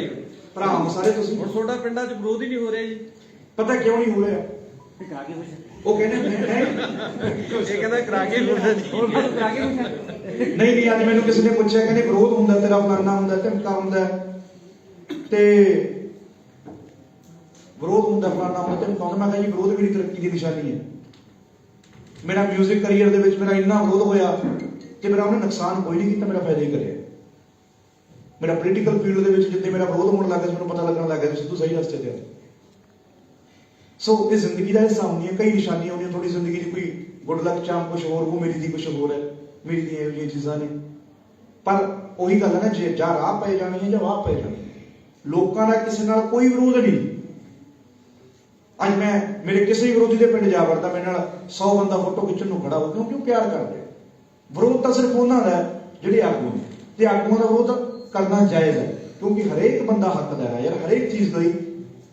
ਭਰਾ ਸਾਰੇ ਤੁਸੀਂ, ਹੁਣ ਤੁਹਾਡਾ ਪਿੰਡਾਂ 'ਚ ਵਿਰੋਧ ਹੀ ਨਹੀਂ ਹੋ ਰਿਹਾ ਜੀ। ਪਤਾ ਕਿਉਂ ਨਹੀਂ ਹੋ ਰਿਹਾ? ਕਰਾ ਕੇ ਪੁੱਛ, ਉਹ ਕਹਿੰਦੇ ਇਹ ਕਹਿੰਦਾ ਕਰਾ ਕੇ ਪੁੱਛਣਾ ਜੀ। ਕਰਾ ਕੇ ਪੁੱਛ। ਨਹੀਂ ਅੱਜ ਮੈਨੂੰ ਕਿਸੇ ਨੇ ਪੁੱਛਿਆ, ਕਹਿੰਦੇ ਵਿਰੋਧ ਹੁੰਦਾ ਤੇਰਾ, ਕਰਨਾ ਹੁੰਦਾ, ਧਮਕਾ ਹੁੰਦਾ ਤੇ ਵਿਰੋਧ ਹੁੰਦਾ ਫਲਾਣਾ ਹੁੰਦਾ, ਧਮਕਾ ਹੁੰਦਾ। ਮੈਂ ਕਿਹਾ ਜੀ ਵਿਰੋਧ ਵੀ ਤਰੱਕੀ ਦੀ ਨਿਸ਼ਾਨੀ ਹੈ। ਮੇਰਾ ਮਿਊਜ਼ਿਕ ਕਰੀਅਰ ਦੇ ਵਿੱਚ ਮੇਰਾ ਇੰਨਾ ਵਿਰੋਧ ਹੋਇਆ ਤੇ ਮੇਰਾ ਉਹਨੇ ਨੁਕਸਾਨ ਕੋਈ ਨਹੀਂ ਕੀਤਾ, ਮੇਰਾ ਫਾਇਦਾ ਹੀ ਕਰਿਆ। ਮੇਰਾ ਪੋਲੀਟੀਕਲ ਫੀਲਡ ਦੇ ਵਿੱਚ ਜਿੱਥੇ ਮੇਰਾ ਵਿਰੋਧ ਹੋਣ ਲੱਗਾ, ਮੈਨੂੰ ਪਤਾ ਲੱਗਣ ਲੱਗਾ ਸਿੱਧੂ ਸਹੀ ਰਸਤੇ ਤੇ ਹੈ। ਸੋ ਇਹ ਜ਼ਿੰਦਗੀ ਦਾ ਹਿੱਸਾ ਹੁੰਦੀਆਂ, ਕਈ ਨਿਸ਼ਾਨੀਆਂ ਹੁੰਦੀਆਂ। ਥੋੜੀ ਜ਼ਿੰਦਗੀ ਦੀ ਕੋਈ ਗੁੱਡ ਲੱਕ ਚਾਮ ਕੁਝ ਹੋਰ, ਉਹ ਮੇਰੀ ਦੀ ਕੁਝ ਹੋਰ ਹੈ, ਮੇਰੀ ਦੀਆਂ ਇਹੋ ਜਿਹੀਆਂ ਚੀਜ਼ਾਂ ਨੇ। ਪਰ ਉਹੀ ਗੱਲ ਹੈ ਨਾ, ਜੇ ਜਾਂ ਰਾਹ ਪੈ ਜਾਣੀ ਹੈ ਜਾਂ ਵਾਹ ਪੈ ਜਾਣੀ ਹੈ। ਲੋਕਾਂ ਦਾ ਕਿਸੇ ਨਾਲ ਕੋਈ ਵਿਰੋਧ ਨਹੀਂ। ਅੱਜ ਮੈਂ ਮੇਰੇ ਕਿਸੇ ਵਿਰੋਧੀ ਦੇ ਪਿੰਡ ਜਾ ਵੜਦਾ, ਮੇਰੇ ਨਾਲ 100 ਬੰਦਾ ਫੋਟੋ ਖਿੱਚਣ ਨੂੰ ਖੜਾ ਹੋ, ਕਿਉਂ ਪਿਆਰ ਕਰਦੇ ਆ। ਵਿਰੋਧ ਤਾਂ ਸਿਰਫ ਉਹਨਾਂ ਦਾ ਜਿਹੜੇ ਆਗੂ ਨੇ, ਤੇ ਆਗੂਆਂ ਦਾ ਵਿਰੋਧ ਕਰਨਾ ਜਾਇਜ਼ ਹੈ, ਕਿਉਂਕਿ ਹਰੇਕ ਬੰਦਾ ਹੱਕਦਾਰ ਹੈ ਯਾਰ, ਹਰੇਕ ਚੀਜ਼ ਦਾ ਹੀ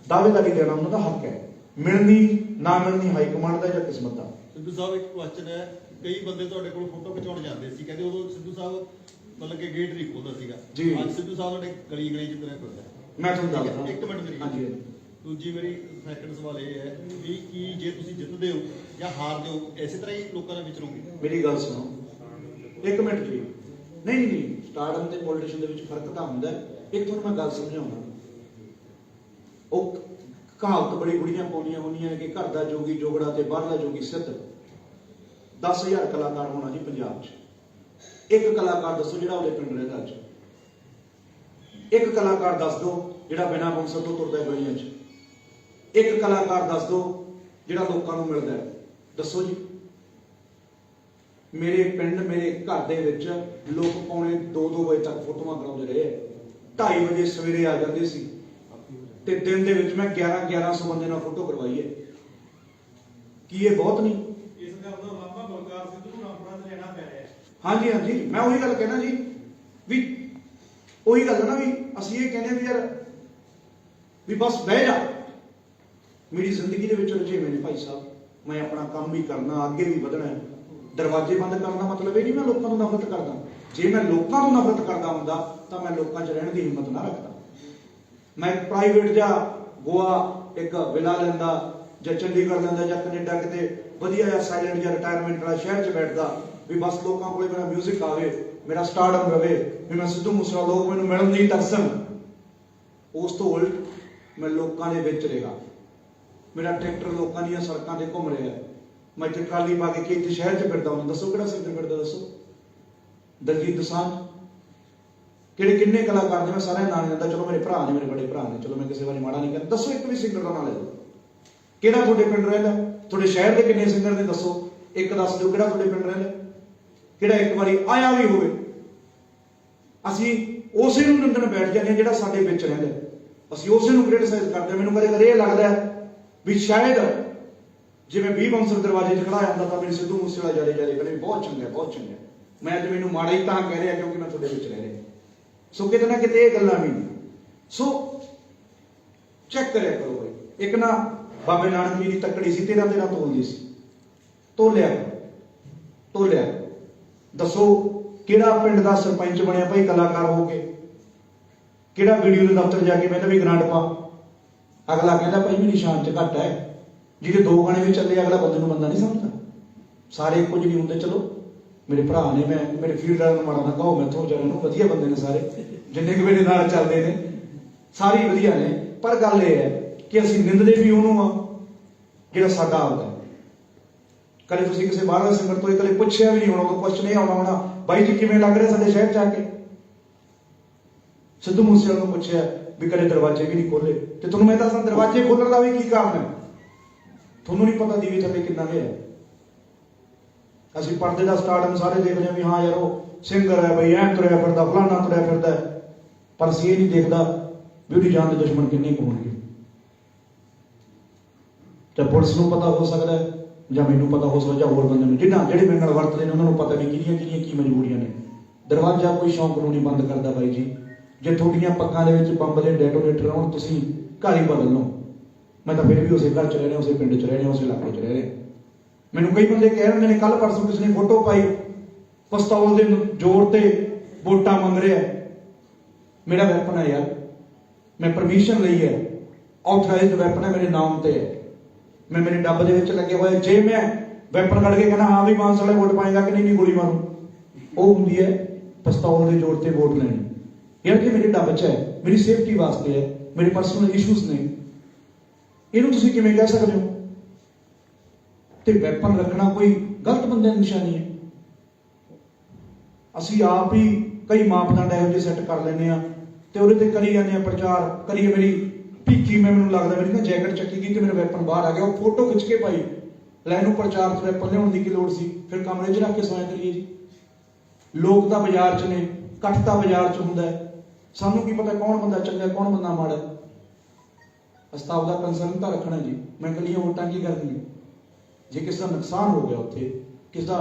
ਦਾਅਵੇਦਾਰੀ ਦੇਣਾ ਉਹਨਾਂ ਦਾ ਹੱਕ ਹੈ। ਮਿਲਣੀ ਨਾ ਮਿਲਣੀ ਹਾਈ ਕਮਾਂਡ ਦਾ ਜਾਂ ਕਿਸਮਤ ਦਾ। ਸਿੱਧੂ ਸਾਹਿਬ ਇੱਕ ਕੁਐਸਚਨ ਹੈ, ਕਈ ਬੰਦੇ ਤੁਹਾਡੇ ਕੋਲ ਫੋਟੋ ਖਿਚਾਉਣ ਜਾਂਦੇ ਸੀ, ਕਹਿੰਦੇ ਉਦੋਂ ਸਿੱਧੂ ਸਾਹਿਬ ਮਤਲਬ ਕਿ ਗੇਟ ਨਹੀਂ ਖੋਲਦਾ ਸੀਗਾ। ਜੀ। ਅੱਜ ਸਿੱਧੂ ਸਾਹਿਬ ਤੁਹਾਡੇ ਗਲੀ ਚ ਤੁਰਿਆ ਫਿਰਦਾ। ਮੈਂ ਤੁਹਾਨੂੰ ਦੱਸਦਾ, ਇੱਕ ਮਿੰਟ ਮੇਰੀ ਹਾਂਜੀ ਦੂਜੀ ਮੇਰੀ ਸੈਕੰਡ ਸਵਾਲ ਇਹ ਹੈ ਵੀ ਕੀ ਜੇ ਤੁਸੀਂ ਜਿੱਤਦੇ ਹੋ ਜਾਂ ਹਾਰਦੇ ਹੋ, ਇਸੇ ਤਰ੍ਹਾਂ ਹੀ ਲੋਕਾਂ ਨਾਲ ਵਿਚਰੋਗੇ? ਮੇਰੀ ਗੱਲ ਸੁਣੋ ਇੱਕ ਮਿੰਟ ਜੀ। ਨਹੀਂ ਸਟਾਰਡਮ ਤੇ ਪੋਲੀਟੀਸ਼ੀਅਨ ਦੇ ਵਿੱਚ ਫਰਕ ਤਾਂ ਹੁੰਦਾ ਹੈ। ਇੱਕ ਤੁਹਾਨੂੰ ਮੈਂ ਗੱਲ ਸਮਝਾਉਣਾ, ਉਹ ਕਹਾਵਤ ਬੜੀ ਬੁੜੀਆਂ ਪਾਉਂਦੀਆਂ ਹੁੰਦੀਆਂ ਨੇ ਕਿ ਘਰ ਦਾ ਜੋਗੀ ਜੋਗੜਾ ਤੇ ਬਾਹਰਲਾ ਜੋਗੀ ਸਿੱਧ। 10,000 ਕਲਾਕਾਰ ਹੋਣਾ ਜੀ ਪੰਜਾਬ 'ਚ। ਇੱਕ ਕਲਾਕਾਰ ਦੱਸੋ ਜਿਹੜਾ ਉਹਦੇ ਪਿੰਡ ਰਹਿੰਦਾ ਅੱਜ। ਇੱਕ ਕਲਾਕਾਰ ਦੱਸ ਦਿਓ ਜਿਹੜਾ ਬਿਨਾਂ ਬੰਸਰ ਤੋਂ ਤੁਰਦਾ ਗਲੀਆਂ 'ਚ। ਇੱਕ ਕਲਾਕਾਰ ਦੱਸ ਦਿਓ ਜਿਹੜਾ ਲੋਕਾਂ ਨੂੰ ਮਿਲਦਾ ਹੈ। ਦੱਸੋ ਜੀ। ਮੇਰੇ ਪਿੰਡ ਮੇਰੇ ਘਰ ਦੇ ਵਿੱਚ ਲੋਕ ਪੌਣੇ 2-2 ਵਜੇ ਤੱਕ ਫੋਟੋਆਂ ਕਰਾਉਂਦੇ ਰਹੇ। 2:30 ਵਜੇ ਸਵੇਰੇ ਆ ਜਾਂਦੇ ਸੀ ਤੇ ਦਿਨ ਦੇ ਵਿੱਚ ਮੈਂ 1100 ਬੰਦੇ ਨਾਲ ਫੋਟੋ ਕਰਵਾਈ ਹੈ। ਕੀ ਇਹ ਬਹੁਤ ਨਹੀਂ? ਇਸ ਗੱਲ ਦਾ ਲਾਭਾ ਬਲਕਾਰ ਸਿੱਧੂ ਨੂੰ ਆਪਣਾ ਲੈਣਾ ਪੈ ਰਿਹਾ ਹੈ। ਹਾਂਜੀ ਮੈਂ ਉਹੀ ਗੱਲ ਕਹਿਣਾ ਜੀ, ਵੀ ਉਹੀ ਗੱਲ ਨਾ ਵੀ ਅਸੀਂ ਇਹ ਕਹਿੰਦੇ ਵੀ ਯਾਰ ਵੀ ਬਸ ਬਹਿ ਜਾ। ਮੇਰੀ ਜ਼ਿੰਦਗੀ ਦੇ ਵਿੱਚ ਰੁਝੇਵੇਂ ਨੇ ਭਾਈ ਸਾਹਿਬ, ਮੈਂ ਆਪਣਾ ਕੰਮ ਵੀ ਕਰਨਾ, ਅੱਗੇ ਵੀ ਵਧਣਾ ਹੈ। ਦਰਵਾਜ਼ੇ ਬੰਦ ਕਰਨ ਦਾ ਮਤਲਬ ਇਹ ਨਹੀਂ ਮੈਂ ਲੋਕਾਂ ਤੋਂ ਨਫ਼ਰਤ ਕਰਦਾ। ਜੇ ਮੈਂ ਲੋਕਾਂ ਤੋਂ ਨਫ਼ਰਤ ਕਰਦਾ ਹੁੰਦਾ ਤਾਂ ਮੈਂ ਲੋਕਾਂ 'ਚ ਰਹਿਣ ਦੀ ਹਿੰਮਤ ਨਾ ਰੱਖਦਾ। ਮੈਂ ਪ੍ਰਾਈਵੇਟ ਜਾਂ ਗੋਆ ਇੱਕ ਵਿਲਾ ਲੈਂਦਾ ਜਾਂ ਚੰਡੀਗੜ੍ਹ ਲੈਂਦਾ ਜਾਂ ਕੈਨੇਡਾ ਕਿਤੇ ਵਧੀਆ ਜਾਂ ਸਾਇਲੈਂਟ ਜਾਂ ਰਿਟਾਇਰਮੈਂਟ ਵਾਲਾ ਸ਼ਹਿਰ 'ਚ ਬੈਠਦਾ ਵੀ ਬਸ ਲੋਕਾਂ ਕੋਲੇ ਮੇਰਾ ਮਿਊਜ਼ਿਕ ਆਵੇ, ਮੇਰਾ ਸਟਾਰਡਮ ਰਵੇ, ਵੀ ਮੈਂ ਸਿੱਧੂ ਮੂਸੇਵਾਲਾ, ਲੋਕ ਮੈਨੂੰ ਮਿਲਣ ਨਹੀਂ ਤਰਸਣ। ਉਸ ਤੋਂ ਉਲਟ ਮੈਂ ਲੋਕਾਂ ਦੇ ਵਿੱਚ ਰਿਹਾ। ਮੇਰਾ ਟਰੈਕਟਰ ਲੋਕਾਂ ਦੀਆਂ ਸੜਕਾਂ ਤੇ ਘੁੰਮ ਰਿਹਾ। ਮੈਂ ਇੱਥੇ ਟਰਾਲੀ ਪਾ ਕੇ ਇੱਥੇ ਸ਼ਹਿਰ 'ਚ ਫਿਰਦਾ ਹੁੰਦਾ। ਦੱਸੋ ਕਿਹੜਾ ਸਿੰਗਰ ਫਿਰਦਾ? ਦੱਸੋ। ਦਲਜੀਤ ਦੋਸਾਂਝ, ਕਿੰਨੇ ਕਲਾਕਾਰ ਨੇ, ਮੈਂ ਸਾਰਿਆਂ ਨਾਂ ਨਹੀਂ ਲੈਂਦਾ। ਚਲੋ ਮੇਰੇ ਭਰਾ ਨੇ, ਮੇਰੇ ਬੜੇ ਭਰਾ ਨੇ, ਚਲੋ ਮੈਂ ਕਿਸੇ ਵਾਰੀ ਮਾੜਾ ਨਹੀਂ ਕਹਿੰਦਾ। ਦੱਸੋ ਇੱਕ ਵੀ ਸਿੰਗਰ ਦਾ ਨਾਂ ਲੈ ਦਿਓ ਕਿਹੜਾ ਤੁਹਾਡੇ ਪਿੰਡ ਰਹਿੰਦਾ। ਤੁਹਾਡੇ ਸ਼ਹਿਰ ਦੇ ਕਿੰਨੇ ਸਿੰਗਰ ਨੇ ਦੱਸੋ, ਇੱਕ ਦੱਸ ਦਿਓ ਕਿਹੜਾ ਤੁਹਾਡੇ ਪਿੰਡ ਰਹਿੰਦਾ, ਕਿਹੜਾ ਇੱਕ ਵਾਰੀ ਆਇਆ ਵੀ ਹੋਵੇ। ਅਸੀਂ ਉਸੇ ਨੂੰ ਨਿੰਦਣ ਬੈਠ ਜਾਂਦੇ ਹਾਂ ਜਿਹੜਾ ਸਾਡੇ ਵਿੱਚ ਰਹਿੰਦਾ। ਅਸੀਂ ਉਸੇ ਨੂੰ ਕ੍ਰਿਟਿਸਾਈਜ਼ ਕਰਦੇ ਹਾਂ। ਮੈਨੂੰ ਕਦੇ ਇਹ ਲੱਗਦਾ ਵੀ ਸ਼ਾਇਦ ਜਿਵੇਂ 20 ਬੰਸਰ ਦਰਵਾਜ਼ੇ 'ਚ ਖੜਾ ਹੁੰਦਾ ਤਾਂ ਮੇਰੇ ਸਿੱਧੂ ਮੂਸੇਵਾਲਾ ਜਾਰੇ ਕਰੇ ਬਹੁਤ ਚੰਗਾ ਬਹੁਤ ਚੰਗਾ। ਮੈਂ ਅੱਜ ਮੈਨੂੰ ਮਾੜਾ ਹੀ ਤਾਂ ਕਹਿ ਰਿਹਾ ਕਿਉਂਕਿ ਮੈਂ ਤੁਹਾਡੇ ਵਿੱਚ ਰਹਿ ਰਿਹਾ। ਸੋ ਕਿਤੇ ਨਾ ਕਿਤੇ ਇਹ ਗੱਲਾਂ ਵੀ ਨਹੀਂ। ਸੋ ਚੈੱਕ ਕਰਿਆ ਕਰੋ ਬਈ। ਇੱਕ ਨਾ ਬਾਬੇ ਨਾਨਕ ਜੀ ਦੀ ਤੱਕੜੀ ਸੀ, 13 ਤੋਲਦੀ ਸੀ। ਤੋਲਿਆ ਦੱਸੋ ਕਿਹੜਾ ਪਿੰਡ ਦਾ ਸਰਪੰਚ ਬਣਿਆ ਭਾਈ ਕਲਾਕਾਰ ਹੋ ਕੇ? ਕਿਹੜਾ ਵੀਡੀਓ ਦੇ ਦਫ਼ਤਰ ਜਾ ਕੇ ਕਹਿੰਦਾ ਵੀ ਗ੍ਰਾਂਟ ਪਾ? ਅਗਲਾ ਕਹਿੰਦਾ ਭਾਈ ਮੇਰੀ ਸ਼ਾਨ 'ਚ ਘੱਟ ਹੈ। ਜਿਹਦੇ 2 ਗਾਣੇ ਵੀ ਚੱਲੇ ਅਗਲਾ ਬੰਦੇ ਨੂੰ ਬੰਦਾ ਨਹੀਂ ਸਮਝਦਾ। ਸਾਰੇ ਕੁਝ ਨਹੀਂ ਹੁੰਦੇ। ਚਲੋ ਮੇਰੇ ਭਰਾ ਨੇ, ਮੈਂ ਮੇਰੇ ਫੀਲਡ ਵਾਲਿਆਂ ਨੂੰ ਮਾੜਾ ਨਾ ਕਹੋ, ਮੈਥੋਂ ਵਿਚਾਰਿਆਂ ਨੂੰ ਵਧੀਆ ਬੰਦੇ ਨੇ ਸਾਰੇ, ਜਿੰਨੇ ਕੁ ਮੇਰੇ ਨਾਲ ਚੱਲਦੇ ਨੇ ਸਾਰੇ ਵਧੀਆ ਨੇ। ਪਰ ਗੱਲ ਇਹ ਹੈ ਕਿ ਅਸੀਂ ਨਿੰਦਦੇ ਵੀ ਉਹਨੂੰ ਆ ਜਿਹੜਾ ਸਾਡਾ ਆਪਦਾ। ਕਦੇ ਤੁਸੀਂ ਕਿਸੇ ਬਾਹਰਲੇ ਸਿੰਗਰ ਤੋਂ ਕਦੇ ਪੁੱਛਿਆ ਵੀ ਨਹੀਂ ਹੋਣਾ, ਉਹ ਕੁਐਸਚਨ ਇਹ ਆਉਣਾ ਹੋਣਾ ਬਾਈ ਜੀ ਕਿਵੇਂ ਲੱਗ ਰਿਹਾ ਸਾਡੇ ਸ਼ਹਿਰ 'ਚ ਆ ਕੇ? ਸਿੱਧੂ ਮੂਸੇਵਾਲੇ ਨੂੰ ਪੁੱਛਿਆ ਵੀ ਕਦੇ ਦਰਵਾਜ਼ੇ ਵੀ ਨਹੀਂ ਖੋਲੇ। ਤੇ ਤੁਹਾਨੂੰ ਮੈਂ ਦੱਸਾਂ ਦਰਵਾਜ਼ੇ ਖੋਲਣ ਦਾ ਵੀ ਕੀ ਕਾਰਨ ਹੈ? ਤੁਹਾਨੂੰ ਨਹੀਂ ਪਤਾ ਦੀਵੇ ਥੱਲੇ ਕਿੰਨਾ ਲਿਆ। ਅਸੀਂ ਪਰਦੇ ਦਾ ਸਟਾਰਡਮ ਸਾਰੇ ਦੇਖਦੇ ਹਾਂ ਵੀ ਹਾਂ ਯਾਰ ਉਹ ਸਿੰਗਰ ਹੈ ਬਈ, ਐਂ ਤੁਰਿਆ ਫਿਰਦਾ, ਫਲਾਣਾ ਤੁਰਿਆ ਫਿਰਦਾ ਹੈ। ਪਰ ਅਸੀਂ ਇਹ ਨਹੀਂ ਦੇਖਦਾ ਵੀ ਉਹਦੀ ਜਾਨ ਦੇ ਦੁਸ਼ਮਣ ਕਿੰਨੇ ਕੁ ਹੋਣਗੇ। ਤੇ ਪੁਲਿਸ ਨੂੰ ਪਤਾ ਹੋ ਸਕਦਾ ਹੈ, ਜਾਂ ਮੈਨੂੰ ਪਤਾ ਹੋ ਸਕਦਾ, ਜਾਂ ਹੋਰ ਬੰਦੇ ਨੂੰ, ਜਿਹੜੇ ਮੇਰੇ ਨਾਲ ਵਰਤਦੇ ਨੇ ਉਹਨਾਂ ਨੂੰ ਪਤਾ ਵੀ ਕਿਹਦੀਆਂ ਕੀ ਮਜਬੂਰੀਆਂ ਨੇ। ਦਰਵਾਜ਼ਾ ਕੋਈ ਸ਼ੌਂਕ ਨੂੰ ਨਹੀਂ ਬੰਦ ਕਰਦਾ ਬਾਈ ਜੀ। ਜੇ ਤੁਹਾਡੀਆਂ ਪੱਖਾਂ ਦੇ ਵਿੱਚ ਬੰਬ ਦੇ ਡੈਟੋਨੇਟਰ ਆਉਣ, ਤੁਸੀਂ ਘਰ ਹੀ ਬਦਲ ਲਓ। ਮੈਂ ਤਾਂ ਫਿਰ ਵੀ ਉਸੇ ਘਰ 'ਚ ਰਹਿ ਰਿਹਾ, ਉਸੇ ਪਿੰਡ 'ਚ ਰਹਿ ਰਿਹਾ, ਉਸੇ ਇਲਾਕੇ 'ਚ ਰਹਿ ਰਿਹਾ। ਮੈਨੂੰ ਕਈ ਬੰਦੇ ਕਹਿ ਰਹੇ ਨੇ, ਕੱਲ ਪਰਸੋਂ ਕਿਸੇ ਨੇ ਫੋਟੋ ਪਾਈ, ਪਿਸਤੌਲ ਦੇ ਜ਼ੋਰ ਤੇ ਵੋਟਾਂ ਮੰਗ ਰਿਹਾ। ਮੇਰਾ ਵੈਪਨ ਹੈ ਯਾਰ, ਮੈਂ ਪਰਮਿਸ਼ਨ ਲਈ ਹੈ, ਆਥੋਰਾਈਜ਼ਡ ਵੈਪਨ ਹੈ, ਮੇਰੇ ਨਾਮ ਤੇ ਹੈ, ਮੈਂ ਮੇਰੇ ਡੱਬ ਦੇ ਵਿੱਚ ਲੱਗੇ ਹੋਏ। ਜੇ ਮੈਂ ਵੈਪਨ ਕੱਢ ਕੇ ਕਹਿੰਦਾ ਹਾਂ ਵੀ ਮਾਨਸਾ ਵਾਲੇ ਵੋਟ ਪਾਏਗਾ ਕਿ ਨਹੀਂ ਗੋਲੀ ਮਾਰੂ, ਉਹ ਹੁੰਦੀ ਹੈ ਪਿਸਤੌਲ ਦੇ ਜ਼ੋਰ ਤੇ ਵੋਟ ਲੈਣੀ। ਯਾਰ ਕਿ ਮੇਰੇ ਡੱਬ 'ਚ ਹੈ, ਮੇਰੀ ਸੇਫਟੀ ਵਾਸਤੇ ਹੈ, ਮੇਰੇ ਪਰਸਨਲ ਇਸ਼ੂਜ਼ ਨੇ, ਇਹਨੂੰ ਤੁਸੀਂ ਕਿਵੇਂ ਕਹਿ ਸਕਦੇ ਹੋ? ਤੇ ਵੈਪਨ ਰੱਖਣਾ ਕੋਈ ਗਲਤ ਬੰਦੇ ਦੀ ਨਿਸ਼ਾਨੀ ਹੈ? ਅਸੀਂ ਆਪ ਹੀ ਕਈ ਮਾਪਦੰਡ ਇਹੋ ਜਿਹੇ ਸੈੱਟ ਕਰ ਲੈਂਦੇ ਆ ਤੇ ਉਹਦੇ ਤੇ ਕਰੀ ਜਾਂਦੇ ਆ ਪ੍ਰਚਾਰ। ਕਰੀਏ ਮੇਰੀ ਭੀਖੀ, ਮੈਨੂੰ ਲੱਗਦਾ ਮੇਰੀ ਨਾ ਜੈਕਟ ਚੱਕੀ ਗਈ ਤੇ ਮੇਰਾ ਵੈਪਨ ਬਾਹਰ ਆ ਗਿਆ, ਉਹ ਫੋਟੋ ਖਿੱਚ ਕੇ ਪਾਈ। ਲੈ ਇਹਨੂੰ ਪ੍ਰਚਾਰ 'ਚ ਵੈਪਨ ਲਿਆਉਣ ਦੀ ਕੀ ਲੋੜ ਸੀ? ਫਿਰ ਕਮਰੇ 'ਚ ਰੱਖ ਕੇ ਸੋਇਆ ਕਰੀਏ ਜੀ। ਲੋਕ ਤਾਂ ਬਾਜ਼ਾਰ 'ਚ ਨੇ, ਇਕੱਠ ਤਾਂ ਬਾਜ਼ਾਰ 'ਚ ਹੁੰਦਾ ਹੈ। ਸਾਨੂੰ ਕੀ ਪਤਾ ਕੌਣ ਬੰਦਾ ਚੰਗਾ, ਕੌਣ ਬੰਦਾ ਮਾੜਾ। ਅਸਤਾਵ ਦਾ ਕੰਸਰਨ ਤਾਂ ਰੱਖਣਾ ਜੀ। ਮੈਂ ਕੱਲੀਆਂ ਵੋਟਾਂ ਕੀ ਕਰਨੀਆਂ? ਜੇ ਕਿਸੇ ਦਾ ਨੁਕਸਾਨ ਹੋ ਗਿਆ, ਉੱਥੇ ਕਿਸੇ ਦਾ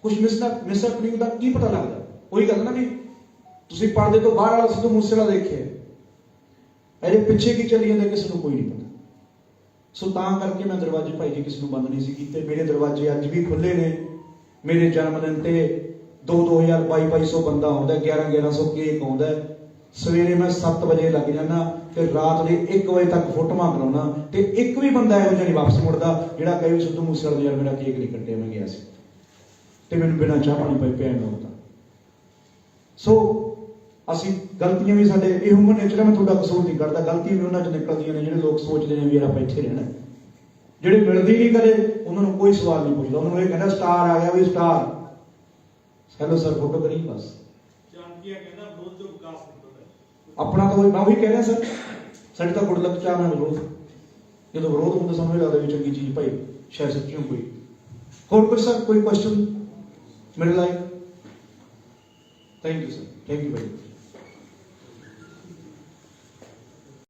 ਕੁਝ ਮਿਸਹੈਪਨਿੰਗ ਦਾ ਕੀ ਪਤਾ ਲੱਗਦਾ? ਉਹੀ ਗੱਲ ਨਾ ਵੀ ਤੁਸੀਂ ਪਰਦੇ ਤੋਂ ਬਾਹਰ ਵਾਲਾ ਸਿੱਧੂ ਮੂਸੇਵਾਲਾ ਦੇਖਿਆ, ਇਹਦੇ ਪਿੱਛੇ ਕੀ ਚੱਲੀ ਜਾਂਦਾ ਕਿਸੇ ਨੂੰ ਕੋਈ ਨਹੀਂ ਪਤਾ। ਸੋ ਤਾਂ ਕਰਕੇ ਮੈਂ ਦਰਵਾਜ਼ੇ ਭਾਈ ਜੀ ਕਿਸੇ ਨੂੰ ਬੰਦ ਨਹੀਂ ਸੀ ਕੀਤੇ। ਮੇਰੇ ਦਰਵਾਜ਼ੇ ਅੱਜ ਵੀ ਖੁੱਲੇ ਨੇ। ਮੇਰੇ ਜਨਮ ਦਿਨ ਤੇ 2200 ਬੰਦਾ ਆਉਂਦਾ, 1100 ਕੇਕ ਆਉਂਦਾ। ਸਵੇਰੇ ਮੈਂ 7 ਵਜੇ ਲੱਗ ਜਾਂਦਾ ਤੇ ਰਾਤ ਦੇ 1 ਵਜੇ ਤੱਕ ਫੋਟੋਆਂ ਕਰਾਉਣਾ, ਤੇ ਇੱਕ ਵੀ ਬੰਦਾ ਇਹੋ ਜਿਹਾ ਨਹੀਂ ਵਾਪਸ ਮੁੜਦਾ ਜਿਹੜਾ ਕਹੇ ਸਿੱਧੂ ਮੂਸੇਵਾਲੇ ਯਾਰ ਮੇਰਾ ਕੇਕ ਨਹੀਂ ਕੱਟਿਆ, ਮੈਂ ਗਿਆ ਸੀ ਤੇ ਮੈਨੂੰ ਬਿਨਾਂ ਚਾਹ ਪਾਣੀ ਪਾਈ ਪਿਆ ਨਾ ਹੁੰਦਾ। ਸੋ ਅਸੀਂ ਗਲਤੀਆਂ ਵੀ ਸਾਡੇ ਇਹ ਹਿਊਮਨ ਨੇਚਰ ਹੈ, ਮੈਂ ਤੁਹਾਡਾ ਕਸੂਰ ਨਹੀਂ ਕਰਦਾ। ਗਲਤੀਆਂ ਵੀ ਉਹਨਾਂ 'ਚ ਨਿਕਲਦੀਆਂ ਨੇ ਜਿਹੜੇ ਲੋਕ ਸੋਚਦੇ ਨੇ ਵੀ ਯਾਰ ਆਪਾਂ ਇੱਥੇ ਰਹਿਣਾ। ਜਿਹੜੇ ਮਿਲਦੇ ਨਹੀਂ ਕਦੇ, ਉਹਨਾਂ ਨੂੰ ਕੋਈ ਸਵਾਲ ਨਹੀਂ ਪੁੱਛਦਾ। ਉਹਨਾਂ ਨੂੰ ਇਹ ਕਹਿੰਦਾ ਸਟਾਰ ਆ ਗਿਆ ਵੀ ਸਟਾਰ, ਹੈਲੋ ਸਰ ਫੋਟੋ ਕਰੀ ਬਸ। ਜਾਨਕੀਆ ਕਹਿੰਦਾ ਵਿਰੋਧ ਤੋਂ ਵਿਕਾਸ ਨਿਕਲਦਾ। ਆਪਣਾ ਤਾਂ ਮੈਂ ਉਹੀ ਕਹਿ ਰਿਹਾ ਸਰ, ਸਾਡੀ ਤਾਂ ਗੁੱਡ ਲੱਕ ਚਾਹ ਨਾਲ ਵਿਰੋਧ। ਜਦੋਂ ਵਿਰੋਧ ਹੁੰਦਾ ਸਾਨੂੰ ਇਹ ਲੱਗਦਾ ਵੀ ਚੰਗੀ ਚੀਜ਼ ਭਾਈ ਸ਼ਾਇਦ ਸੱਚੀਓ ਕੋਈ। ਹੋਰ ਕੁਝ ਸਰ, ਕੋਈ ਕੁਐਸਚਨ ਮੇਰੇ ਲਈ? Thank you sir, thank you Bhai.